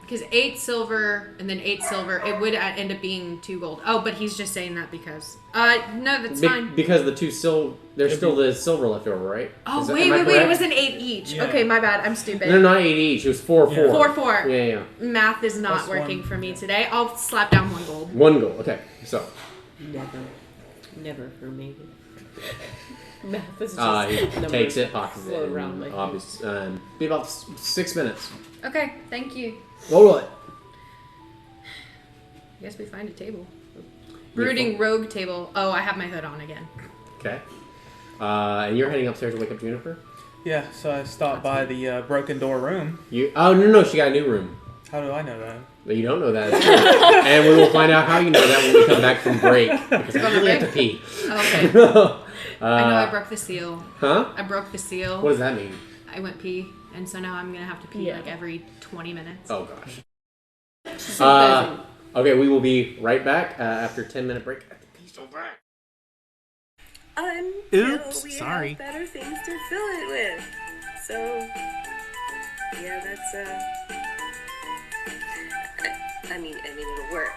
Because 8 silver and then 8 silver, it would end up being 2 gold. Oh, but he's just saying that because. No, that's fine. Because the 2 silver, there's still the silver left over, right? Oh, Am I wait. It correct? was an 8 each. Yeah. Okay, my bad. I'm stupid. No, not 8 each. It was 4. Yeah. 4. Yeah. Math is not Plus working 1. for me today. I'll slap down 1 gold. 1 gold. Okay, so. Never for me. Math is just He numbers takes it, that pockets it, float around and like be about 6 minutes. Okay, thank you. All right. I guess we find a table. Brooding rogue table. Oh, I have my hood on again. Okay. And you're heading upstairs to wake up Juniper? Yeah, so I stopped by the broken door room. Oh, no, she got a new room. How do I know that? But you don't know that. And we will find out how you know that when we come back from break. Because I really have to pee. Okay. I know I broke the seal. Huh? I broke the seal. What does that mean? I went pee, and so now I'm gonna have to pee Yeah. like every 20 minutes. Oh, gosh. so Okay, we will be right back after a 10-minute break. Oops, we sorry. have better things to fill it with. So, yeah, that's I mean, it'll work.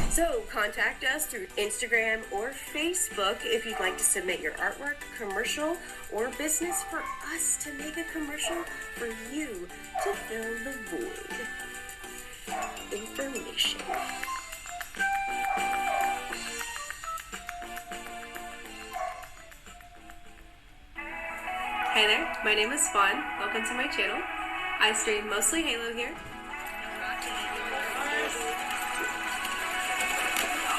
So, contact us through Instagram or Facebook if you'd like to submit your artwork, commercial, or business for us to make a commercial for you to fill the void. Information. Hi there, my name is Fawn. Welcome to my channel. I stream mostly Halo here.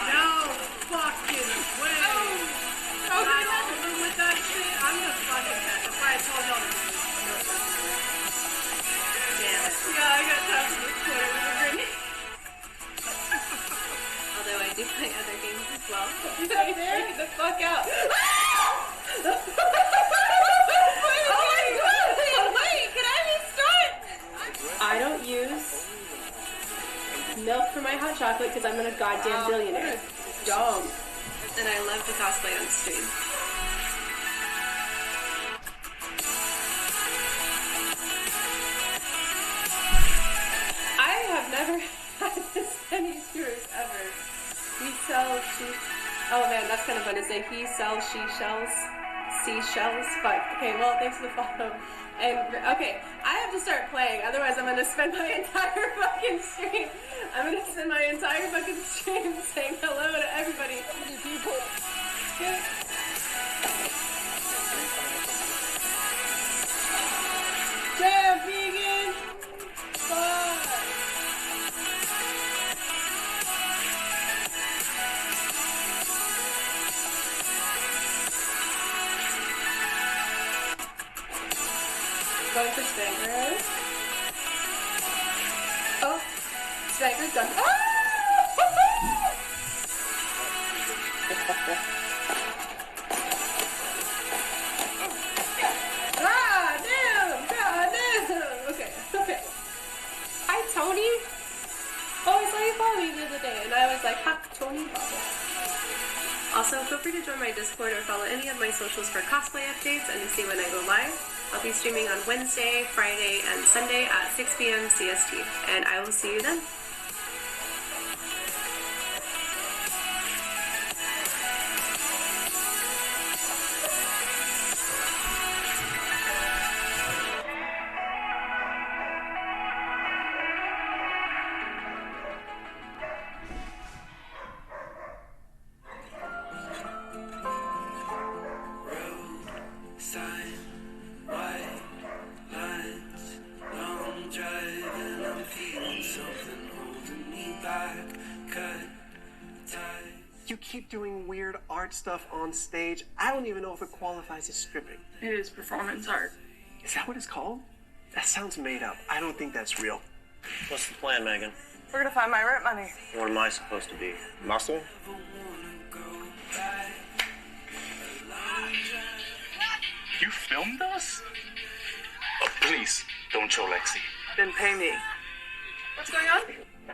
No fucking way! I'm over with that shit. I'm gonna fucking catch. That's why I told y'all to Damn. Yeah, I got time for this Twitter with a grenade. do play other games as well. Stop there? Get the fuck out. Oh my god! Wait, can I restart? I don't use milk for my hot chocolate because I'm a goddamn billionaire. Dumb. And I love to cosplay on stream. I have never had this many viewers ever. He sells oh man, that's kind of fun to say. He sells seashells. Fuck. Okay, well, thanks for the follow. And okay, I have to start playing, otherwise I'm gonna spend my entire fucking stream. I'm gonna spend my entire fucking stream saying hello to everybody. People. Damn, vegan! Fuck! Going for Spankers. Oh, Spankers done. Ah! God damn. Okay. Hi, Tony. Oh, I saw you follow me the other day, and I was like, ha, Tony. Also, feel free to join my Discord or follow any of my socials for cosplay updates and to see when I go live. I'll be streaming on Wednesday, Friday, and Sunday at 6 p.m. CST, and I will see you then. You keep doing weird art stuff on stage. I don't even know if it qualifies as stripping. It is performance art. Is that what it's called? That sounds made up. I don't think that's real. What's the plan, Megan? We're gonna find my rent money. What am I supposed to be? Muscle? You filmed us? Oh, please, don't show Lexi. Then pay me. What's going on?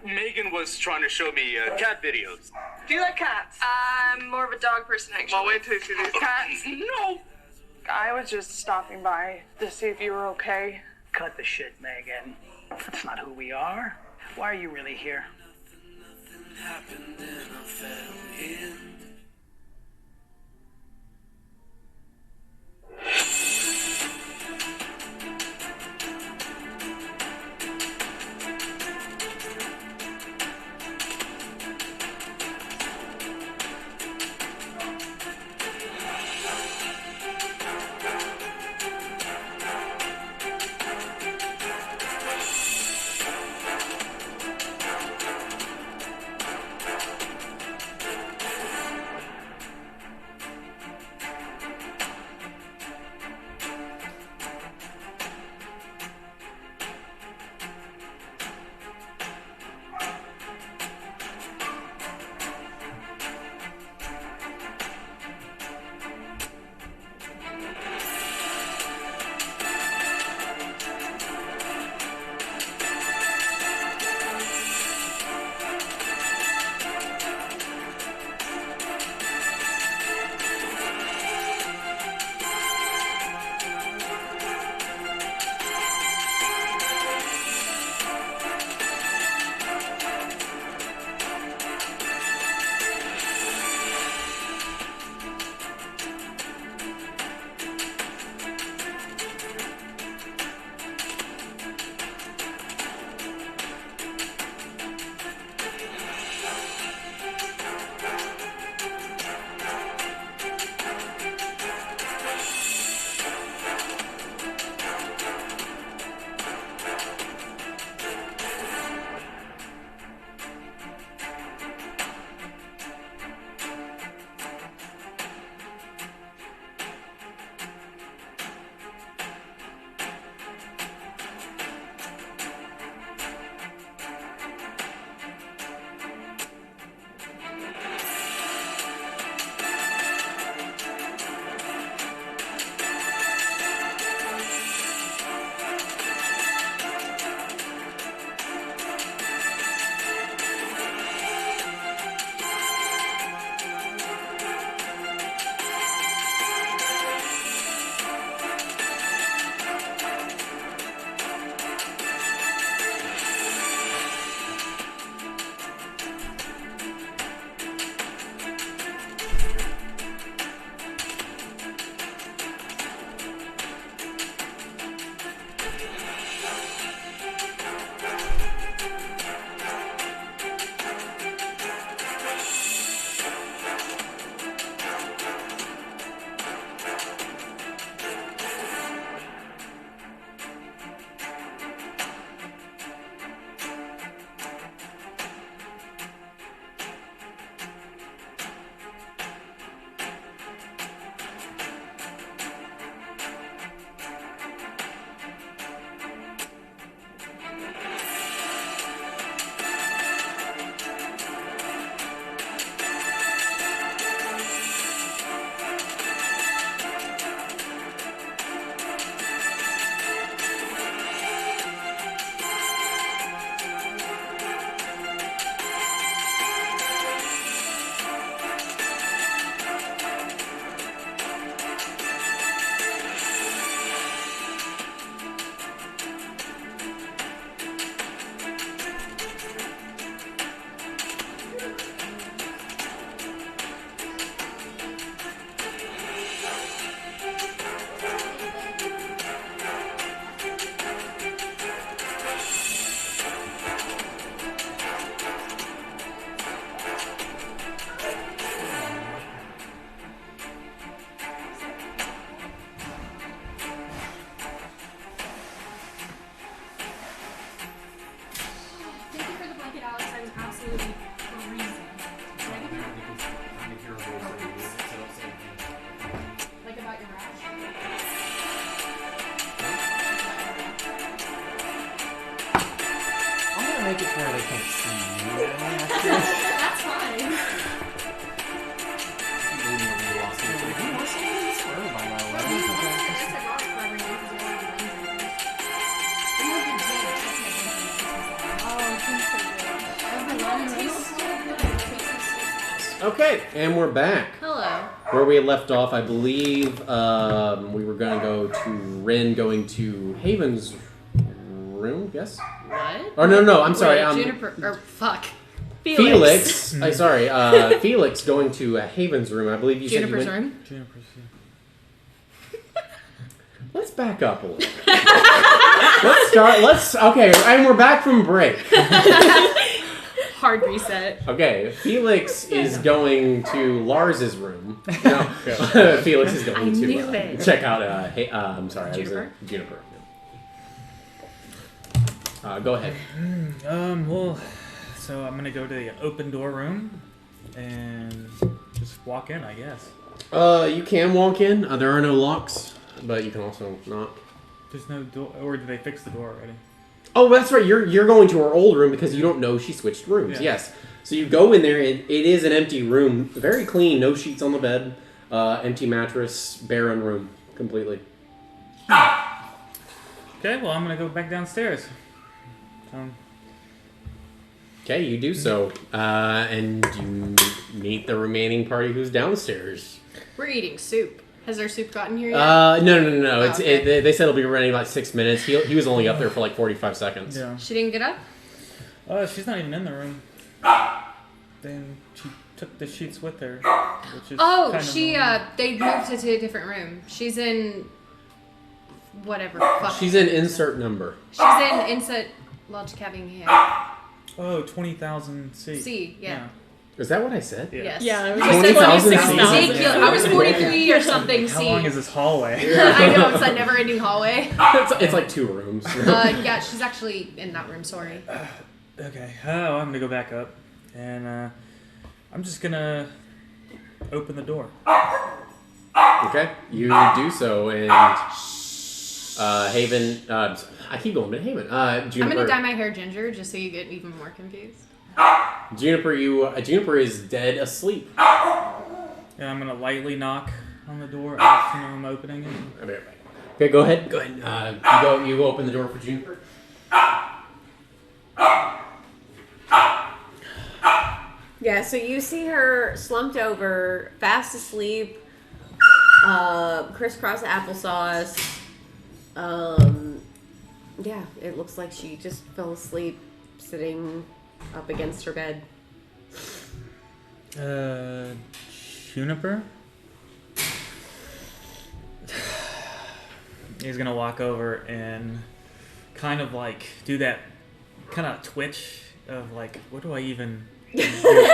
Megan was trying to show me cat videos. Do you like cats? I'm more of a dog person, actually. Well, wait till you see these cats. No! I was just stopping by to see if you were okay. Cut the shit, Megan. That's not who we are. Why are you really here? Nothing happened and I fell in. can't see you. That's fine. Okay, and we're back. Hello. Where we had left off, I believe we were going to go to Ren going to Haven's room, yes? What? Or no, I'm sorry. Wait, Juniper, or fuck. Felix. Felix going to Haven's room. I believe you Juniper's said you went... room? Juniper's room. Let's back up a little. Okay, and we're back from break. Hard reset. Okay, Felix is going to Lars's room. No, Felix is going to check out. I'm sorry, Juniper. Juniper. Go ahead. Well, so I'm gonna go to the open door room and just walk in, I guess. You can walk in. There are no locks, but you can also knock. There's no door, or did they fix the door already? Oh, that's right. You're going to her old room because you don't know she switched rooms. Yeah. Yes. So you go in there, and it is an empty room. Very clean. No sheets on the bed. Empty mattress. Barren room. Completely. Okay, well, I'm going to go back downstairs. Okay, you do so. And you meet the remaining party who's downstairs. We're eating soup. Has our soup gotten here yet? No. Oh, okay. They said it'll be running about 6 minutes. He was only up there for like 45 seconds. Yeah. She didn't get up? She's not even in the room. Then she took the sheets with her, which is they moved it to a different room. She's in whatever. Fuck. She's in insert number. She's in insert lodge cabin here. Oh, 20,000 C. C, yeah. Is that what I said? Yeah. Yes. Yeah, it was 20,000 ridiculous. I was 43 or something. How long is this hallway? I know, it's a never-ending hallway. It's like 2 rooms. Yeah, she's actually in that room. Sorry. Okay. I'm gonna go back up, and I'm just gonna open the door. Okay, you do so, and Haven. I keep going, but Haven. Juniper. I'm gonna dye my hair ginger just so you get even more confused. Juniper, Juniper is dead asleep. And I'm gonna lightly knock on the door after I'm opening it. Okay, go ahead. Go ahead. You go open the door for Juniper. Yeah, so you see her slumped over, fast asleep, crisscross applesauce. Yeah, it looks like she just fell asleep sitting up against her bed. Juniper? He's gonna walk over and kind of like do that kind of twitch of like, what do I even do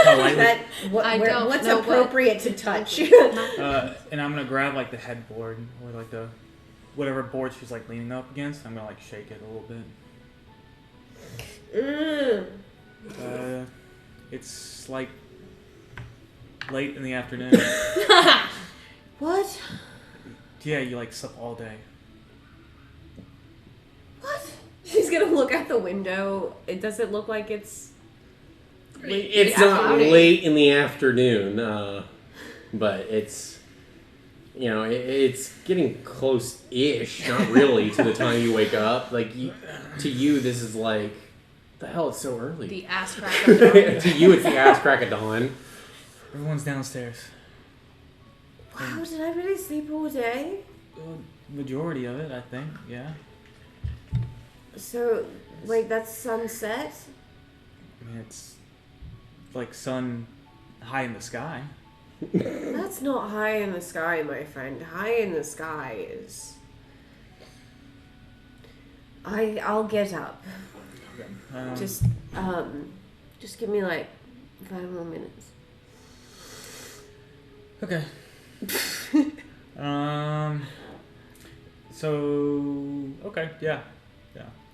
politely? What's appropriate to touch? And I'm gonna grab like the headboard or like the whatever board she's like leaning up against. I'm gonna like shake it a little bit. It's like late in the afternoon. What? Yeah, you like slept all day. What? She's gonna look out the window. It doesn't look like it's late. It's not late in the afternoon, but it's it's getting close-ish. Not really to the time you wake up. Like to you, this is like the hell. It's so early. The ass crack of dawn. To you, it's the ass crack of dawn. Everyone's downstairs. Wow, did I really sleep all day? Majority of it, I think. Yeah. So, like, that's sunset? I mean, it's like sun high in the sky. That's not high in the sky, my friend. High in the sky is... I'll get up. Okay. Just give me like 5 more minutes. Okay. Okay, yeah.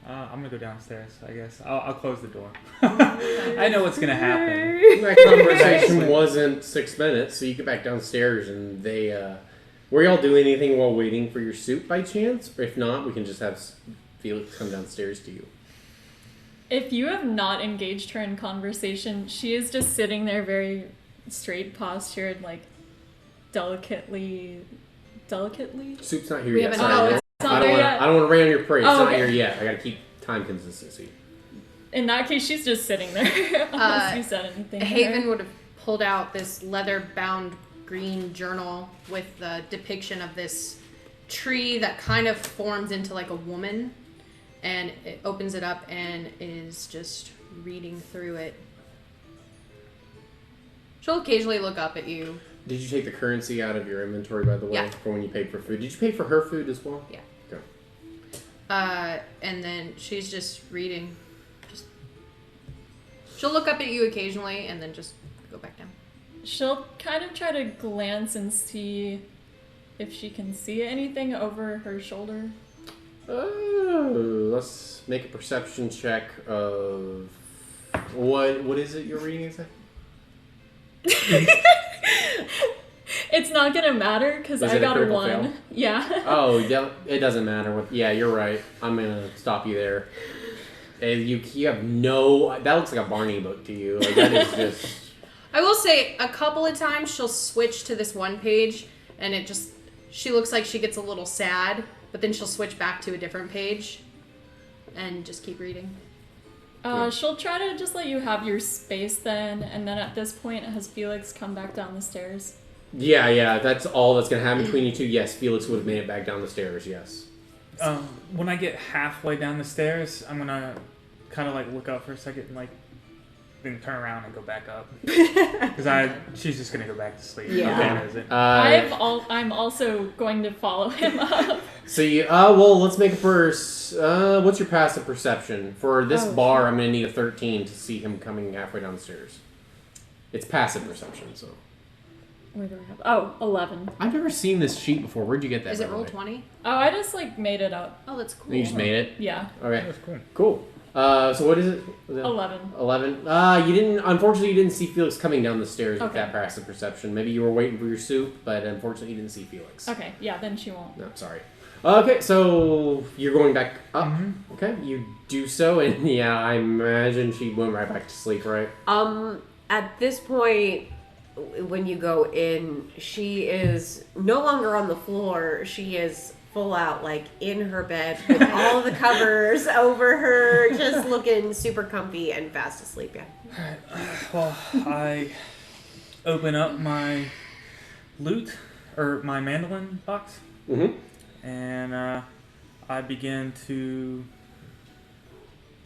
I'm gonna go downstairs, I guess. I'll close the door. I know what's gonna happen. That conversation wasn't 6 minutes, so you get back downstairs and they, were y'all doing anything while waiting for your soup by chance? Or if not, we can just have Felix come downstairs to you. If you have not engaged her in conversation, she is just sitting there very straight postured, like delicately. Soup's not here We yet. haven't- Sorry. it's not there yet. I don't want to rain on your parade. It's Oh, not okay. here yet. I got to keep time consistency. In that case, she's just sitting there. Unless you said anything. to her. Haven would have pulled out this leather-bound green journal with the depiction of this tree that kind of forms into like a woman, and it opens it up and is just reading through it. She'll occasionally look up at you. Did you take the currency out of your inventory, by the way, Yeah. for when you paid for food? Did you pay for her food as well? Yeah. Okay. And then she's just reading. She'll look up at you occasionally and then just go back down. She'll kind of try to glance and see if she can see anything over her shoulder. Let's make a perception check of what is it you're reading exactly? It's not gonna matter because Was I it a got a critical 1. fail? Yeah. Oh, it doesn't matter. Yeah, you're right. I'm gonna stop you there. And you have no. That looks like a Barney book to you. Like that is just. I will say a couple of times she'll switch to this one page and she looks like she gets a little sad, but then she'll switch back to a different page and just keep reading. She'll try to just let you have your space then, and then at this point has Felix come back down the stairs. Yeah, that's all that's gonna happen between you two. Yes, Felix would have made it back down the stairs. Yes. When I get halfway down the stairs, I'm gonna kind of like look up for a second and like then turn around and go back up because she's just gonna go back to sleep. Yeah. Okay, I'm also going to follow him up. So you, well, let's make a first. What's your passive perception for this bar? I'm gonna need a 13 to see him coming halfway down the stairs. It's passive perception, so. Where do I have? Oh, 11. I've never seen this sheet before. Where'd you get that? Is by it the roll way? 20? Oh, I just like made it up. Oh, that's cool. You just made it. Yeah. Okay. That's cool. Cool. So what is it? Was it 11. 11. You didn't. Unfortunately, you didn't see Felix coming down the stairs with Okay. that passive perception. Maybe you were waiting for your soup, but unfortunately, you didn't see Felix. Okay, yeah, then she won't. No, sorry. Okay, so you're going back up. Mm-hmm. Okay, you do so, and yeah, I imagine she went right back to sleep, right? At this point, when you go in, she is no longer on the floor. She is full out, like in her bed with all the covers over her, just looking super comfy and fast asleep. Yeah. Alright, well, I open up my lute, or my mandolin box, and I begin to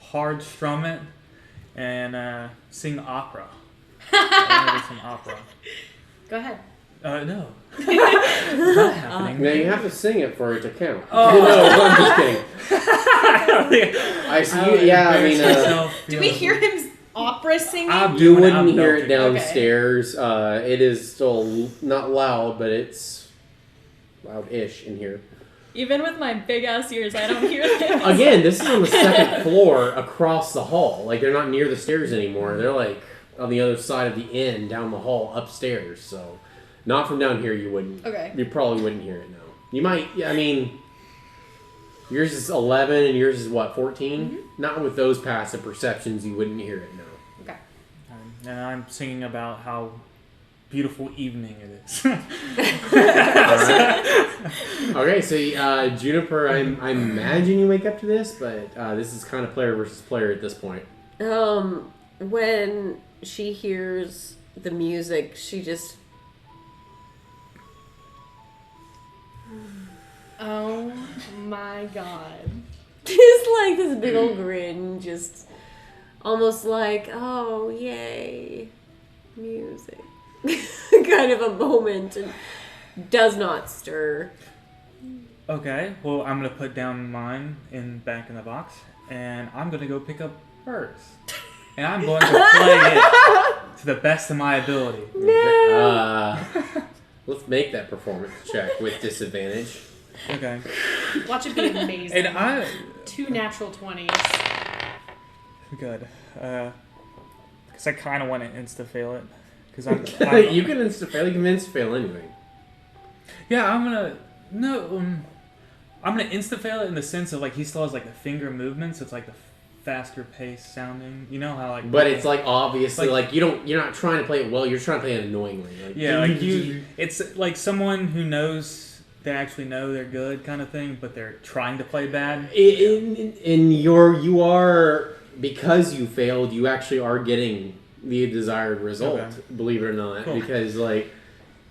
hard strum it and sing opera. I want to do some opera. Go ahead. No. Not happening. Now you have to sing it for it to count. Oh. No, I'm just kidding. I see. Yeah, I mean, Do we hear him opera singing? you wouldn't hear it downstairs. It is still not loud, but it's loud-ish in here. Even with my big ass ears, I don't hear this. Again, this is on the second floor across the hall. Like, they're not near the stairs anymore. They're like on the other side of the inn, down the hall, upstairs. So, not from down here. You wouldn't. Okay. You probably wouldn't hear it. No. You might. Yeah, I mean, yours is 11 and yours is what, 14? Not with those passive perceptions. You wouldn't hear it. No. Okay. And I'm singing about how beautiful evening it is. Okay, so Juniper, I imagine you wake up to this, but this is kind of player versus player at this point. When she hears the music, she just... Oh my god. Just like this big old grin, just almost like, oh, yay, music. Kind of a moment, and does not stir. Okay, well, I'm going to put down mine back in the box, and I'm going to go pick up hers. And I'm going to play it to the best of my ability. Let's make that performance check with disadvantage. Okay. Watch it be amazing. And 2 natural 20s. Good. Because I kind of want to insta-fail it. Because You can insta-fail. You can insta-fail anything. Yeah, I'm going to insta-fail it in the sense of, like, he still has, like, the finger movement, so it's, like, the faster pace sounding. You know how like. But it's like obviously like you're not trying to play it well. You're trying to play it annoyingly. Like, yeah, like it's like someone who knows they actually know they're good kind of thing, but they're trying to play bad. You are because you failed. You actually are getting the desired result. Okay. Believe it or not, Cool. because like.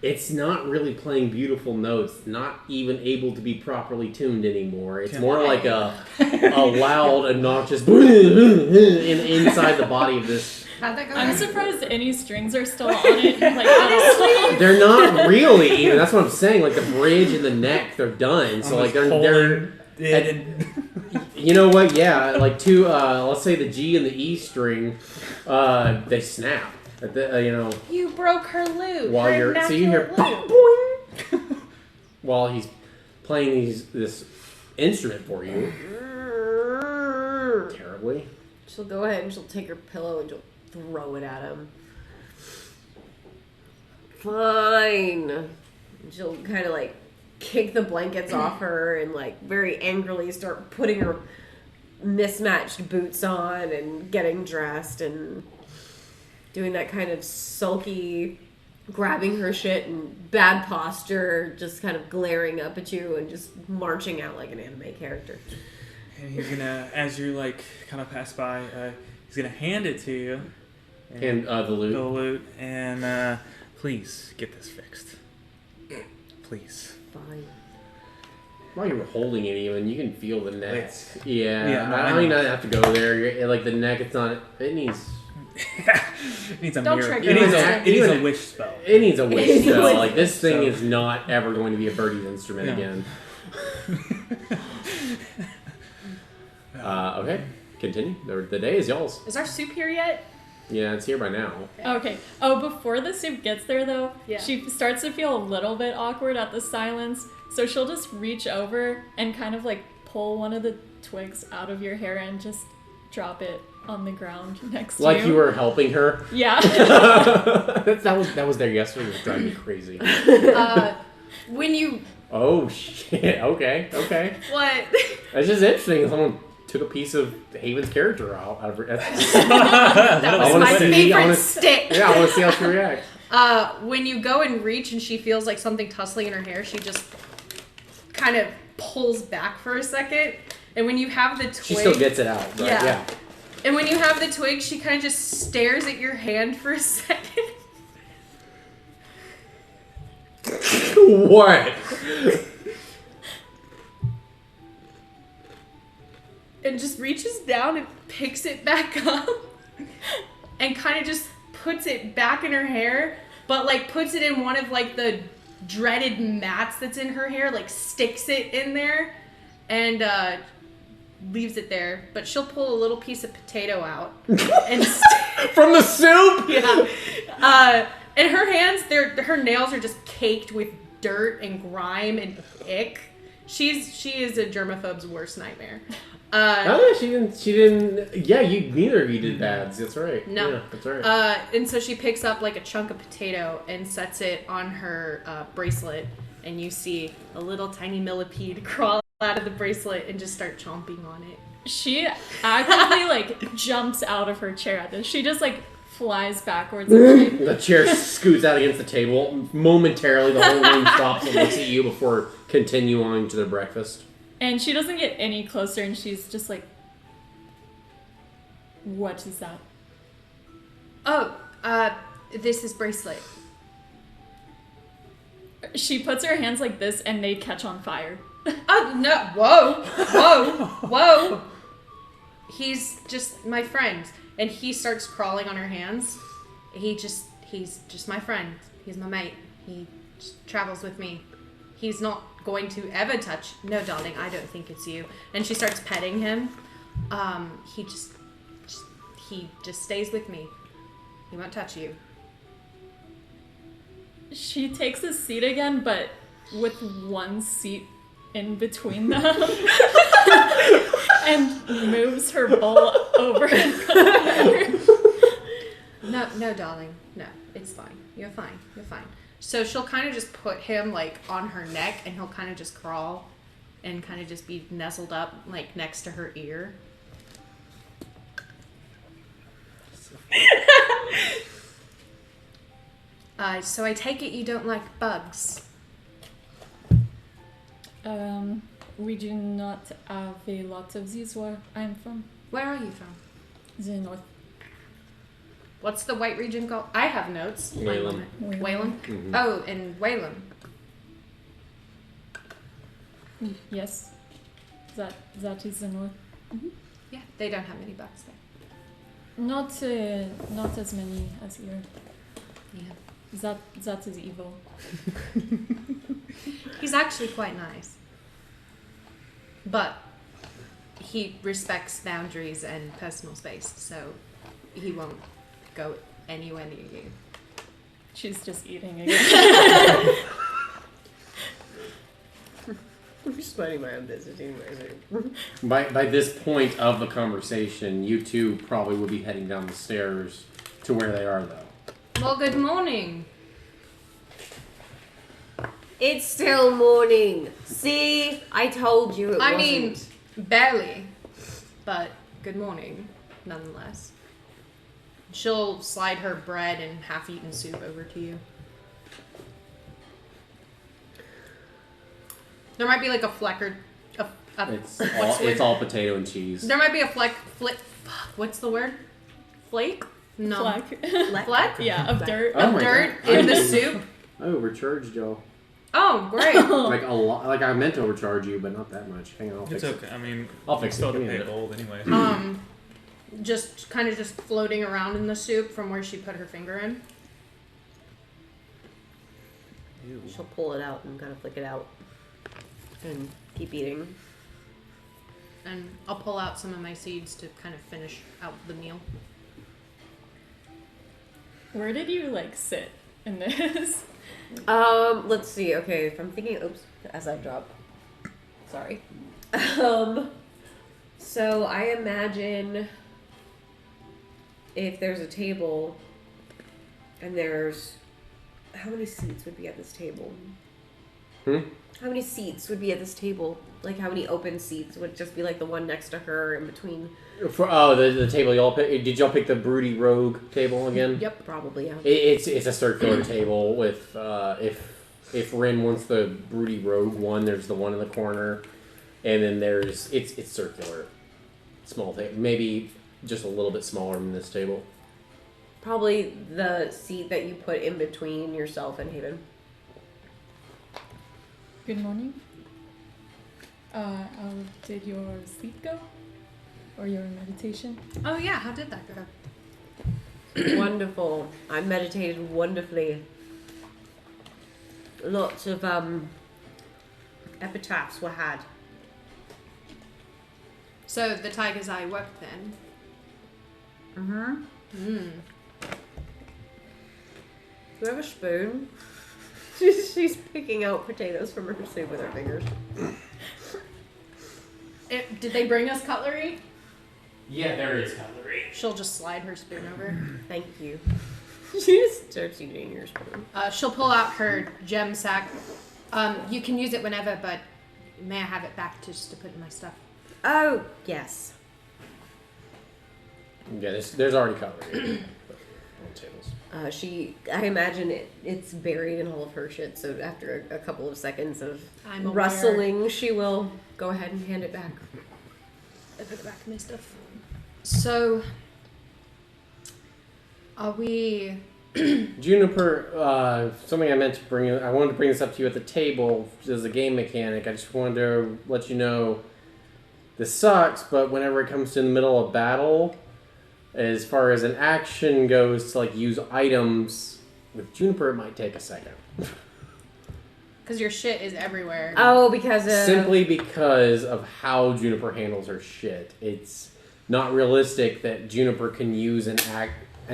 It's not really playing beautiful notes, not even able to be properly tuned anymore. It's more like a loud, obnoxious inside the body of this. How'd that go? I'm surprised any strings are still on it. Like, honestly. They're not really even. That's what I'm saying. Like the bridge and the neck, they're done. So like they're you know what? Yeah, like two. Let's say the G and the E string, they snap. You broke her lute. While her you're so you hear boing. while he's playing this instrument for you. Terribly. She'll go ahead and she'll take her pillow and she'll throw it at him. Fine. And she'll kind of like kick the blankets off her and like very angrily start putting her mismatched boots on and getting dressed and doing that kind of sulky, grabbing her shit and bad posture, just kind of glaring up at you and just marching out like an anime character. And he's gonna, as you like kind of pass by, he's gonna hand it to you. And the lute. The lute, and please get this fixed. Please. Fine. While you're holding it, even you can feel the neck. Yeah, I don't even have to go there. Like the neck, it's not. It needs. It needs a Don't mirror. trigger It needs a wish spell. It needs a wish spell. Like this thing is not ever going to be a birdie's instrument again. Okay, continue. The day is y'all's. Is our soup here yet? Yeah, it's here by now. Okay. Oh, before the soup gets there, though, Yeah. she starts to feel a little bit awkward at the silence, so she'll just reach over and kind of like pull one of the twigs out of your hair and just drop it on the ground next to you. Like you were helping her? Yeah. that was there yesterday. It was driving me crazy. When you... Oh, shit. Okay. What? That's just interesting. Someone took a piece of Haven's character out of her. That was my favorite stick. Yeah, I want to see how she reacts. When you go and reach and she feels like something tussling in her hair, she just kind of pulls back for a second. And when you have the twig... She still gets it out. But yeah. And when you have the twig, she kind of just stares at your hand for a second. What? And just reaches down and picks it back up. And kind of just puts it back in her hair. But like puts it in one of like the dreaded mats that's in her hair. Like sticks it in there. And leaves it there, but she'll pull a little piece of potato out and from the soup. Yeah, and her hands, her nails are just caked with dirt and grime and ick. She is a germaphobe's worst nightmare. She didn't. Yeah, neither of you did bads. That's right. No, yeah, that's right. And so she picks up like a chunk of potato and sets it on her bracelet, and you see a little tiny millipede crawl out of the bracelet and just start chomping on it. She actively like jumps out of her chair at this. She just like flies backwards. And the chair scoots out against the table. Momentarily, the whole room stops and looks at you before continuing to their breakfast. And she doesn't get any closer, and she's just like, "What is that?" Oh, this is bracelet. She puts her hands like this, and they catch on fire. Oh, no. Whoa. He's just my friend. And he starts crawling on her hands. He's just my friend. He's my mate. He just travels with me. He's not going to ever touch. No, darling, I don't think it's you. And she starts petting him. He just stays with me. He won't touch you. She takes a seat again, but with one seat in between them. And moves her bowl over in front of her. No, darling. No, it's fine. You're fine. So she'll kind of just put him like on her neck, and he'll kind of just crawl and kind of just be nestled up like next to her ear. So I take it you don't like bugs. We do not have a lot of these where I'm from. Where are you from? The north. What's the white region called? I have notes. Wayland. Wayland? Mhm. Oh, in Wayland. Yes. That is the north. Yeah, they don't have many bugs there. Not as many as here. Yeah. That is evil. He's actually quite nice. But he respects boundaries and personal space, so he won't go anywhere near you. She's just eating again. I'm just minding my own business anyway. By this point of the conversation, you two probably will be heading down the stairs to where they are, though. Well, good morning. It's still morning. See? I told you it wasn't. I mean, barely. But good morning, nonetheless. She'll slide her bread and half-eaten soup over to you. There might be like a fleck It's all potato and cheese. There might be a what's the word? Flake? No. Fleck? Yeah, of dirt. Oh Of my dirt God. in the soup? I overcharged y'all. Oh, great. Like a lot. Like I meant to overcharge you, but not that much. Hang on, I'll fix It's okay. it. I mean, I'll fix still it. have Give to me pay a minute. gold anyway. Just kind of just floating around in the soup from where she put her finger in. She'll pull it out and kind of flick it out. And keep eating. And I'll pull out some of my seeds to kind of finish out the meal. Where did you sit in this? Let's see. Okay, if I'm thinking, as I drop. Sorry. So I imagine if there's a table and there's, how many seats would be at this table? How many seats would be at this table? Like, how many open seats? Would it just be like the one next to her in between? The table y'all pick. Did y'all pick the broody rogue table again? Yep, probably, yeah. It's a circular table with if Rin wants the broody rogue one, there's the one in the corner, and then there's it's circular, small table, maybe just a little bit smaller than this table. Probably the seat that you put in between yourself and Haven. Good morning. How did your sleep go? Or your meditation? Oh yeah, how did that go? Wonderful. I meditated wonderfully. Lots of epitaphs were had. So the tiger's eye worked then? Do you have a spoon? She's picking out potatoes from her soup with her fingers. Did they bring us cutlery? Yeah, there is cutlery. She'll just slide her spoon over. Thank you. She just starts eating your spoon. She'll pull out her gem sack. You can use it whenever, but may I have it back just to put in my stuff? Oh, yes. Yeah, there's already cutlery on tables. I imagine it's buried in all of her shit, so after a couple of seconds of I'm aware. rustling, she will go ahead and hand it back. I put it back in my stuff. So, are we... Juniper, something I meant to bring, I wanted to bring this up to you at the table as a game mechanic. I just wanted to let you know this sucks, but whenever it comes to the middle of battle, as far as an action goes to use items, with Juniper it might take a second. Because your shit is everywhere. Oh, because Simply because of how Juniper handles her shit. It's not realistic that Juniper can use an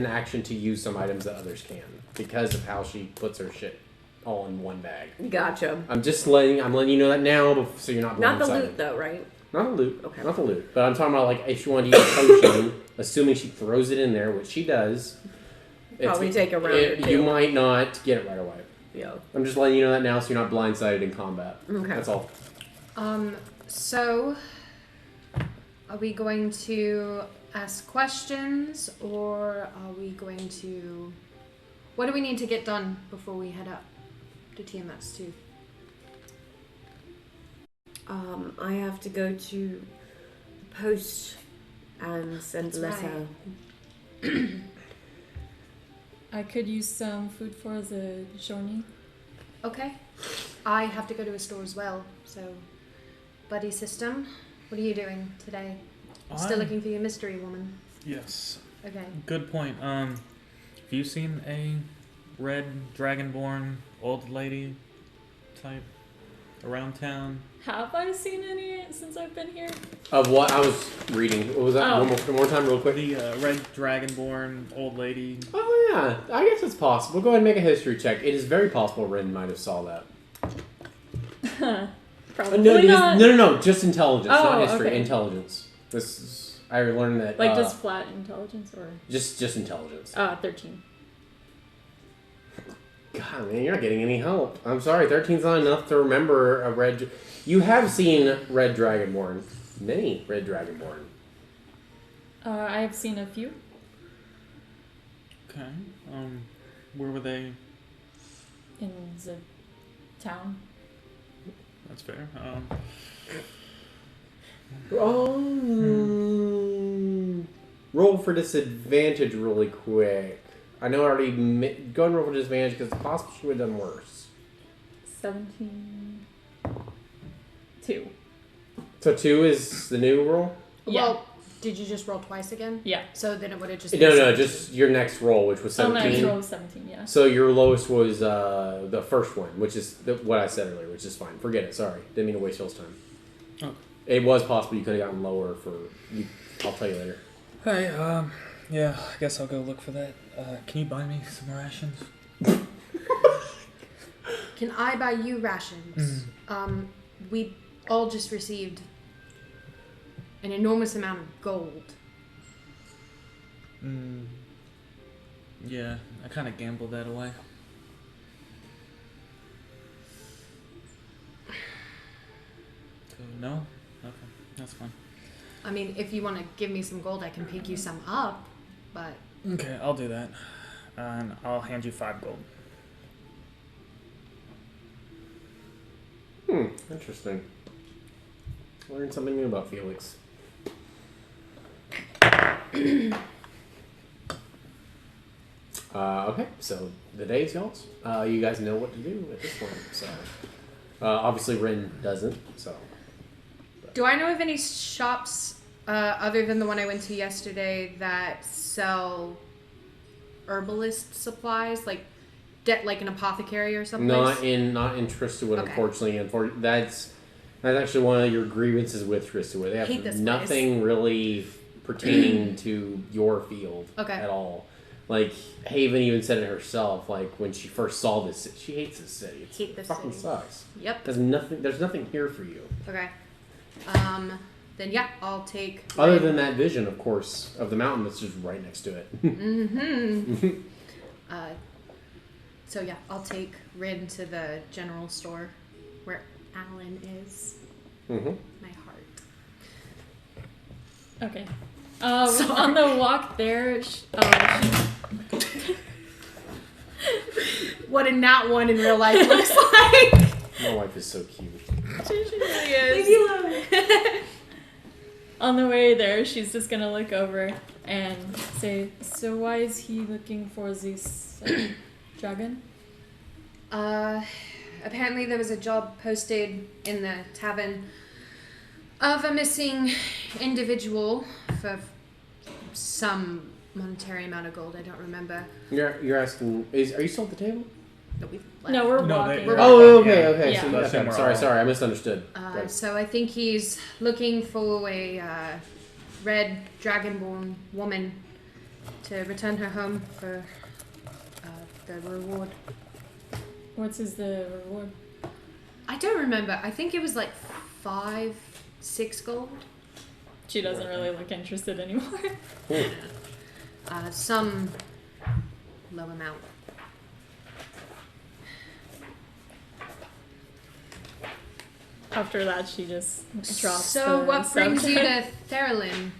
action to use some items that others can because of how she puts her shit all in one bag. Gotcha. I'm letting you know that now, so you're not blindsided. Not the loot, though, right? Not the loot. Okay. Not the loot. But I'm talking about if she wanted to use a potion, assuming she throws it in there, which she does. Probably take a round or two. You might not get it right away. Yeah. I'm just letting you know that now, so you're not blindsided in combat. Okay. That's all. So, are we going to ask questions, or are we going to... What do we need to get done before we head up to TMS 2? I have to go to post and send a letter. Right. I could use some food for the journey. Okay. I have to go to a store as well, so... Buddy system, what are you doing today? Still looking for your mystery woman? Yes. Okay. Good point. Have you seen a red dragonborn old lady type around town? Have I seen any since I've been here? Of what I was reading. What was that? Oh. One more time, real quick. The red dragonborn old lady. Oh yeah, I guess it's possible. Go ahead and make a history check. It is very possible Rin might have saw that. Probably no, not. no, just intelligence, not Oh, history. okay. Intelligence. This is, I learned that. Like just flat intelligence or? Just intelligence. 13. God, man, you're not getting any help. I'm sorry, 13's not enough to remember a red... You have seen Red Dragonborn. Many Red Dragonborn. I have seen a few. Okay. Where were they? In the town. That's fair. Roll for disadvantage really quick. I know I already... Go and roll for disadvantage because it's possible she would have done worse. 17. 2. So 2 is the new roll? Yeah. Well, did you just roll twice again? Yeah. So then it would have just been No, 17. just your next roll, which was 17. Oh, next roll was 17, yeah. So your lowest was the first one, which is what I said earlier, which is fine. Forget it, sorry. Didn't mean to waste y'all's time. Oh. It was possible you could have gotten lower for... I'll tell you later. Hey, yeah, I guess I'll go look for that. Can you buy me some rations? Can I buy you rations? We all just received an enormous amount of gold. Yeah, I kind of gambled that away. So, no? Okay, that's fine. I mean, if you want to give me some gold, I can pick you some up, but... Okay, I'll do that. And I'll hand you 5 gold. Interesting. Learned something new about Felix. Okay, so the day's y'all's. You guys know what to do at this point, so... obviously Rin doesn't, so... Do I know of any shops, other than the one I went to yesterday, that sell herbalist supplies? Like an apothecary or something? Not in Tristawood, Okay. unfortunately. That's actually one of your grievances with Tristawood. They Hate this have nothing really pertaining to your field at all. Like, Haven even said it herself, like, when she first saw this, she hates this city. It fucking sucks. Yep. There's nothing here for you. Okay. Then yeah, I'll take... Other than that vision, of course, of the mountain that's just right next to it. So yeah, I'll take Rin to the general store where Alan is. My heart. Okay. On the walk there, what a not one in real life looks like. My wife is so cute. She really is. On the way there, she's just gonna look over and say, "So why is he looking for this dragon?" Apparently there was a job posted in the tavern of a missing individual for some monetary amount of gold. I don't remember. You're asking, are you still at the table? No, we're walking. Okay. Yeah. So, sorry, I misunderstood. Right. So I think he's looking for a red dragonborn woman to return her home for the reward. What's the reward? I don't remember. I think it was like 6 gold. She doesn't really look interested anymore. Some low amount. After that, she just drops. So the what brings you subject. to Theralin?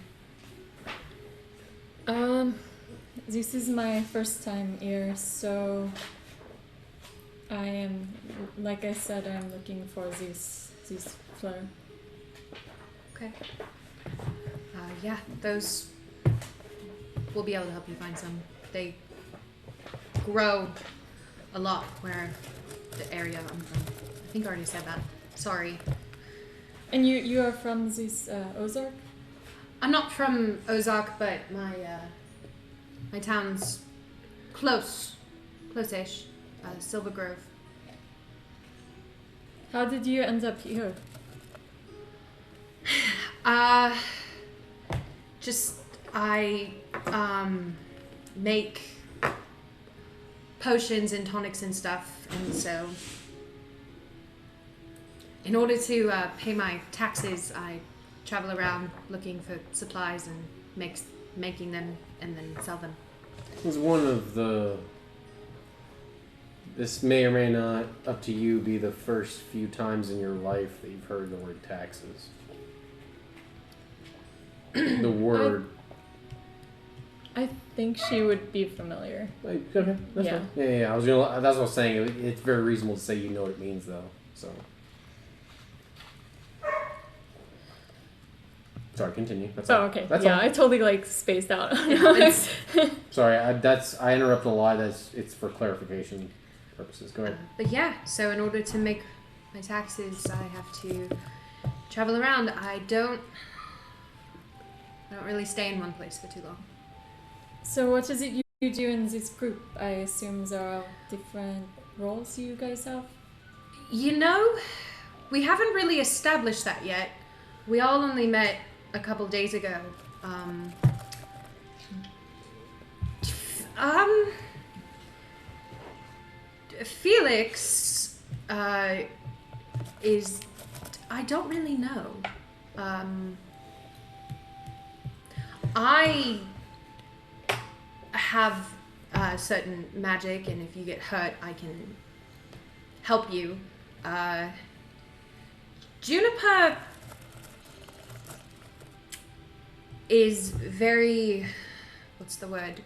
This is my first time here, so I am, like I said, I'm looking for this flower. Okay. Yeah, those we'll be able to help you find some. They grow a lot where the area I'm from. I think I already said that. Sorry. And you are from this Ozark? I'm not from Ozark, but my town's close-ish. Silver Grove. How did you end up here? Just I make potions and tonics and stuff, and so in order to pay my taxes, I travel around looking for supplies and making them and then sell them. It was one of the... This may or may not, up to you, be the first few times in your life that you've heard the word taxes. The word... I think she would be familiar. Okay, that's fine. Yeah. That's what I was saying. It's very reasonable to say you know what it means, though. So... Sorry, continue. That's all. Okay. That's yeah, all. I totally spaced out. Sorry, I interrupted a lot. It's for clarification purposes. Go ahead. But yeah, so in order to make my taxes, I have to travel around. I don't really stay in one place for too long. So what is it you do in this group? I assume there are different roles you guys have? You know, we haven't really established that yet. We all only met a couple days ago. Felix is... I don't really know. I have certain magic, and if you get hurt, I can help you. Juniper is very, what's the word?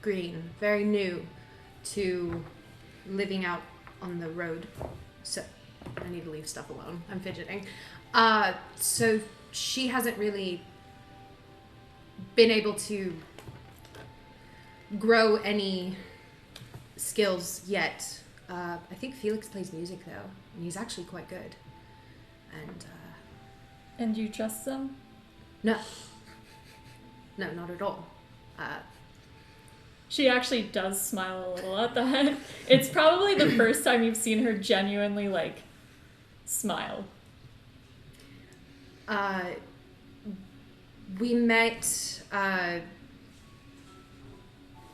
Green, very new to living out on the road. So I need to leave stuff alone. I'm fidgeting. So she hasn't really been able to grow any skills yet. I think Felix plays music though, and he's actually quite good. And you trust them? No, not at all. She actually does smile a little at that. It's probably the first time you've seen her genuinely smile. We met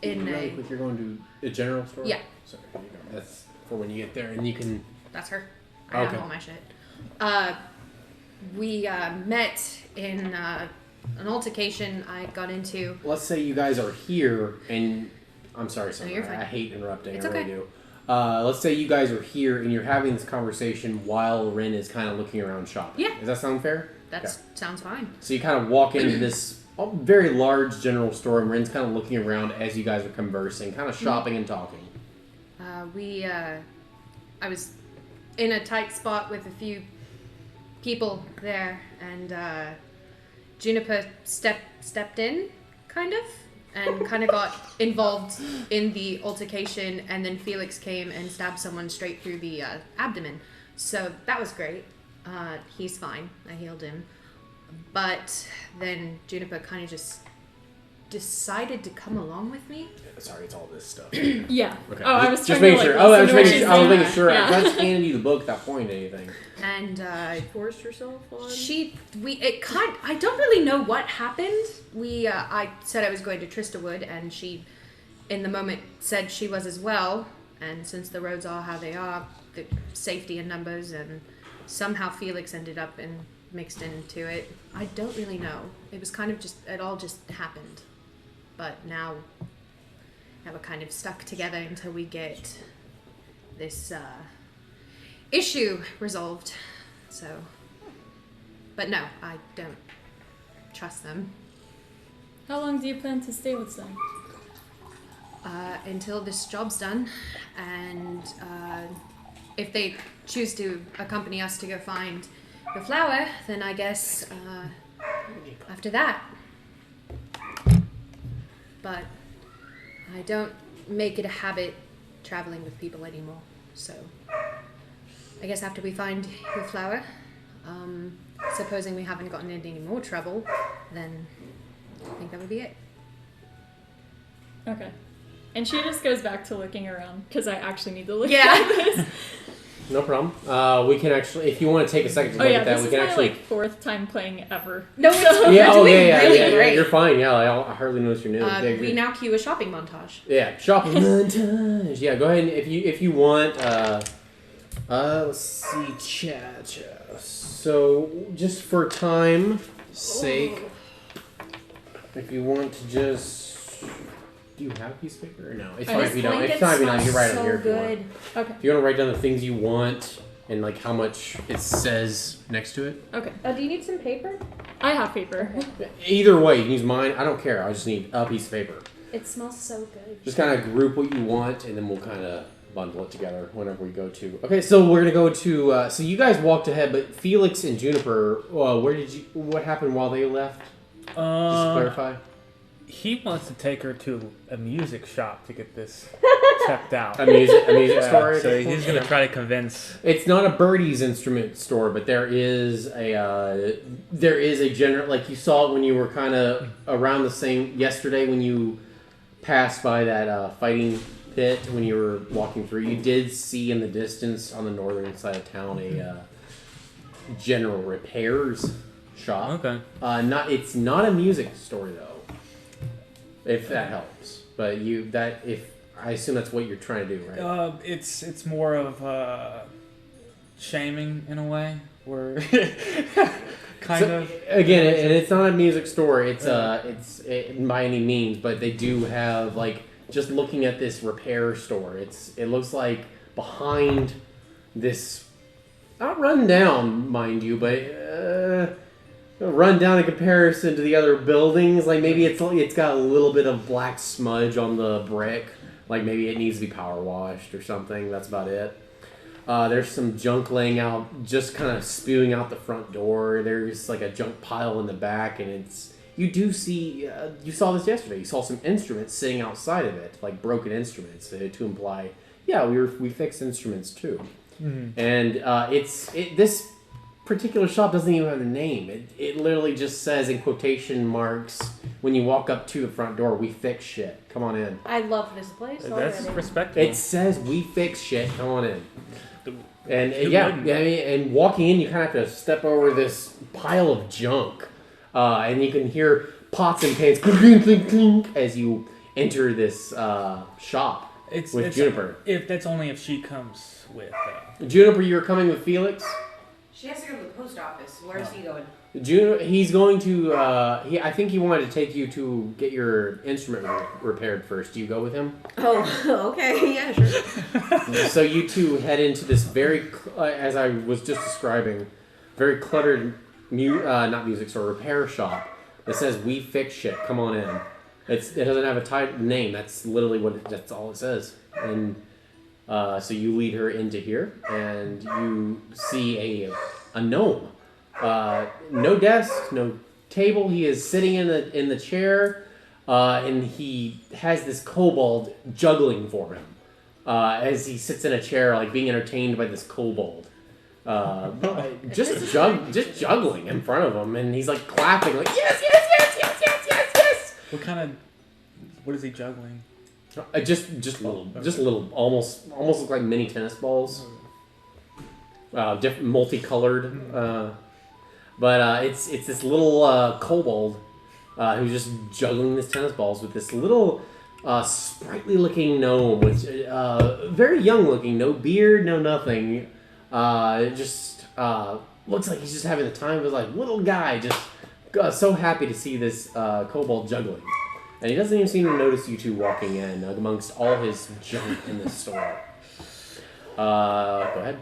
in really quick, you're going to a general store? Yeah. Sorry, here you go. That's for when you get there, and you can... That's her. I have all my shit. We met in an altercation I got into. Let's say you guys are here, and... I'm sorry, No, you're fine. I hate interrupting. It's I really okay. do. Let's say you guys are here, and you're having this conversation while Rin is kind of looking around shopping. Yeah. Does that sound fair? That sounds fine. So you kind of walk into this very large general store, and Rin's kind of looking around as you guys are conversing, kind of shopping and talking. I was in a tight spot with a few people there, and Juniper stepped in, kind of, and kind of got involved in the altercation, and then Felix came and stabbed someone straight through the abdomen. So that was great. He's fine. I healed him. But then Juniper kind of just decided to come along with me. Sorry, it's all this stuff. Yeah. Okay. Oh, I was just trying making to sure. I was making sure. Yeah. I just handed you the book, that point anything. And forced herself on. I don't really know what happened. I said I was going to Tristawood, and she, in the moment, said she was as well. And since the roads are how they are, the safety in numbers, and somehow Felix ended up mixed into it. I don't really know. It was kind of it all just happened. But now we're kind of stuck together until we get this issue resolved. So, but no, I don't trust them. How long do you plan to stay with them? until this job's done, and if they choose to accompany us to go find the flower, then I guess after that. But I don't make it a habit traveling with people anymore, so I guess after we find your flower, supposing we haven't gotten into any more trouble, then I think that would be it. Okay. And she just goes back to looking around, because I actually need to look Yeah. at this. No problem. We can actually, if you want to take a second to look at that, we can this is my, actually. like, 4th time playing ever. No, it's Yeah, you're doing really great. You're fine. Yeah, I hardly noticed your name. We now cue a shopping montage. Yeah, shopping montage. Yeah, go ahead and if you want. Let's see, chat. So just for time's sake, if you want to just. Do you have a piece of paper or no? It's fine if you don't. It's fine if you don't. You can write it here if you want. Okay. If you want to write down the things you want and like how much it says next to it. Okay. Do you need some paper? I have paper. Either way, you can use mine. I don't care. I just need a piece of paper. It smells so good. Just kind of group what you want, and then we'll kind of bundle it together whenever we go to. Okay, so we're gonna go to. So you guys walked ahead, but Felix and Juniper, what happened while they left? Just to clarify. He wants to take her to a music shop to get this checked out. A music store. So he's gonna try to convince. It's not a Birdie's instrument store, but there is a general, like you saw it when you were kind of around the same yesterday when you passed by that fighting pit when you were walking through. You did see in the distance on the northern side of town a general repairs shop. Okay. It's not a music store though. If that helps, but I assume that's what you're trying to do, right? It's more of shaming in a way, where kind of. Again, and it's not a music store. It's by any means, but they do have like just looking at this repair store. It looks like behind this, not run down, mind you, but. Run down in comparison to the other buildings. Like maybe it's got a little bit of black smudge on the brick. Like maybe it needs to be power washed or something. That's about it. There's some junk laying out, just kind of spewing out the front door. There's like a junk pile in the back, and you do see. You saw this yesterday. You saw some instruments sitting outside of it, like broken instruments, to imply, yeah, we fixed instruments too. Mm-hmm. And this particular shop doesn't even have a name. It literally just says in quotation marks when you walk up to the front door, "We fix shit. Come on in." I love this place. That's already. respectable. It says, "We fix shit. Come on in." And and walking in, you kind of have to step over this pile of junk, and you can hear pots and pans clink, clink, clink as you enter this shop with Juniper. That's only if she comes with. Juniper, you're coming with Felix. She has to go to the post office. Where is he going? He's going to. I think he wanted to take you to get your instrument repaired first. Do you go with him? Oh, okay. Yeah, sure. So you two head into this very, as I was just describing, very cluttered, not music store, repair shop that says "We fix shit. Come on in." It doesn't have a name. That's literally that's all it says. And so you lead her into here, and you see a gnome. No desk, no table. He is sitting in the chair, and he has this kobold juggling for him as he sits in a chair, like being entertained by this kobold. Just juggling in front of him, and he's like clapping, like yes. What is he juggling? Just little, almost look like mini tennis balls. Different, multicolored. But it's this little kobold who's just juggling these tennis balls with this little sprightly looking gnome, which very young looking, no beard, no nothing. Just looks like he's just having the time of his life. Little guy, just so happy to see this kobold juggling. And he doesn't even seem to notice you two walking in amongst all his junk in the store. Go ahead.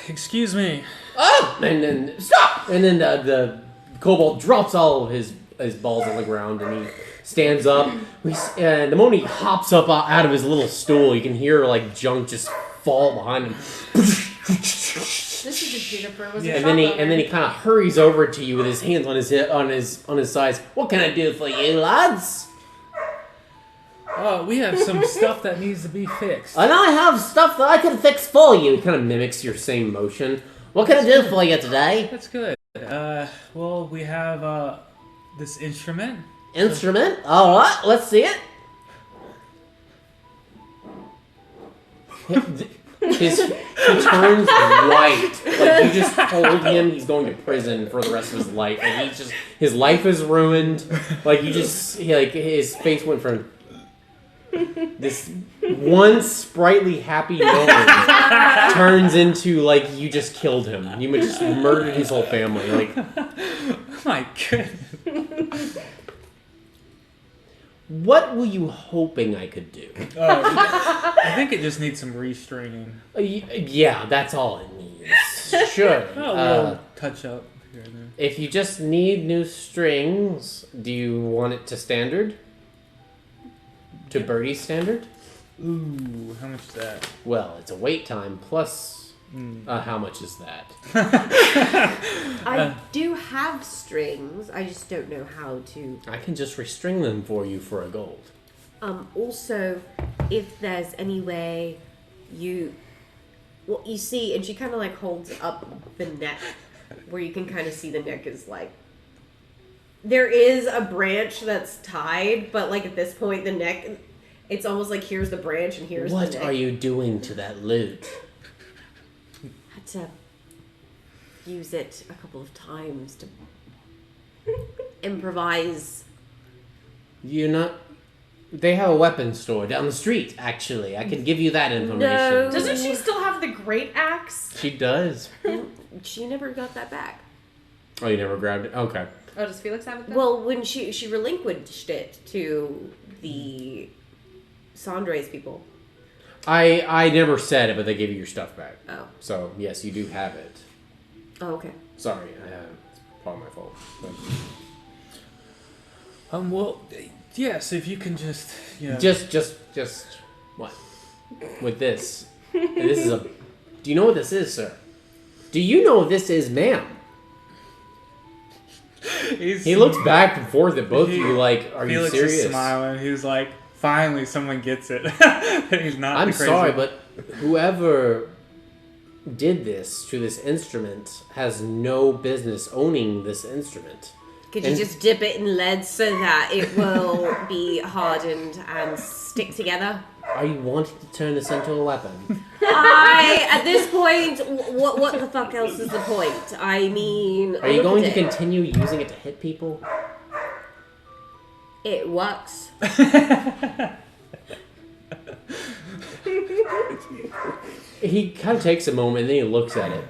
Excuse me. Oh! And then stop! And then the kobold drops all of his his balls on the ground, and he stands up. And the moment he hops up out of his little stool, you can hear like junk just fall behind him. This is a Juniper. Was it? And then he kind of hurries over to you with his hands on his sides. What can I do for you, lads? We have some stuff that needs to be fixed. And I have stuff that I can fix for you. He kind of mimics your same motion. What can I do for you today? That's good. Well, we have this instrument. Instrument? All right, let's see it. He turns white. Like, you just told him he's going to prison for the rest of his life, and his life is ruined. Like, his face went from this one sprightly happy moment turns into like you just killed him. You just murdered his whole family. Like, my goodness. What were you hoping I could do? I think it just needs some restraining. Yeah, that's all it needs. Sure. A little touch up here and there. If you just need new strings, do you want it to standard? To Birdie's standard? Ooh, how much is that? Well, it's a wait time plus... how much is that? I do have strings. I just don't know how to. I can just restring them for you for a gold. Also, if there's any way you see, and she kind of like holds up the neck, where you can kind of see the neck is like. There is a branch that's tied, but like at this point, the neck, it's almost like here's the branch and here's the neck. What are you doing to that lute? To use it a couple of times to improvise. You're not... They have a weapons store down the street, actually. I can give you that information. No. Doesn't she still have the great axe? She does. She never got that back. Oh, you never grabbed it? Okay. Oh, does Felix have it then? Well, when she relinquished it to the Sandre's people. I never said it, but they gave you your stuff back. Oh. So, yes, you do have it. Oh, okay. Sorry, it's probably my fault. But... Well, yes, if you can just, Just, what? With this. This is a... Do you know what this is, sir? Do you know what this is, ma'am? He looks back and forth at both of you like, are you serious? Felix is smiling. He's like, finally, someone gets it. He's not. I'm the crazy sorry, one. but whoever did this to this instrument has no business owning this instrument. Could you just dip it in lead so that it will be hardened and stick together? Are you wanting to turn this into a weapon? At this point, what the fuck else is the point? I mean... Are you going to continue using it to hit people? It works. He kind of takes a moment and then he looks at it.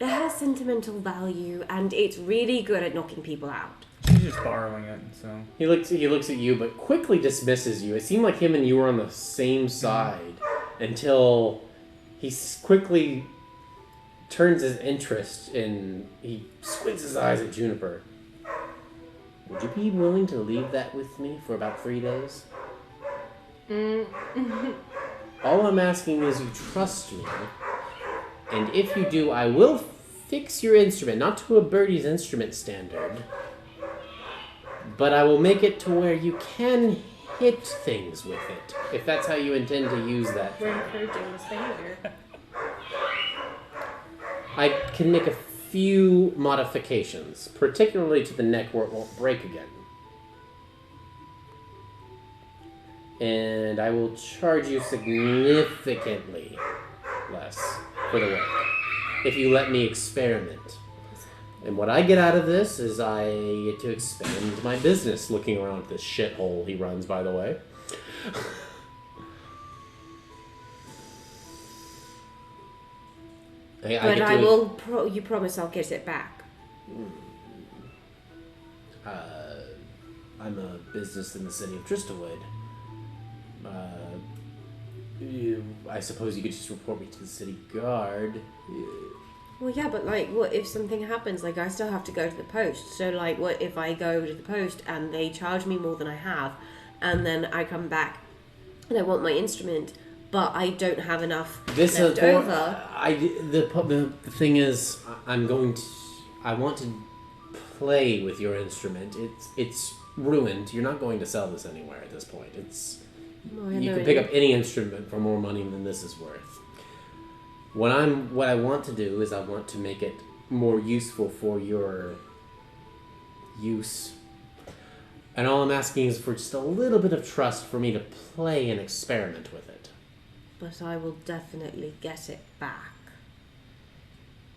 It has sentimental value and it's really good at knocking people out. She's just borrowing it, so... He looks at you, but quickly dismisses you. It seemed like him and you were on the same side until he quickly turns his interest and he squints his eyes at Juniper. Would you be willing to leave that with me for about 3 days? All I'm asking is you trust me. And if you do, I will fix your instrument, not to a birdie's instrument standard, but I will make it to where you can hit things with it, if that's how you intend to use that. We're encouraging this behavior. I can make a few modifications, particularly to the neck where it won't break again. And I will charge you significantly less for the work, if you let me experiment. And what I get out of this is I get to expand my business, looking around at this shithole he runs, by the way. You promise I'll get it back. I'm a business in the city of Tristawood. I suppose you could just report me to the city guard. Well, yeah, but like, what if something happens? Like, I still have to go to the post. So, like, what if I go to the post and they charge me more than I have, and then I come back and I want my instrument, but I don't have enough left over? The thing is, I want to play with your instrument. It's ruined. You're not going to sell this anywhere at this point. You can pick up any instrument for more money than this is worth. What I want to do is I want to make it more useful for your use. And all I'm asking is for just a little bit of trust for me to play and experiment with it. But I will definitely get it back.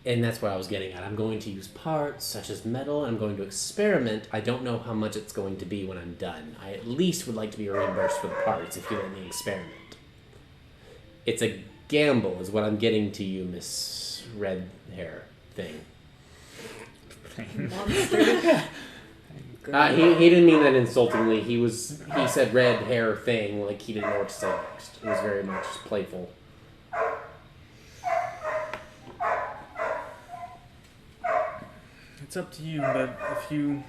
And that's what I was getting at. I'm going to use parts such as metal. I'm going to experiment. I don't know how much it's going to be when I'm done. I at least would like to be reimbursed for the parts if you let me experiment. It's a gamble is what I'm getting to you, Miss Red Hair thing. He didn't mean that insultingly. He said red hair thing like he didn't know what to say next. It was very much playful. It's up to you, but if you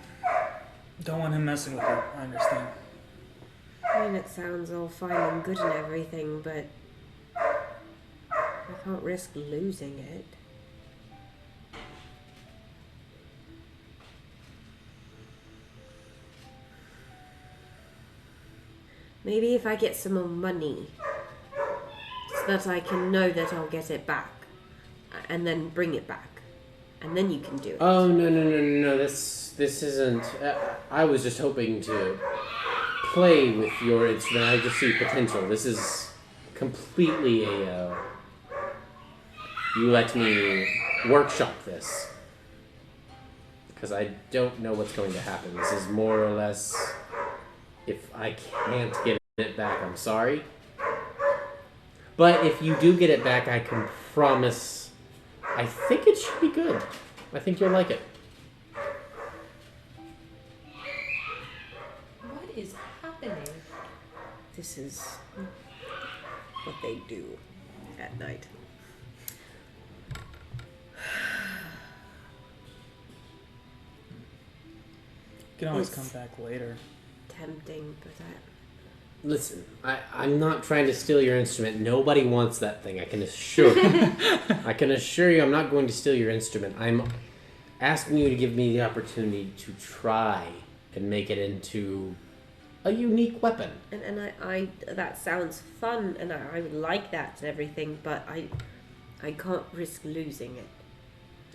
don't want him messing with it, I understand. I mean, it sounds all fine and good and everything, but I can't risk losing it. Maybe if I get some more money, so that I can know that I'll get it back, and then bring it back, and then you can do it. Oh, no. This isn't... I was just hoping to play with your instrument. I just see potential. This is completely a... you let me workshop this. Because I don't know what's going to happen. This is more or less... if I can't get it back, I'm sorry. But if you do get it back, I can promise... I think it should be good. I think you'll like it. What is happening? This is what they do at night. You can always come back later. Tempting, but Listen, I'm not trying to steal your instrument. Nobody wants that thing, I can assure you. I can assure you I'm not going to steal your instrument. I'm asking you to give me the opportunity to try and make it into a unique weapon. And I that sounds fun, and I would like that and everything, but I can't risk losing it.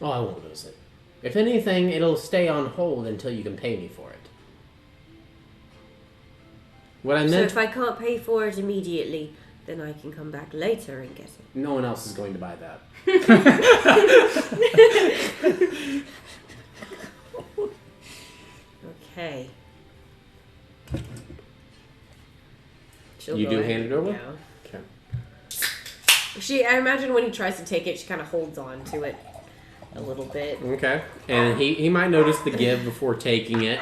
Oh, I won't lose it. If anything, it'll stay on hold until you can pay me for it. What I meant... So if I can't pay for it immediately, then I can come back later and get it. No one else is going to buy that. Okay. You do hand it over? Yeah. Okay. I imagine when he tries to take it, she kind of holds on to it a little bit. Okay. And he might notice the give before taking it.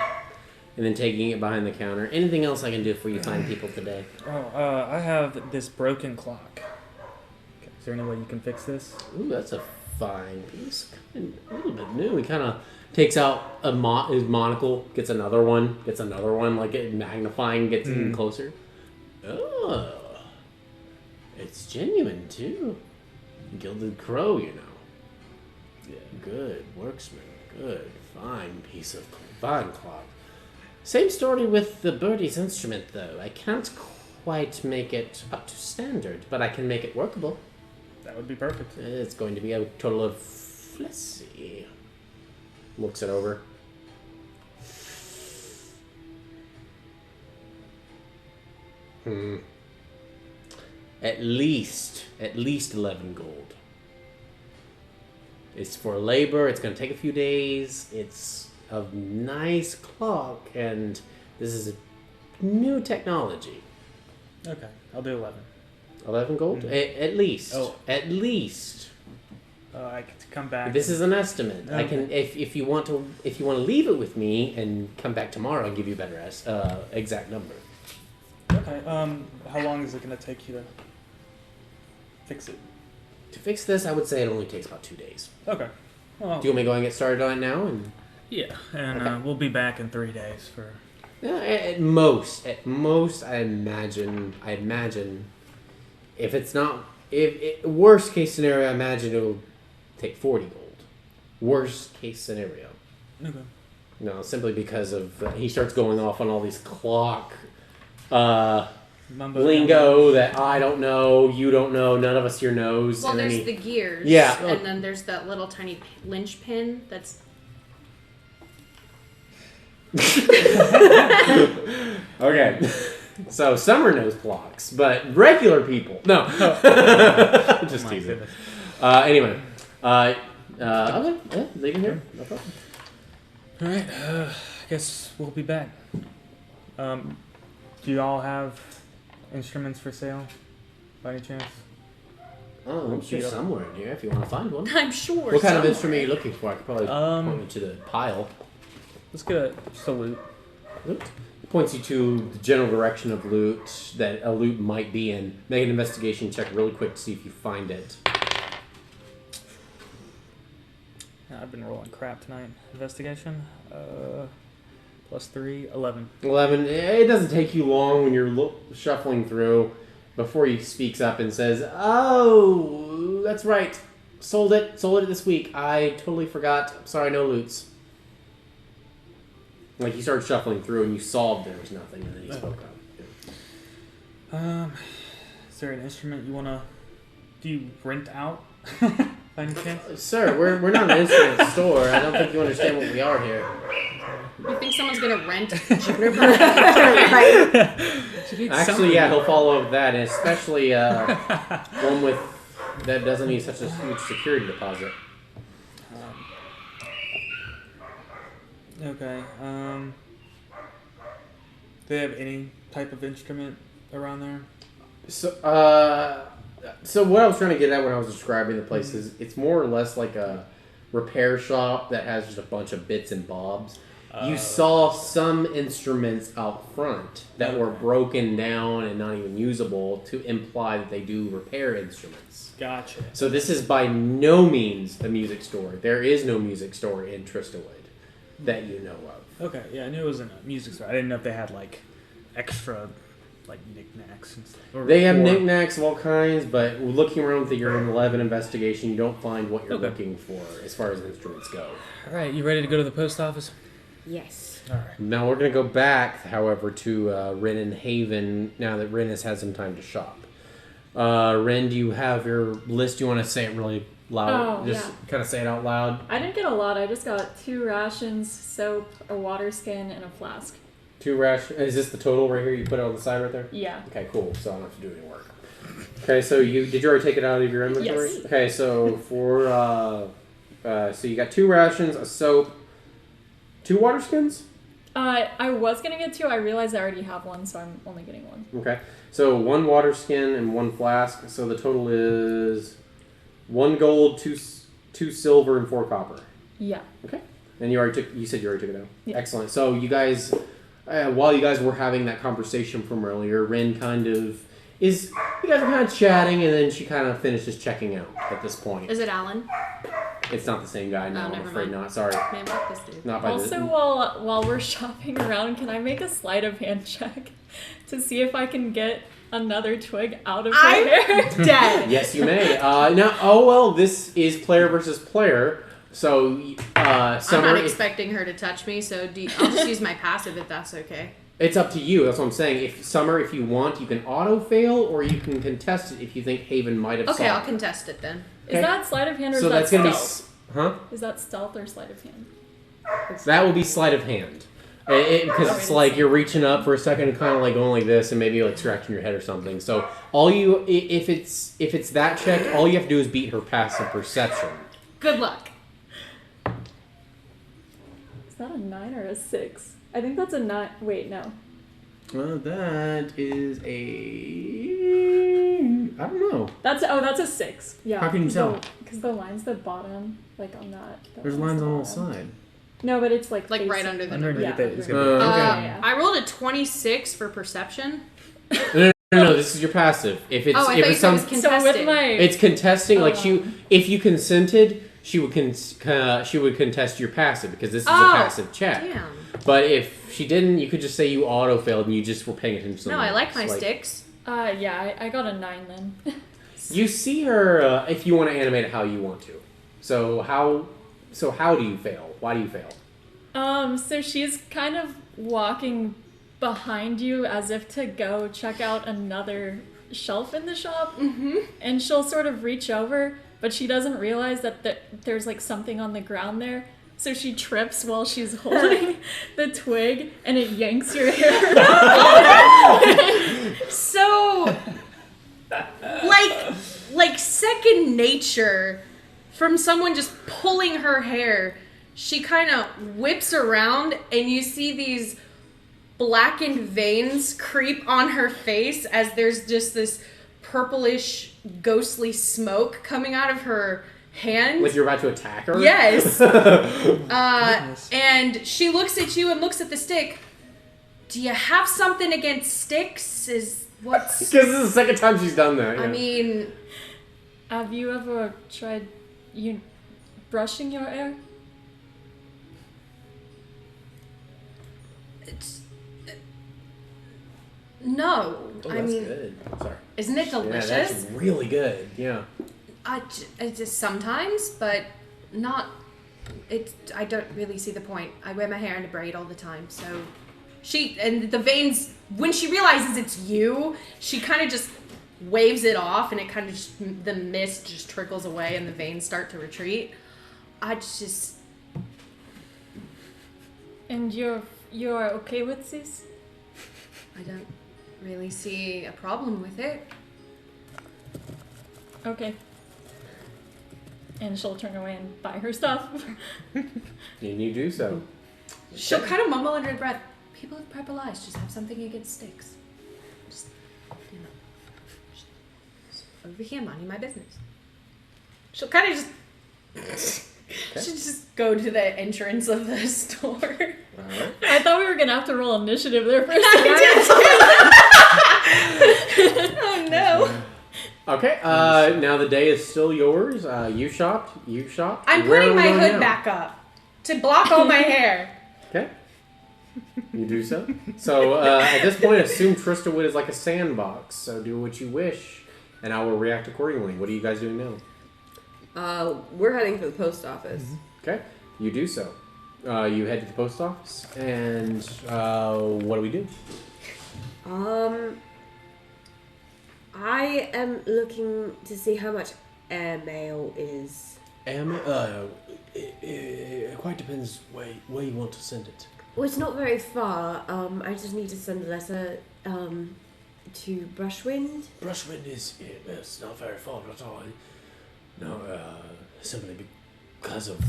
And then taking it behind the counter. Anything else I can do for you fine people today? I have this broken clock. Okay, is there any way you can fix this? Ooh, that's a fine piece. A little bit new. He kind of takes out his monocle, gets another one, like it magnifying, gets even closer. Oh, it's genuine too. Gilded crow, you know. Yeah, good worksman. Good, fine piece of fine clock. Same story with the birdie's instrument, though. I can't quite make it up to standard, but I can make it workable. That would be perfect. It's going to be a total of... let's see. Looks it over. At least 11 gold. It's for labor. It's going to take a few days. It's a nice clock, and this is a new technology. Okay, I'll do 11. 11 gold? Mm-hmm. At least. Oh. At least. I can come back. This is an estimate. Okay. I can, if you want to leave it with me and come back tomorrow, I'll give you a better exact number. Okay. How long is it going to take you to fix it? To fix this, I would say it only takes about 2 days. Okay. Well, Do you want me to go and get started on it now? And yeah, and Okay. we'll be back in 3 days for. yeah, at most, I imagine, if it's not, worst case scenario, I imagine it'll take 40 gold. Worst case scenario. Okay. No, simply because of he starts going off on all these clock Mumbo lingo that I don't know, you don't know, none of us here knows. Well, and then there's the gears. Yeah. And then there's that little tiny lynch pin that's. Okay. So Summer knows clocks, but regular people no. Just teasing. Anyway, okay, yeah, they can hear. No problem. All right. I guess we'll be back. Do you all have instruments for sale, by any chance? Oh, I'm sure somewhere in here if you want to find one. I'm sure. What kind of somewhere. instrument are you looking for? I could probably point you to the pile. Let's get a salute. Loot. It points you to the general direction of loot that a loot might be in. Make an investigation check really quick to see if you find it. I've been rolling crap tonight. Investigation. +3, 11. 11. It doesn't take you long when you're shuffling through before he speaks up and says, "Oh, that's right. Sold it this week. I totally forgot. Sorry, no loots." Like, you started shuffling through and you saw there was nothing, and then he spoke up. Yeah. Is there an instrument you wanna? Do you rent out? By any chance? Sir, we're not an instrument store. I don't think you understand what we are here. You think someone's gonna rent Juniper? Actually, yeah, he'll follow up with that, and especially one with that doesn't need such a huge security deposit. Okay. Do they have any type of instrument around there? So what I was trying to get at when I was describing the place is it's more or less like a repair shop that has just a bunch of bits and bobs. You saw some instruments out front that were broken down and not even usable to imply that they do repair instruments. Gotcha. So this is by no means a music store. There is no music store in Tristowood that you know of. Okay, yeah, I knew it was in a music store. I didn't know if they had like extra like knickknacks and stuff. They have knickknacks of all kinds, but looking around with your 11 investigation, you don't find what you're looking for as far as instruments go. All right, you ready to go to the post office? Yes. All right. Now we're going to go back, however, to Ren and Haven now that Ren has had some time to shop. Ren, do you have your list? Do you want to say it really loud? Oh, Just kind of say it out loud. I didn't get a lot. I just got 2 rations, soap, a water skin, and a flask. 2 rations. Is this the total right here? You put it on the side right there? Yeah. Okay, cool. So I don't have to do any work. Okay, so did you already take it out of your inventory? Yes. Okay, so for so you got 2 rations, a soap, 2 water skins. I was gonna get 2. I realized I already have 1, so I'm only getting 1. Okay, so 1 water skin and 1 flask. So the total is 1 gold, 2 silver, and 4 copper. Yeah. Okay. And you said you already took it out. Yeah. Excellent. So you guys, while you guys were having that conversation from earlier, Ren you guys were kind of chatting, and then she kind of finishes checking out at this point. Is it Alan? It's not the same guy. No, I'm never afraid mind. not. Sorry. Man, fuck this dude. Not by Also, while we're shopping around, can I make a sleight of hand check to see if I can get another twig out of her hair? Dead. Yes, you may. This is player versus player. So, I'm Summer, not expecting her to touch me, so I'll just use my passive if that's okay. it's up to you. That's what I'm saying. Summer, if you want, you can auto fail, or you can contest it if you think Haven might have. Okay, solved I'll it. contest it then. Okay. Is that sleight of hand or So is that that's gonna stealth? be, Is that stealth or sleight of hand? That will be sleight of hand. Because it's like you're reaching up for a second and kind of like going like this and maybe like scratching your head or something. So if it's that check, all you have to do is beat her passive perception. Good luck. Is that a 9 or a 6? I think that's a 9. Wait, no. Well, that is I don't know. That's a 6. Yeah. How can you tell? Because the line's the bottom, like on that. There's lines on the side. No, but it's like right under the number. Underneath Yeah. it is gonna be. I rolled a 26 for perception. No, this is your passive. If it's if it's some, so with my it's contesting. Like if you consented, she would contest your passive because this is a passive check. Damn. But if she didn't, you could just say you auto failed and you just were paying attention. No, I like my sticks. Yeah, I got a 9 then. You see her if you want to animate it how you want to. So how do you fail? Why do you fail? So she's kind of walking behind you as if to go check out another shelf in the shop. Mm-hmm. And she'll sort of reach over, but she doesn't realize that there's like something on the ground there. So she trips while she's holding the twig, and it yanks your hair. So, like second nature from someone just pulling her hair, she kind of whips around, and you see these blackened veins creep on her face as there's just this purplish, ghostly smoke coming out of her hand. Like you're about to attack her? Yes. And she looks at you and looks at the stick. Do you have something against sticks? Because this is the second time she's done that. Yeah. I mean, have you ever tried brushing your hair? no. Oh, I that's mean, good. Sorry. Isn't it delicious? Yeah, that's really good. Yeah. I just sometimes, but not. I don't really see the point. I wear my hair in a braid all the time, so and the veins. When she realizes it's you, she kind of just waves it off, and it kind of the mist just trickles away, and the veins start to retreat. And you're okay with this? I don't really see a problem with it. Okay. And she'll turn away and buy her stuff. And you do so. She'll kind of mumble under her breath, people with purple eyes just have something against sticks. Just over here, minding my business. She'll kind of just... She'll just go to the entrance of the store. Right. I thought we were going to have to roll initiative there for a second. Oh, no. Okay, now the day is still yours. You shopped. I'm Where are putting we my going hood now? back up to block all my hair. Okay. You do so. So at this point, assume Tristawood is like a sandbox. So do what you wish, and I will react accordingly. What are you guys doing now? We're heading for the post office. Okay, you do so. You head to the post office, and what do we do? I am looking to see how much airmail is. It quite depends where you want to send it. Well, it's not very far. I just need to send a letter to Brushwind. Brushwind it's not very far at all. No, simply because of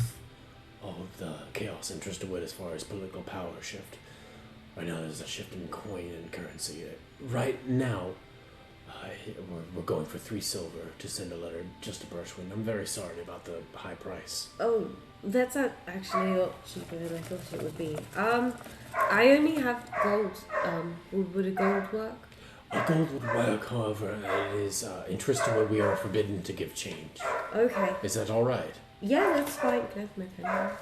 all of the chaos in Tristawood as far as political power shift. Right now there's a shift in coin and currency. Right now, we're going for 3 silver to send a letter just to Brushwind. I'm very sorry about the high price. Oh, that's actually a lot cheaper than I thought it would be. I only have gold. Would a gold work? A gold would work, however, it is in Tristawood we are forbidden to give change. Okay. Is that all right? Yeah, that's fine. Can I have my pen back?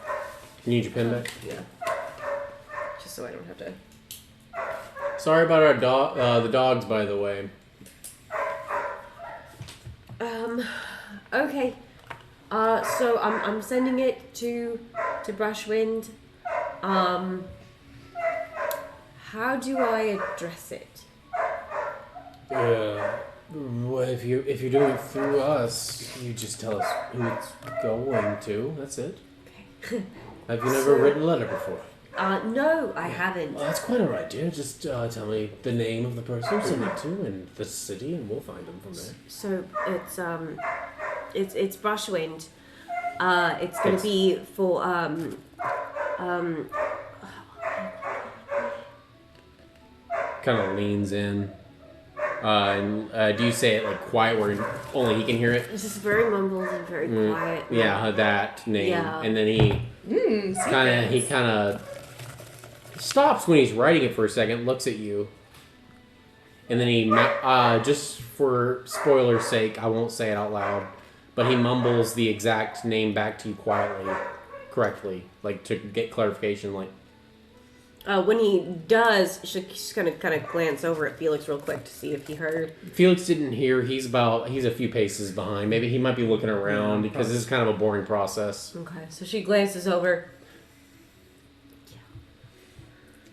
You need your pen back? Yeah. Just so I don't have to. Sorry about our the dogs, by the way. Okay. So I'm sending it to Brushwind. How do I address it? Well, if you're doing it through us, you just tell us who it's going to. That's it. Okay. Have you never written a letter before? No, I haven't. Well, that's quite alright, dear. Just tell me the name of the person you send it to and the city, and we'll find them from there. So it's Brushwind. It's gonna be for Kind of leans in. And do you say it like quiet where only he can hear it? It's just very mumbled and very quiet. Yeah, that name. Yeah. And then he kind of stops when he's writing it for a second, looks at you, And then he, just for spoiler's sake, I won't say it out loud, but he mumbles the exact name back to you correctly, like to get clarification. Like, when he does, she's gonna kind of glance over at Felix real quick to see if he heard. Felix didn't hear. He's a few paces behind. Maybe he might be looking around because this is kind of a boring process. Okay, so she glances over.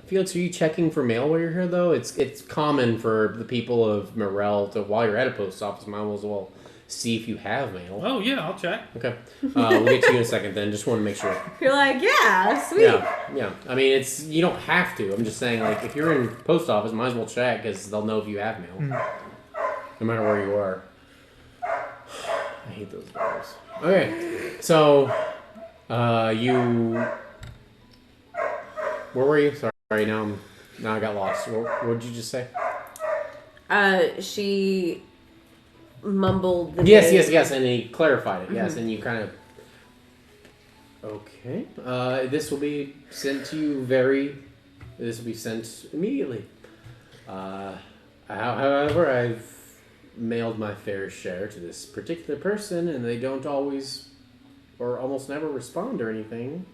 Felix, are you checking for mail while you're here, though? It's common for the people of Merrell to, while you're at a post office, might as well see if you have mail. Oh, yeah, I'll check. Okay. We'll get to you in a second then. Just want to make sure. You're like, yeah, sweet. Yeah. I mean, you don't have to. I'm just saying, like, if you're in post office, might as well check because they'll know if you have mail. No matter where you are. I hate those guys. Okay. So, where were you? Sorry, now I got lost. What did you just say? She mumbled the Yes, and he clarified it. Yes, and you kind of... Okay. This will be sent to you This will be sent immediately. However, I've mailed my fair share to this particular person, and they don't always or almost never respond or anything.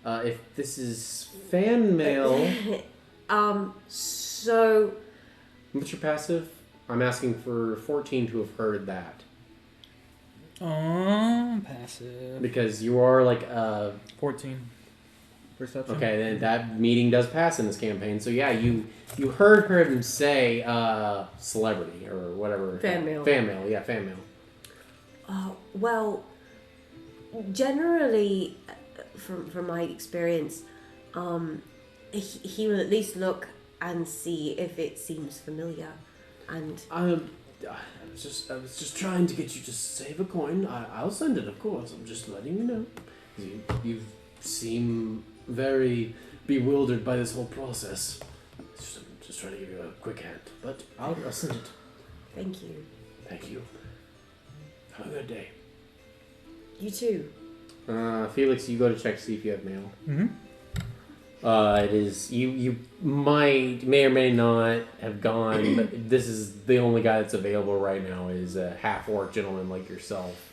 If this is fan mail... So... What's your passive? I'm asking for 14 to have heard that. Passive. Because you are like 14. Perception. Okay, then that meeting does pass in this campaign. So yeah, you heard him say celebrity or whatever. Fan mail. Fan mail. Well, generally, from my experience, he will at least look and see if it seems familiar, and I was just trying to get you to save a coin. I'll send it, of course. I'm just letting you know. You seem very bewildered by this whole process. Just trying to give you a quick hand, but I'll send it. Thank you. Thank you. Have a good day. You too. Felix, you go to check to see if you have mail. Mm-hmm. It is you may or may not have gone, but this is the only guy that's available right now is a half-orc gentleman like yourself,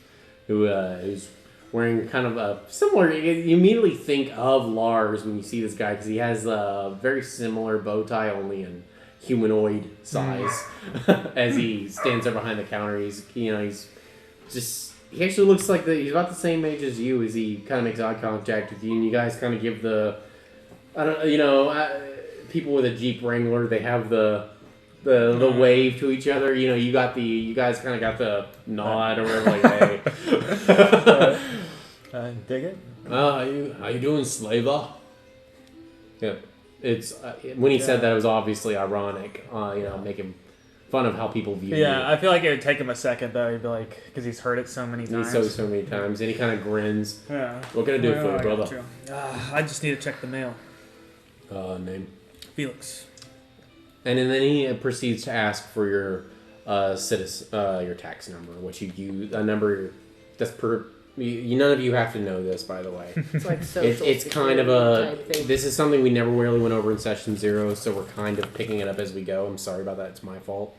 who is wearing kind of a similar. You immediately think of Lars when you see this guy because he has a very similar bow tie, only in humanoid size. As he stands there behind the counter, he actually looks like he's about the same age as you. As he kind of makes eye contact with you, and you guys kind of give the. People with a Jeep Wrangler, they have the wave to each other. You guys kind of got the nod or whatever. Like, hey, dig it. How you doing, Slaver? Yeah, it's when he said that, it was obviously ironic. Making fun of how people view you. Yeah, I feel like it would take him a second though. He'd be like, because he's heard it so many times. So many times, and he kind of grins. Yeah. What can I do for you, brother? I just need to check the mail. Name? Felix. And then he proceeds to ask for your your tax number, which you use a number that's per. None of you have to know this, by the way. It's like social it's kind of a. type thing. This is something we never really went over in session 0, so we're kind of picking it up as we go. I'm sorry about that; it's my fault.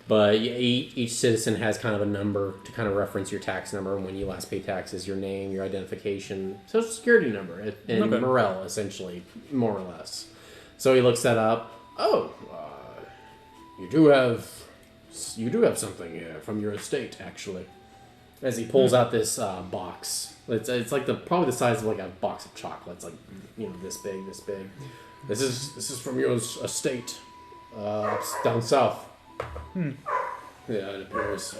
But each citizen has kind of a number to kind of reference your tax number and when you last pay taxes, your name, your identification, social security number, and Merrell, essentially, more or less. So he looks that up. Oh, you do have something here from your estate, actually. As he pulls out this box, it's like probably the size of like a box of chocolates, like this big. This is from your estate, down south. Yeah, it appears.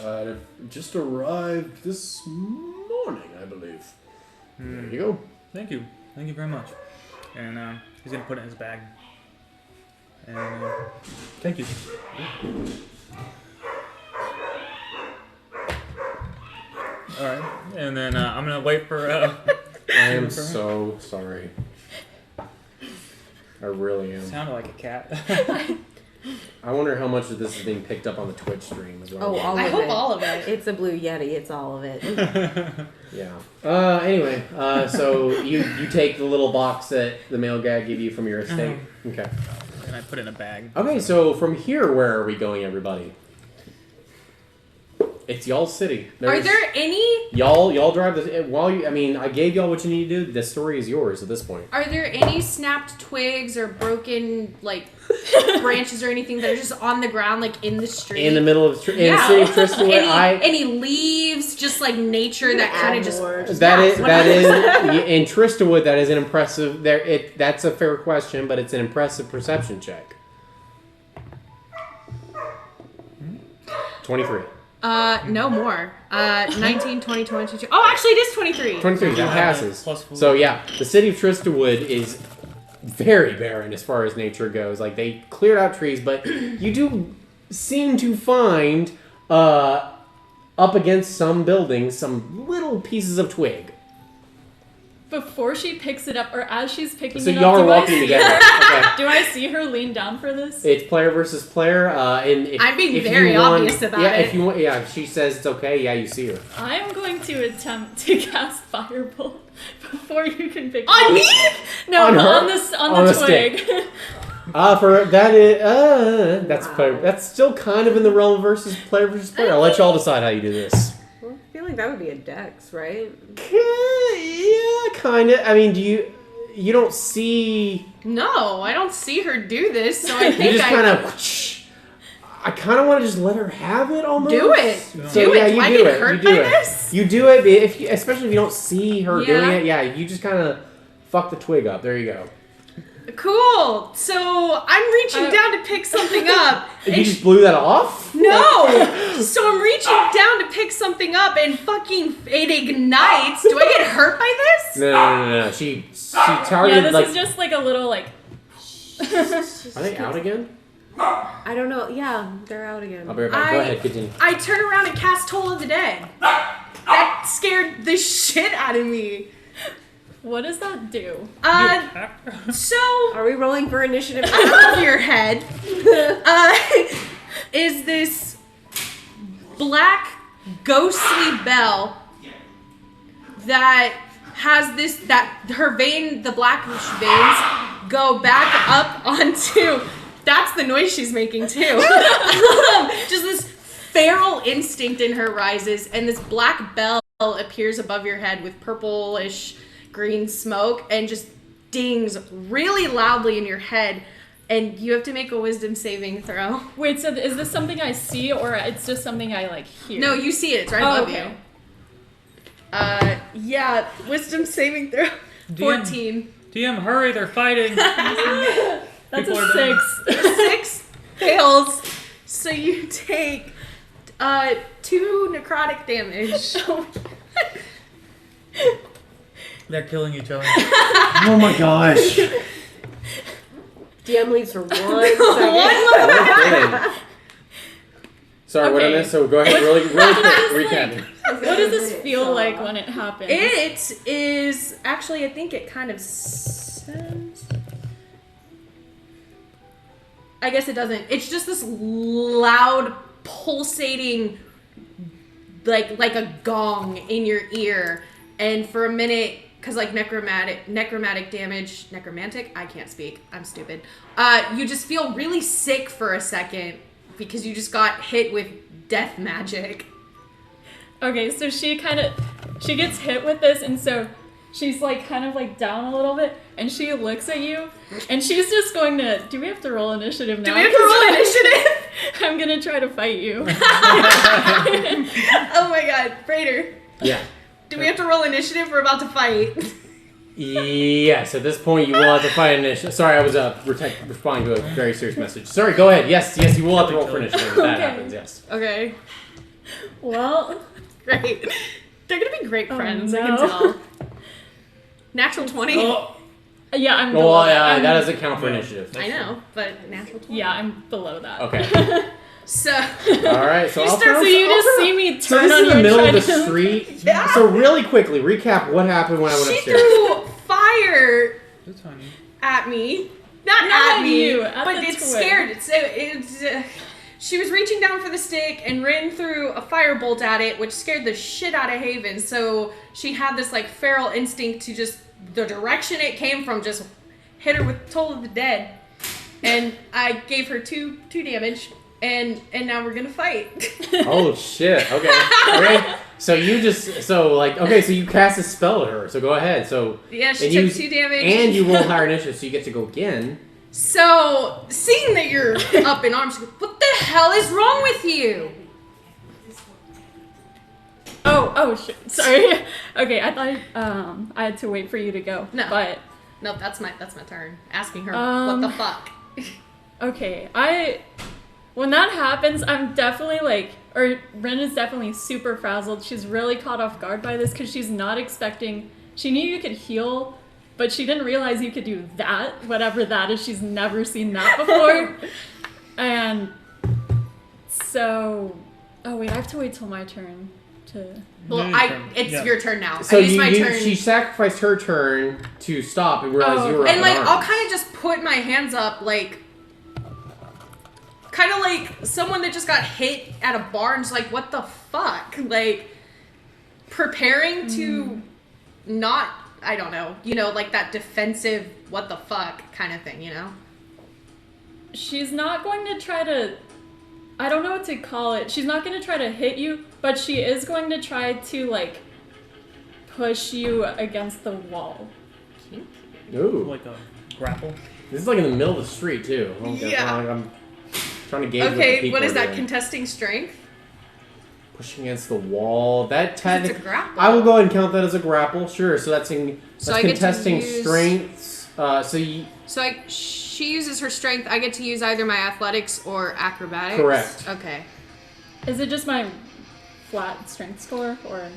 Just arrived this morning, I believe. There you go. Thank you very much. And he's gonna put it in his bag. And thank you. All right, and then I'm gonna wait for. I am so sorry. I really am. Sounded like a cat. I wonder how much of this is being picked up on the Twitch stream as well. Oh, I hope all of it. It's a blue Yeti. It's all of it. Yeah. Anyway, so you take the little box that the mail guy gave you from your estate. Okay. and I put it in a bag. Okay, so from here, where are we going, everybody? It's y'all's city. Are there any? Y'all drive this. While you, I mean, I gave y'all what you need to do. The story is yours at this point. Are there any snapped twigs or broken branches or anything that are just on the ground, like in the street? In the middle of the street, in the city of Tristan, any leaves, just like nature that kind of just. That is in Tristawood. That is an impressive. That's a fair question, but it's an impressive perception check. 23. No more. 19, 20, 22. Oh, actually, it is 23. 23, that passes. So, yeah, the city of Tristawood is very barren as far as nature goes. Like, they cleared out trees, but you do seem to find, up against some buildings, some little pieces of twig. Before she picks it up, or as she's picking So it up, y'all are walking together. Okay. Do I see her lean down for this? It's player versus player. I'm being very obvious about it. If you want, if she says it's okay, yeah, you see her. I'm going to attempt to cast Firebolt before you can pick on me. No, on the twig. For that is that's still kind of in the realm versus player. I'll let y'all decide how you do this. Well, I feel like that would be a dex, right? Yeah, kind of. I mean, you don't see? No, I don't see her do this. So I think you just kind of. I kind of want to just let her have it almost. Do it. So, do yeah, it. you I do get it. hurt You do by it. this? You do it especially if you don't see her doing it. Yeah, you just kind of fuck the twig up. There you go. Cool. So I'm reaching down to pick something up. You just blew that off? No. So I'm reaching down to pick something up, and fucking it ignites. Do I get hurt by this? No. She targeted Yeah, this is just like a little like. Are they out again? I don't know. Yeah, they're out again. I'll be right back. Go ahead, continue. I turn around and cast Toll of the Dead. That scared the shit out of me. What does that do? So are we rolling for initiative? Above your head, is this black ghostly bell that has the black veins go back up onto. That's the noise she's making too. Just this feral instinct in her rises, and this black bell appears above your head with purplish green smoke and just dings really loudly in your head, and you have to make a wisdom saving throw. Wait, so is this something I see, or it's just something I hear? No, you see it. It's right above you. Yeah, wisdom saving throw. 14. DM, hurry! They're fighting. That's a 6. 6 fails. So you take 2 necrotic damage. They're killing each other. Oh my gosh. DM leaves for 1 second. Sorry, what I missed? So go ahead, really quick, recap. What does this feel like when it happens? It is actually, I think it kind of says. I guess it doesn't. It's just this loud, pulsating, like a gong in your ear, and for a minute. Because, necromantic damage... Necromantic? I can't speak. I'm stupid. You just feel really sick for a second because you just got hit with death magic. Okay, so she gets hit with this, and so she's, kind of down a little bit, and she looks at you, and she's just going to... Do we have to roll initiative now? Do we have to roll initiative? I'm going to try to fight you. Oh my god. Raider. Yeah. Do we have to roll initiative? We're about to fight. Yes, at this point you will have to fight initiative. Sorry, I was responding to a very serious message. Sorry, go ahead. Yes, you will have to roll for initiative if that happens, yes. Okay. Well, great. They're going to be great friends, no. I can tell. Natural 20. Oh. Yeah, I'm below that. That doesn't count for initiative. I know, but natural 20. Yeah, I'm below that. Okay. So. Alright, so you just see me turn so this on is in the middle of the treadmill. street. Yeah. So really quickly, recap what happened when I went upstairs. She threw fire That's funny. at me. Not at me, but it scared it. So she was reaching down for the stick and ran through a firebolt at it, which scared the shit out of Haven. So she had this feral instinct to just, the direction it came from, just hit her with Toll of the Dead. and I gave her two damage, and now we're gonna fight. Oh shit! Okay. So you cast a spell at her. So go ahead. So yeah, she took 2 damage, and you roll higher initiative, so you get to go again. So seeing that you're up in arms, what the hell is wrong with you? Oh shit. Sorry. Okay, I thought I had to wait for you to go. No, but no, that's my turn. Asking her what the fuck. Okay, when that happens, I'm definitely Ren is definitely super frazzled. She's really caught off guard by this because she's not expecting. She knew you could heal, but she didn't realize you could do that, whatever that is. She's never seen that before. And so, oh wait, I have to wait till my turn to. Well, it's your turn now. So I used my turn. She sacrificed her turn to stop and realize you were up and in like arms. I'll kind of just put my hands up kind of like someone that just got hit at a bar and just like, what the fuck? Like, preparing to not, I don't know, like that defensive, what the fuck kind of thing, She's not going to try to, I don't know what to call it. She's not going to try to hit you, but she is going to try to, push you against the wall. Ooh. Like a grapple? This is like in the middle of the street, too. Yeah. I'm trying to gauge what the Okay, people what is are that? doing. Contesting strength? Pushing against the wall. That It's a grapple. I will go ahead and count that as a grapple. Sure. So that's I get to contesting use- strengths. She uses her strength. I get to use either my athletics or acrobatics. Correct. Okay. Is it just my flat strength score, or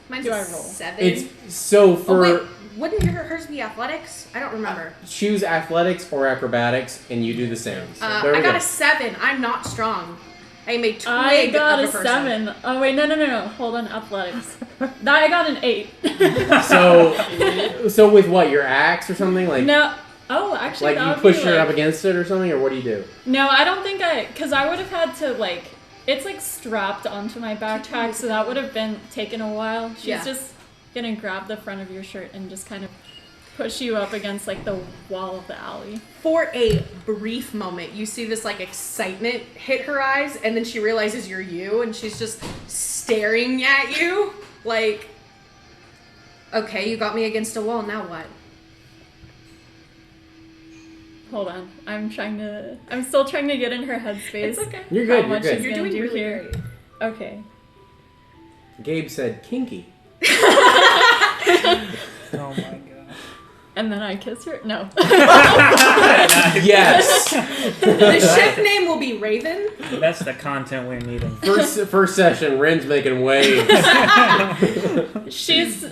Mine's do a I roll? 7. It's so for. Oh, wait. Wouldn't hers be athletics? I don't remember. Choose athletics or acrobatics, and you do the same. So there we I got go. a 7. I'm not strong. I am a twig I got of a a person. 7. Oh wait, no. Hold on, athletics. I got an 8. So with what, your axe or something like? No. Oh, actually, Like that you would push be her up against it or something, or what do you do? No, I don't think because I would have had to it's strapped onto my backpack, so that would have been taken a while. She's just gonna grab the front of your shirt and just kind of push you up against the wall of the alley. For a brief moment, you see this excitement hit her eyes, and then she realizes you're you, and she's just staring at you like, okay, you got me against a wall, now what? Hold on, I'm still trying to get in her headspace. It's okay. You're good, How much you're good. she's You're gonna doing do really here. great. Okay. Gabe said kinky. Oh my god. And then I kiss her? No. Yes. The ship name will be Raven. That's the content we're needing. First session, Ren's making waves. She's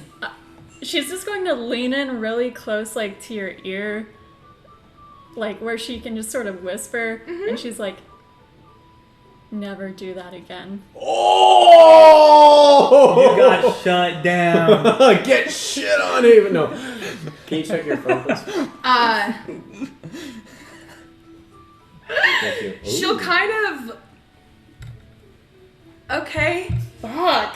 just going to lean in really close, to your ear, where she can just sort of whisper, and she's like, "Never do that again." Oh! You got shut down. Get shit on even. No. Can you check your phone, please? Thank you. She'll kind of. Okay. Fuck.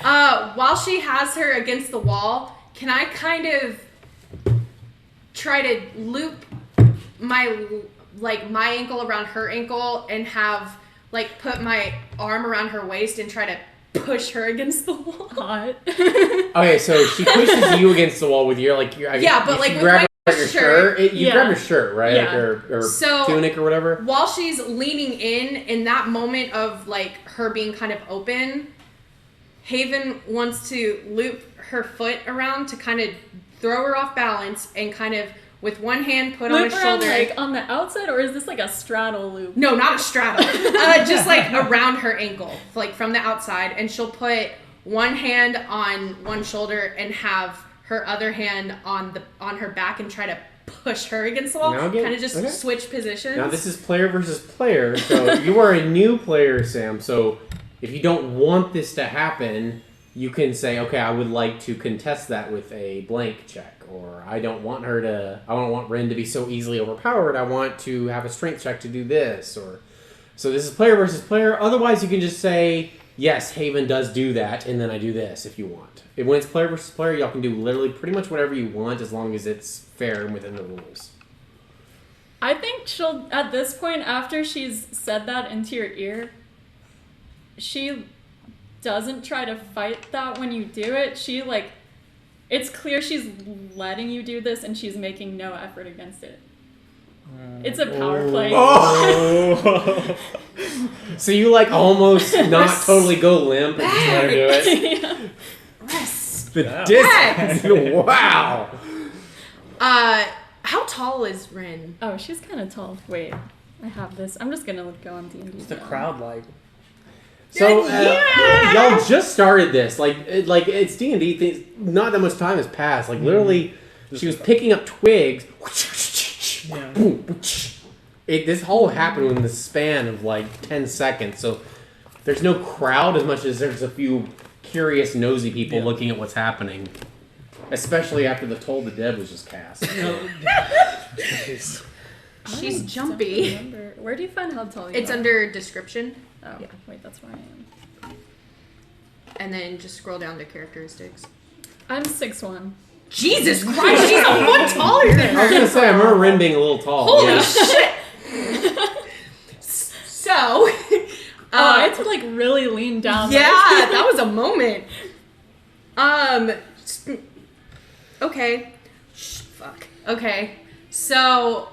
While she has her against the wall, can I kind of try to loop my ankle around her ankle and have put my arm around her waist and try to push her against the wall? Hot. Okay, so she pushes you against the wall with your but you with grab my your shirt. You grab her shirt, right? Yeah. Or So, tunic or whatever. While she's leaning in that moment of her being kind of open, Haven wants to loop her foot around to kind of throw her off balance and kind of with one hand put on Loop his around, shoulder. on the outside, or is this a straddle loop? No, not a straddle. Just around her ankle, from the outside, and she'll put one hand on one shoulder and have her other hand on her back and try to push her against the wall. Kind of just switch positions. Now this is player versus player, so you are a new player, Sam. So if you don't want this to happen, you can say, okay, I would like to contest that with a blank check, or I don't want Ren to be so easily overpowered. I want to have a strength check to do this, or so this is player versus player. Otherwise, you can just say, yes, Haven does do that, and then I do this if you want. When it's player versus player, y'all can do literally pretty much whatever you want as long as it's fair and within the rules. I think she'll, at this point, after she's said that into your ear, she doesn't try to fight that when you do it. She, like, it's clear she's letting you do this and she's making no effort against it. It's a power play. Oh. So you, like, almost not totally go limp and just let her do it? Yeah. The distance. Wow. How tall is Rin? Oh, she's kind of tall. Wait, I have this. I'm just gonna go on D&D. What's the crowd like? So y'all just started this. Like it's D&D things. Not that much time has passed. Like literally, she was picking up twigs. This all happened in the span of like 10 seconds. So there's no crowd as much as there's a few curious, nosy people looking at what's happening. Especially after the Toll the Dead was just cast. She's jumpy. Where do you find how tall you It's are? under description. Oh, wait, that's where I am. And then just scroll down to characteristics. I'm 6'1". Jesus Christ, she's a foot taller than her. I was gonna say I remember Rin being a little tall. Holy shit! So, I had to like really lean down. Yeah, that was a moment. Okay. Fuck. Okay. So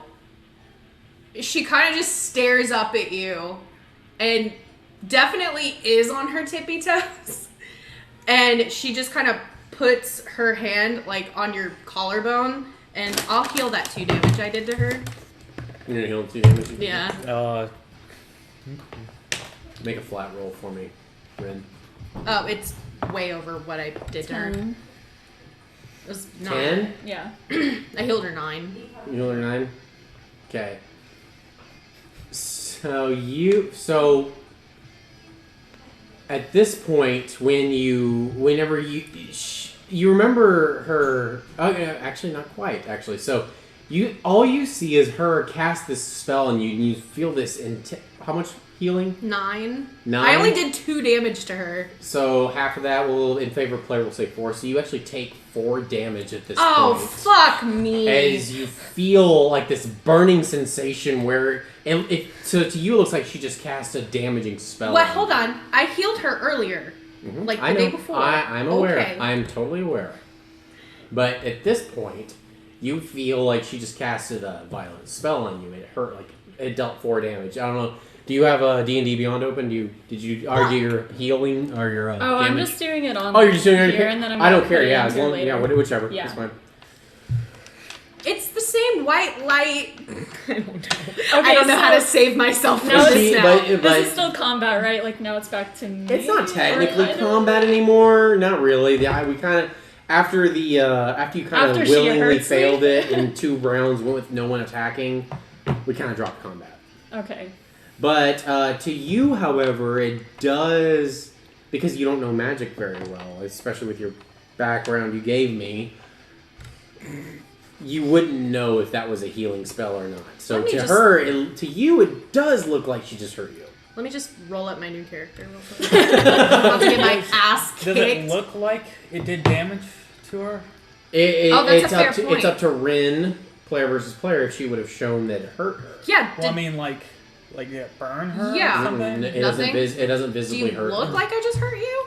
she kind of just stares up at you and definitely is on her tippy toes. And she just kind of puts her hand like on your collarbone, and I'll heal that 2 damage I did to her. You're gonna heal 2 damage? Yeah. Make a flat roll for me, Rin. Oh, it's way over what I did to her. 10. It was 9. 10? Yeah. I healed her 9. You healed her 9? Okay. So at this point, whenever you remember her, actually not quite, actually. So all you see is her cast this spell, and you feel this how much healing? 9. 9? I only did 2 damage to her. So half of that will, in favor of player, will say 4. So you actually take 4 damage at this point. Oh, fuck me. As you feel like this burning sensation where, so to you it looks like she just cast a damaging spell. What? Hold on. I healed her earlier. Mm-hmm. Like I the know. day before. I'm aware. Okay. I'm totally aware. But at this point, you feel like she just casted a violent spell on you. It hurt, like it dealt 4 damage. I don't know. Do you have a D&D Beyond open? Did you argue your healing or your damage? I'm just doing it on. Oh, you're just doing it here, and then I'm I don't gonna care. put it Yeah, in as here long later. whichever. Yeah. It's fine. It's the same white light. I don't know. Okay, I don't know how to so- save myself from No, this now. this is still combat, right? Like now it's back to me. It's not technically Or- combat anymore. Not really. We kind of after you kind of After she willingly hurts me. failed it in 2 rounds with no one attacking, we kind of dropped combat. Okay. But to you, however, it does, because you don't know magic very well, especially with your background you gave me. You wouldn't know if that was a healing spell or not. So to you, it does look like she just hurt you. Let me just roll up my new character real quick. I'm about to get my ass kicked. Does it look like it did damage to her? That's a fair point. It's up to Rin, player versus player, if she would have shown that it hurt her. Yeah. Well, I mean, like did it burn her? Yeah. Or something? It doesn't Do visibly you hurt look her. like I just hurt you?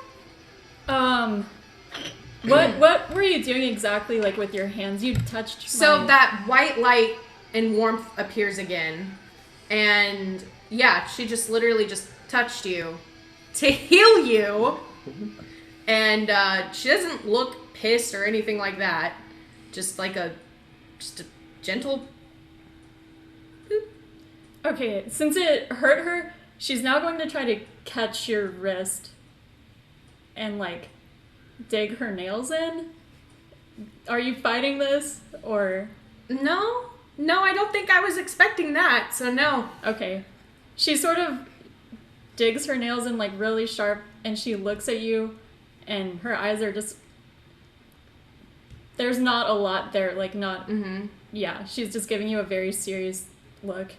What were you doing exactly? Like with your hands, you touched. So that white light and warmth appears again, and yeah, she just literally just touched you to heal you, and she doesn't look pissed or anything like that. Just a gentle. Okay, since it hurt her, she's now going to try to catch your wrist and like dig her nails in. Are you fighting this or? No, I don't think I was expecting that. So no. Okay, she sort of digs her nails in like really sharp, and she looks at you, and her eyes are just. There's not a lot there, like not. Mm-hmm. Yeah, she's just giving you a very serious look.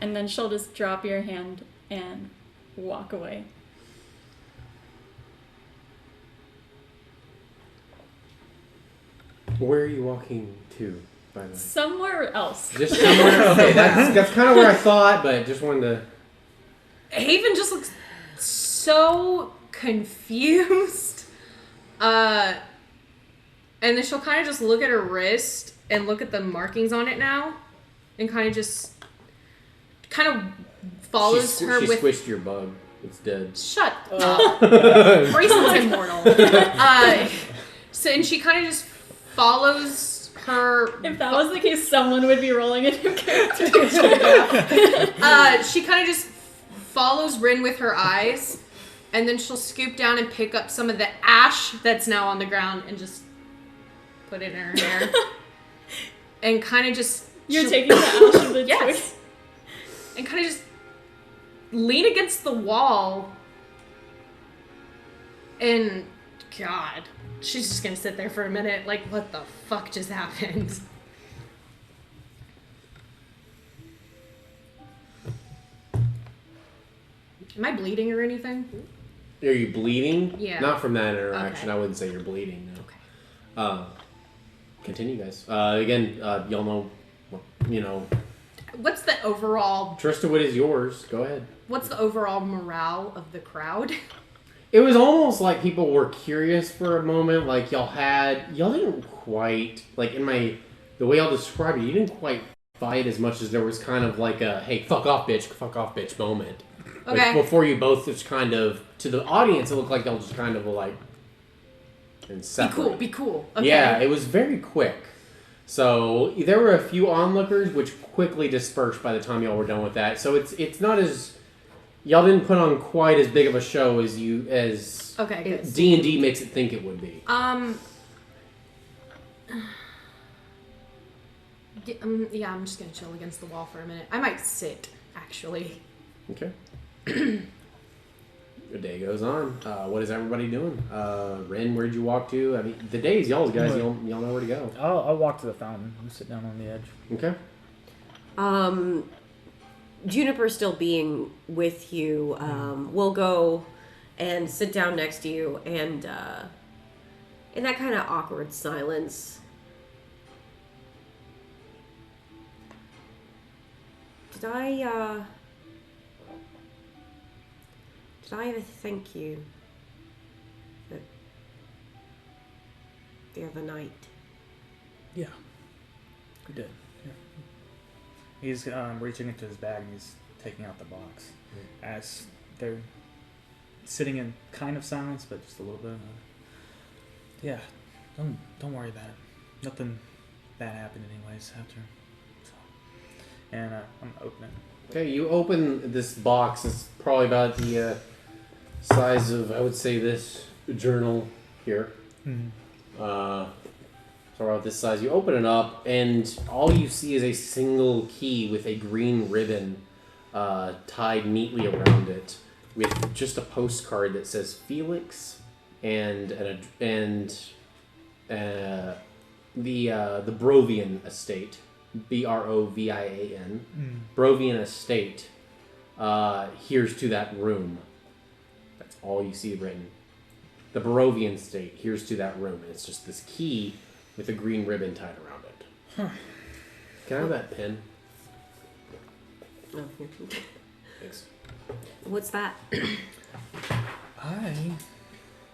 And then she'll just drop your hand and walk away. Where are you walking to, by the way? Somewhere else. Just somewhere. Okay, that's kind of where I thought, but just wanted to. Haven just looks so confused. And then she'll kind of just look at her wrist and look at the markings on it now, and kind of follows her with. She squished your bug. It's dead. Shut up. Bracelet's immortal. So and she kind of just follows her. If that was the case, someone would be rolling a new character. She kind of just follows Rin with her eyes, and then she'll scoop down and pick up some of the ash that's now on the ground and just put it in her hair. And kind of just... You're taking the ash of the yes. And kind of just lean against the wall. And, God, she's just going to sit there for a minute like, what the fuck just happened? Am I bleeding or anything? Are you bleeding? Yeah. Not from that interaction. Okay. I wouldn't say you're bleeding. No. Okay. Continue, guys. Again, y'all know, What's the overall... Trista, what is yours? Go ahead. What's the overall morale of the crowd? It was almost like people were curious for a moment. Like y'all didn't quite, like the way I'll describe it, you didn't quite fight as much as there was kind of like a, hey, fuck off bitch moment. Okay. Like before you both just kind of, to the audience, it looked like y'all just kind of were like, and separate. Be cool. Okay. Yeah, it was very quick. So there were a few onlookers which quickly dispersed by the time y'all were done with that. So it's not as, y'all didn't put on quite as big of a show as okay, good. D&D makes it think it would be. Yeah, I'm just gonna chill against the wall for a minute. I might sit, actually. Okay. The day goes on. What is everybody doing? Ren, where'd you walk to? I mean, the day's y'all's, guys. Y'all know where to go. I'll walk to the fountain and sit down on the edge. Okay. Juniper still being with you, we'll go and sit down next to you, and in that kind of awkward silence, did I ever thank you the other night? Yeah, we did. Yeah. He's reaching into his bag and he's taking out the box. As they're sitting in kind of silence, but just a little bit. Yeah, don't worry about it. Nothing bad happened anyways after. So, and I'm opening. Okay, you open this box. It's probably about the size of, I would say, this journal here. Mm-hmm. So about this size. You open it up, and all you see is a single key with a green ribbon tied neatly around it, with just a postcard that says Felix and the Brovian Estate, Brovian, Brovian Estate. Here's to that room. That's all you see written. The Barovian Estate. Here's to that room. And it's just this key with a green ribbon tied around it. Huh. Can I have that pen? Oh, here. Thanks. What's that?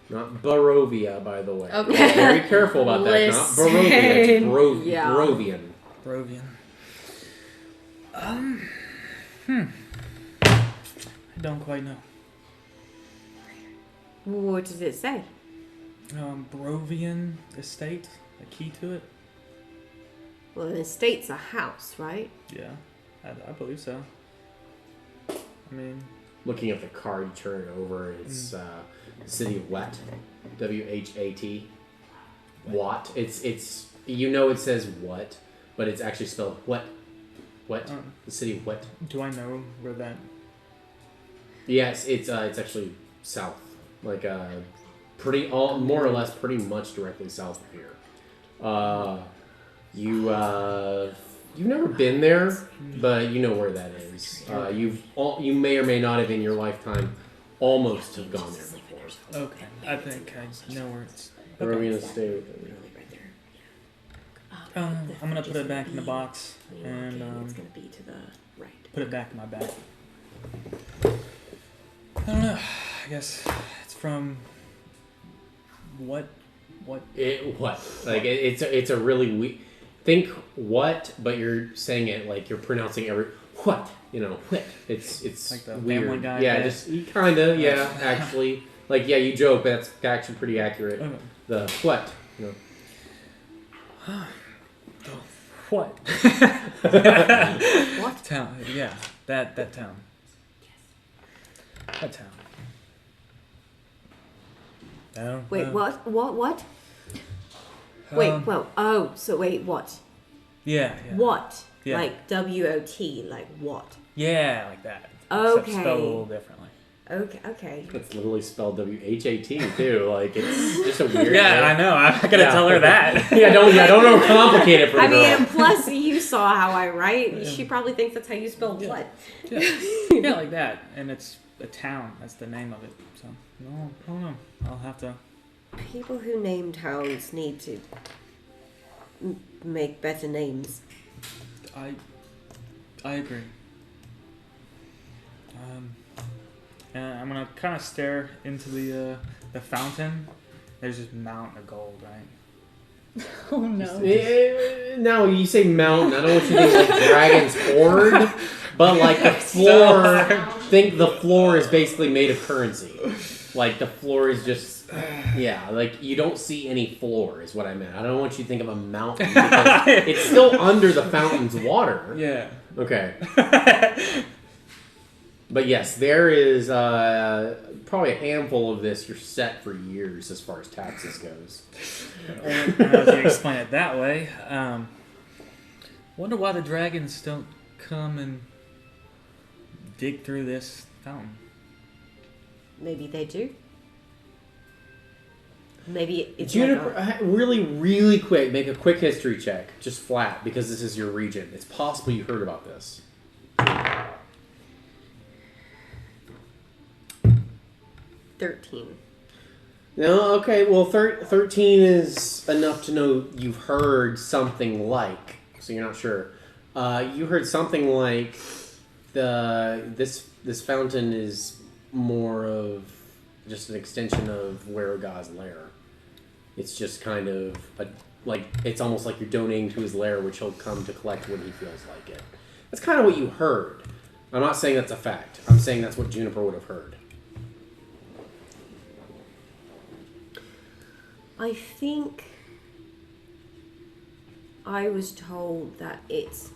Not Barovia, by the way. Okay. Very careful about that. Not Barovia. It's Barovian. Barovian. I don't quite know. What does it say? Barovian Estate? A key to it? Well, an estate's a house, right? Yeah, I believe so. I mean... Looking at the card, you turn it over. It's City of Wet. W-H-A-T. Watt. It's you know it says what, but it's actually spelled what. What? The City of Wet. Do I know where that... Yes, it's actually south. Like, more or less pretty much directly south of here. You've never been there, but you know where that is. You may or may not have in your lifetime almost have gone there before. Okay, I think I know where it's... Barovian Estate. I'm gonna put it back in the box and it's gonna be to the right. put it back in my bag. I don't know. I guess it's from what? What? Like it's a really weak. Think what, but you're saying it like you're pronouncing every what. You know, what? It's like the weird. Family Guy Yeah, bit. just kinda. Yeah, actually, like yeah, you joke, but that's actually pretty accurate. Okay. The what? You know. What? What? Town. Yeah, that town. That town. No, Wait, no. what? Wait, well, oh, so wait, what? Yeah. What? Yeah. Like WOT, like what? Yeah, like that. Okay. Except spelled a little differently. Okay. It's literally spelled WHAT too. Like it's just a weird. Yeah, I know. I gotta tell her that. don't overcomplicate it for the I girl. mean, and plus you saw how I write. She probably thinks that's how you spell what. Yeah, like that. And it's a town. That's the name of it. So, no, I don't know. I'll have to. People who name towns need to make better names. I agree. And I'm gonna kind of stare into the fountain. There's this mountain of gold, right? Oh no. No, you say mountain. I don't want you to think like Dragon's Hoard, but like the floor. Think the floor is basically made of currency. Like the floor is just, yeah. Like you don't see any floor, is what I meant. I don't want you to think of a mountain because it's still under the fountain's water. Yeah. Okay. But yes, there is probably a handful of this. You're set for years as far as taxes goes. Now that you explain it that way, wonder why the dragons don't come and dig through this fountain. Maybe they do. Maybe it's Juniper, like really quick, make a quick history check, just flat, because this is your region. It's possible you heard about this. 13. No, okay, well, 13 is enough to know you've heard something like, so you're not sure. You heard something like this fountain is more of just an extension of Werogah's lair. It's just kind of it's almost like you're donating to his lair, which he'll come to collect when he feels like it. That's kind of what you heard. I'm not saying that's a fact. I'm saying that's what Juniper would have heard. I think I was told that it's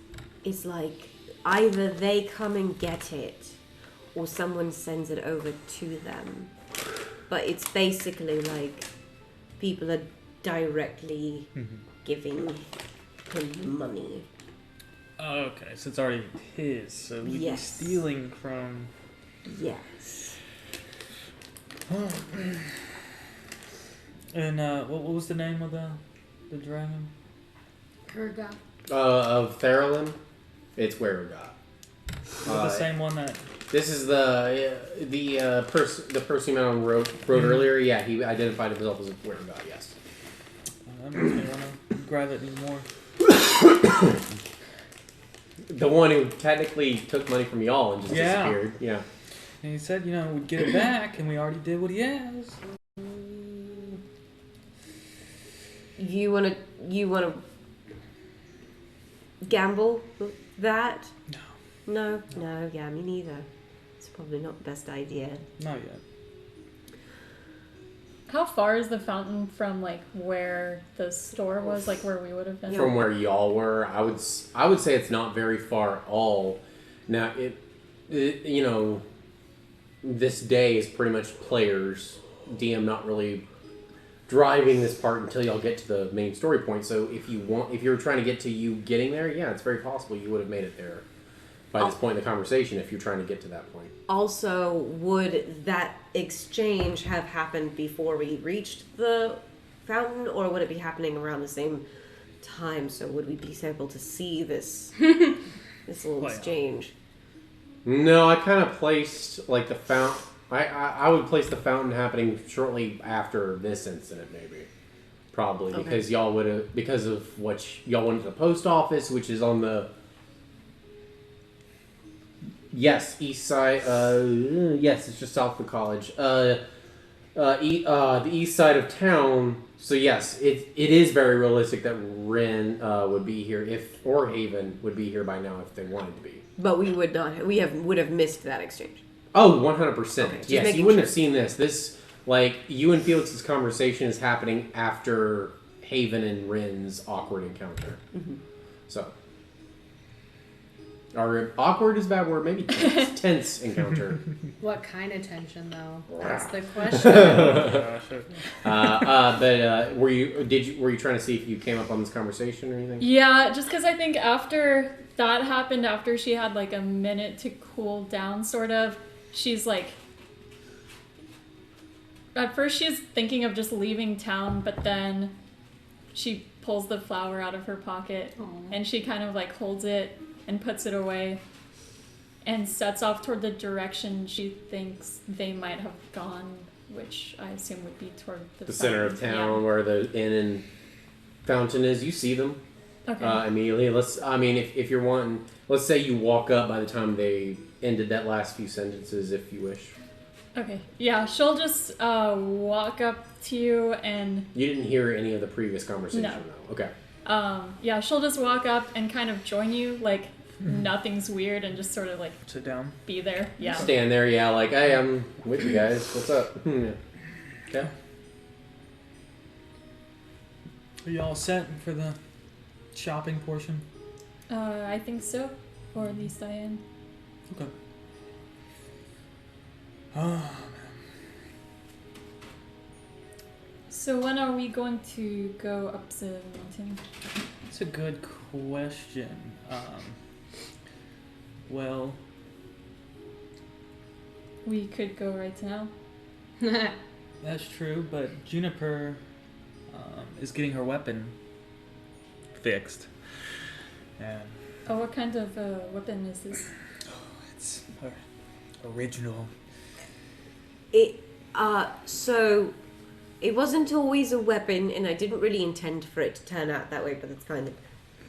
like either they come and get it or someone sends it over to them. But it's basically like people are directly giving him money. Oh, okay, so it's already his, so we'd be stealing from... Yes. And what was the name of the dragon? Kurga. Of Theralin, it's Werogah. The same one that... This is the person you met on road earlier. Yeah, he identified himself as Werogah. Yes. That makes me want to grab it anymore. The one who technically took money from y'all and just disappeared. Yeah. And he said, we'd get it back, and we already did what he asked. You wanna gamble with that? No, yeah, me neither. It's probably not the best idea. Not yet. How far is the fountain from where the store was, where we would have been? From where y'all were, I would say it's not very far at all. Now this day is pretty much players, DM not really driving this part until y'all get to the main story point. So if you're trying to get to you getting there, yeah, it's very possible you would have made it there by this point in the conversation if you're trying to get to that point. Also, would that exchange have happened before we reached the fountain, or would it be happening around the same time? So would we be able to see this little exchange? No, I kind of placed the fountain. I would place the fountain happening shortly after this incident, maybe. probably, Okay. because y'all would have, because of what y'all went to the post office, which is on the east side. Yes, it's just south of college. The east side of town. So yes, it is very realistic that Ren would be here or Haven would be here by now if they wanted to be. But we would not. Would have missed that exchange. Oh, 100%. Okay, just Yes, making you wouldn't sure. have seen this. This, like, you and Felix's conversation is happening after Haven and Ren's awkward encounter. Mm-hmm. So, or awkward is a bad word. Maybe tense encounter. What kind of tension, though? That's the question. But were you trying to see if you came up on this conversation or anything? Yeah, just because I think after that happened, after she had like a minute to cool down, sort of, she's like, at first she's thinking of just leaving town, but then she pulls the flower out of her pocket and she kind of like holds it and puts it away and sets off toward the direction she thinks they might have gone, which I assume would be toward the center of town where the inn and fountain is. You see them immediately. If you're wanting, let's say you walk up by the time they ended that last few sentences, if you wish. Okay. Yeah, she'll just walk up to you and... You didn't hear any of the previous conversation, though. Okay. Yeah, she'll just walk up and kind of join you, like nothing's weird, and just sort of like... Sit down. Be there, yeah. Stand there, yeah, like, hey, I'm with you guys. What's up? Okay. Are you all set for the shopping portion? I think so. Or at least I am. Okay. Oh, So when are we going to go up the mountain? that's a good question. Well, We could go right now. that's true, but Juniper is getting her weapon fixed. And Oh, what kind of weapon is this? it's her original. So it wasn't always a weapon, and I didn't really intend for it to turn out that way, but that's kind of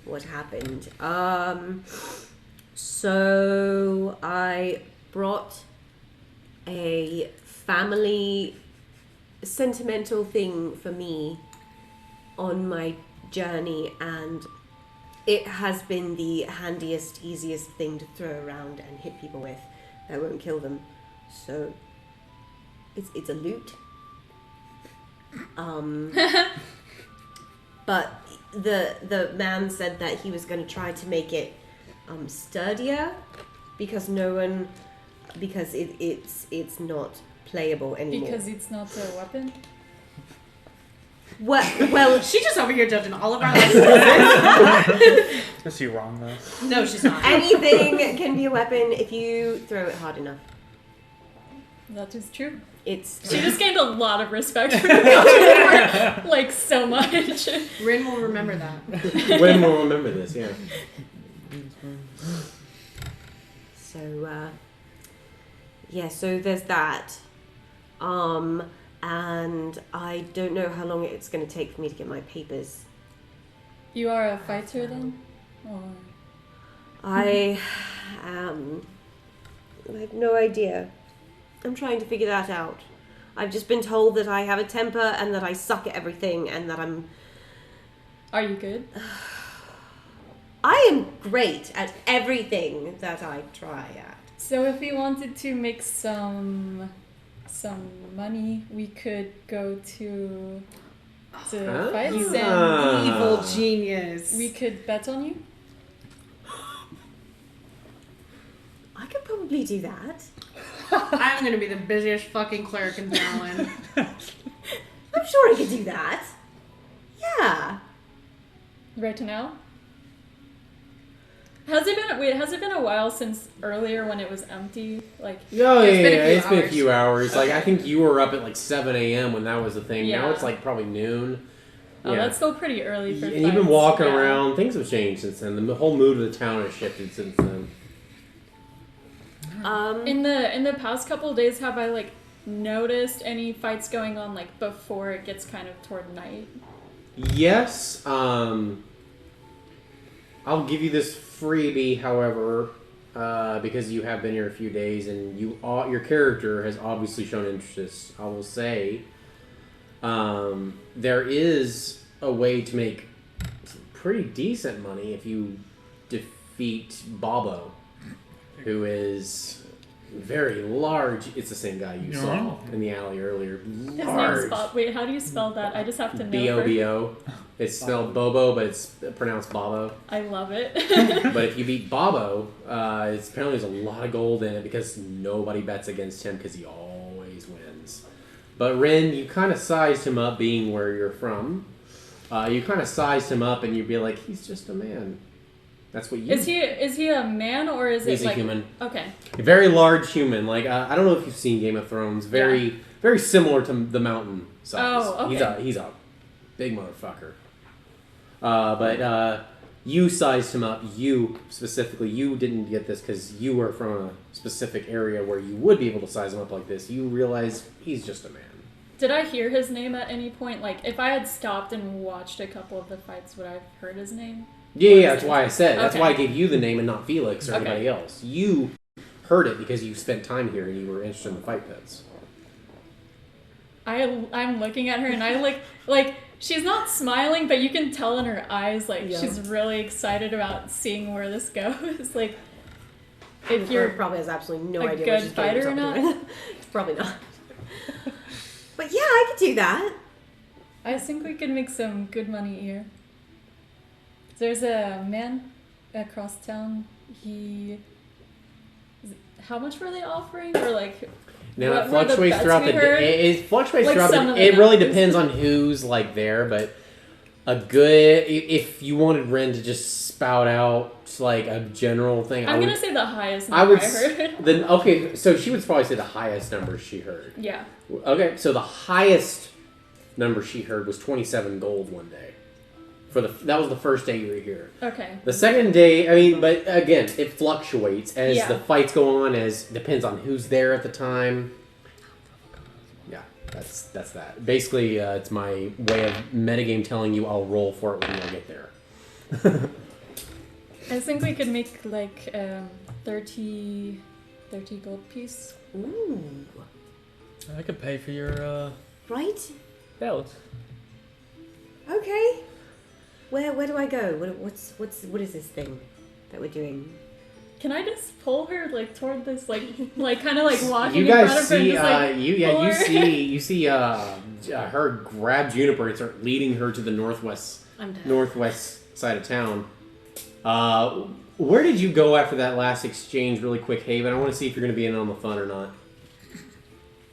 what happened. So I brought a family sentimental thing for me on my journey, and it has been the handiest, easiest thing to throw around and hit people with that won't kill them. So it's a loot. But the man said that he was going to try to make it sturdier because it's not playable anymore. Because it's not a weapon? Well, she's just over here judging all of our lives. Is she wrong though? No, she's not. Anything can be a weapon if you throw it hard enough. That is true. She just gained a lot of respect for me. Like, so much. Rin will remember that. Rin will remember this, yeah. So, so there's that. And I don't know how long it's going to take for me to get my papers. You are a fighter then? Or... I have no idea. I'm trying to figure that out. I've just been told that I have a temper and that I suck at everything and that I'm... Are you good? I am great at everything that I try at. So if we wanted to make some money, we could go to the fights and evil genius. We could bet on you. I could probably do that. I'm gonna be the busiest fucking cleric in Maryland. I'm sure I could do that. Yeah. Right now? Has it been a while since earlier when it was empty? Like It's been a few hours. Like I think you were up at like 7 a.m. when that was the thing. Yeah. Now it's like probably noon. Oh, that's still pretty early for And fights. you've been walking around. Things have changed since then. The whole mood of the town has shifted since then. In the past couple of days, have I like noticed any fights going on like before it gets kind of toward night? Yes. I'll give you this freebie, however, because you have been here a few days and your character has obviously shown interest. I will say, there is a way to make pretty decent money if you defeat Bobo, who is very large. It's the same guy you saw in the alley earlier. His Large. name's Bob. Wait, how do you spell that? I just have to know. B-O-B-O. It's spelled Bobo, but it's pronounced Bobo. I love it. But if you beat Bobo, apparently there's a lot of gold in it because nobody bets against him because he always wins. But Ren, you kind of sized him up being where you're from. You kind of sized him up and you'd be like, he's just a man. That's what you... Is he a man or is He's it like... a human. Okay. A very large human. Like, I don't know if you've seen Game of Thrones. Very similar to the mountain size. Oh, okay. He's a big motherfucker. But you sized him up. You, specifically, you didn't get this because you were from a specific area where you would be able to size him up like this. You realize he's just a man. Did I hear his name at any point? Like, if I had stopped and watched a couple of the fights, would I have heard his name? Yeah, that's why I said. That's Okay. why I gave you the name and not Felix or anybody else. You heard it because you spent time here and you were interested in the fight pits. I'm looking at her and I like she's not smiling, but you can tell in her eyes she's really excited about seeing where this goes. Like, if you're probably has absolutely no a idea good what she's fighter or getting not. herself to. Probably not. But yeah, I could do that. I think we could make some good money here. There's a man across town. How much were they offering? Or like, now what it were the fluctuates bets throughout we the heard? day. It fluctuates Like throughout some the of day. It the really numbers. depends on who's like there, but a good if you wanted Ren to just spout out like a general thing. I'm gonna say the highest number I heard. Then okay, so she would probably say the highest number she heard. Yeah. Okay, so the highest number she heard was 27 gold one day. That was the first day you were here. Okay. The second day, I mean, but again, it fluctuates as Yeah. the fights go on, depends on who's there at the time. Yeah, that's that. Basically, it's my way of metagame telling you I'll roll for it when I get there. I think we could make like 30 gold piece. Ooh. I could pay for your Right? belt. Okay. Where do I go? What is this thing that we're doing? Can I just pull her like toward this like kind of like walking You in front guys of her? see, And just, like, you see her grab Juniper and start leading her to the northwest side of town. Where did you go after that last exchange? Really quick, Haven. I want to see if you're going to be in on the fun or not.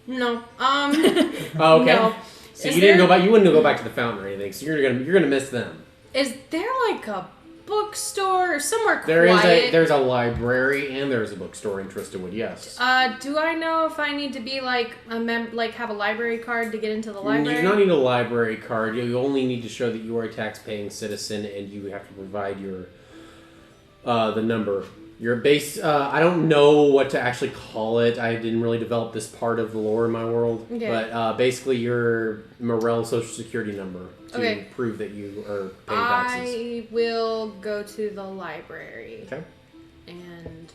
No. Oh, okay. No. So you didn't go back. You wouldn't go back to the fountain or anything. So you're gonna miss them. Is there like a bookstore or somewhere There's quiet? a library and there's a bookstore in Tristanwood. Yes. Do I know if I need to be like have a library card to get into the library? You do not need a library card. You only need to show that you are a tax-paying citizen, and you have to provide your the number. Your base. I don't know what to actually call it. I didn't really develop this part of the lore in my world. Okay. But basically, your Merrell Social Security number to prove that you are paying taxes. I will go to the library. Okay. And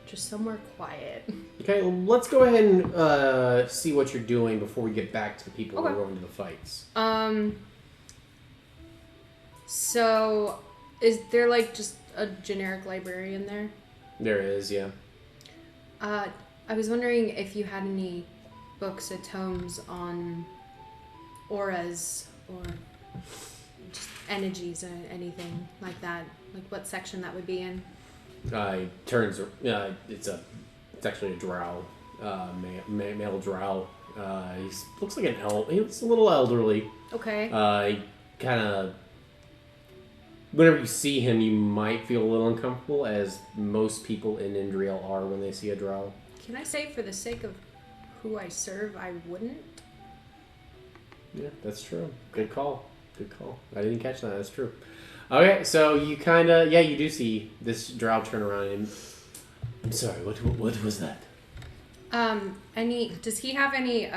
just somewhere quiet. Okay, well, let's go ahead and see what you're doing before we get back to the people who are going to the fights. So, is there like just a generic librarian there? There is, yeah. I was wondering if you had any books or tomes on auras or just energies or anything like that. Like what section that would be in? Turns. It's actually a drow, male drow. He looks like an elf. He's a little elderly. Okay. He kind of. Whenever you see him, you might feel a little uncomfortable, as most people in Indriel are when they see a drow. Can I say, for the sake of who I serve, I wouldn't? Yeah, that's true. Good call. Good call. I didn't catch that. That's true. Okay, so you kind of, you do see this drow turn around and, I'm sorry, what was that? Does he have any,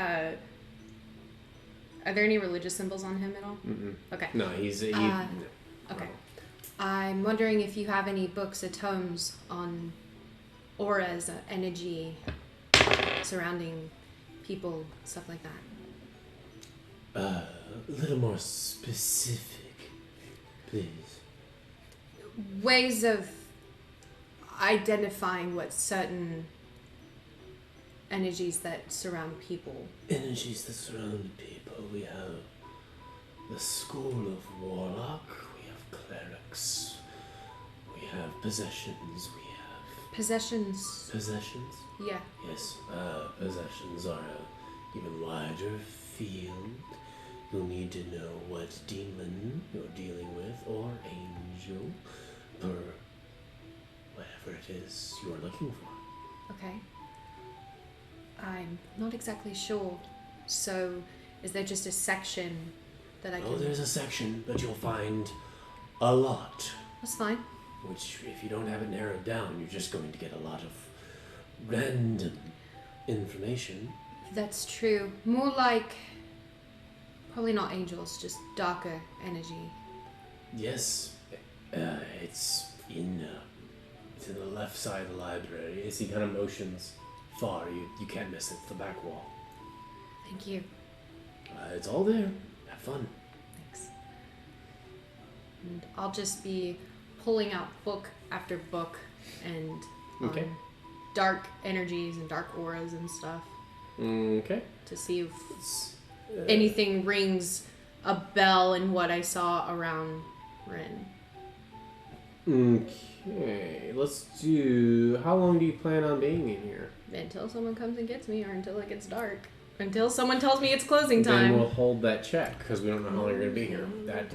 Are there any religious symbols on him at all? Mm-mm. Okay. No, he's... Okay. I'm wondering if you have any books or tomes on auras, energy surrounding people, stuff like that. A little more specific, please. Ways of identifying what certain energies that surround people. Energies that surround people. We have the School of Warlock. We have clerics. We have possessions. We have... Possessions? Possessions? Yeah. Yes. Possessions are an even wider field. You'll need to know what demon you're dealing with, or angel, or whatever it is you're looking for. Okay. I'm not exactly sure. So, is there just a section that I can... Oh, there's a section, but you'll find a lot. That's fine. Which, if you don't have it narrowed down, you're just going to get a lot of random information. That's true. More like... Probably not angels, just darker energy. Yes. It's in the left side of the library. As he kind of motions far, you can't miss it. It's the back wall. Thank you. It's all there. Have fun. Thanks. And I'll just be pulling out book after book and Okay. dark energies and dark auras and stuff. Okay. To see if anything rings a bell in what I saw around Ren. Okay. Let's do... How long do you plan on being in here? Until someone comes and gets me, or until it gets dark. Until someone tells me it's closing time. Then we'll hold that check, because we don't know how long you're going to be here.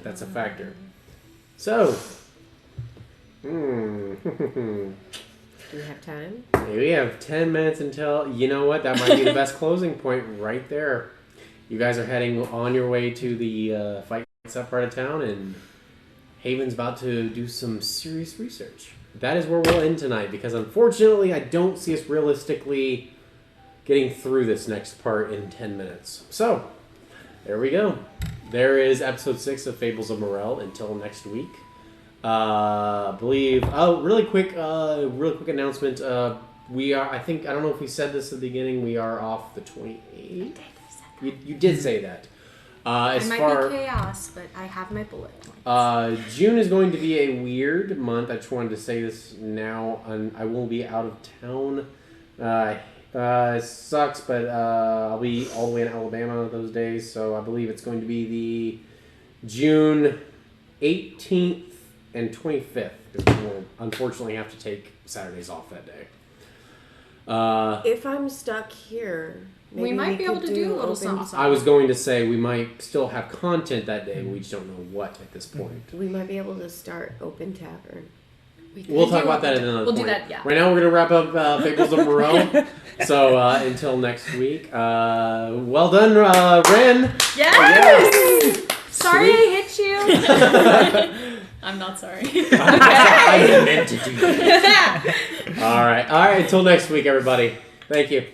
That's a factor. So... Do we have time? We have 10 minutes until... You know what? That might be the best closing point right there. You guys are heading on your way to the fight up part of town, and Haven's about to do some serious research. That is where we'll end tonight, because unfortunately I don't see us realistically getting through this next part in 10 minutes. So, there we go. There is episode 6 of Fables of Merrell. Until next week. Really quick announcement. We are, I don't know if we said this at the beginning, we are off the 28th. You did say that. I might be chaos, but I have my bullet points. June is going to be a weird month. I just wanted to say this now. I will be out of town. It sucks, but I'll be all the way in Alabama those days. So I believe it's going to be the June 18th and 25th. Because we'll unfortunately have to take Saturdays off that day. If I'm stuck here... We might be able to do a little something. I was going to say we might still have content that day. We just don't know what at this point. We might be able to start Open Tavern. We'll talk about that at another point. We'll do that, yeah. Right now we're going to wrap up Fables of Merrell. So until next week. Well done, Ren. Yes! Sorry I hit you. I'm not sorry. I meant to do that. All right. Until next week, everybody. Thank you.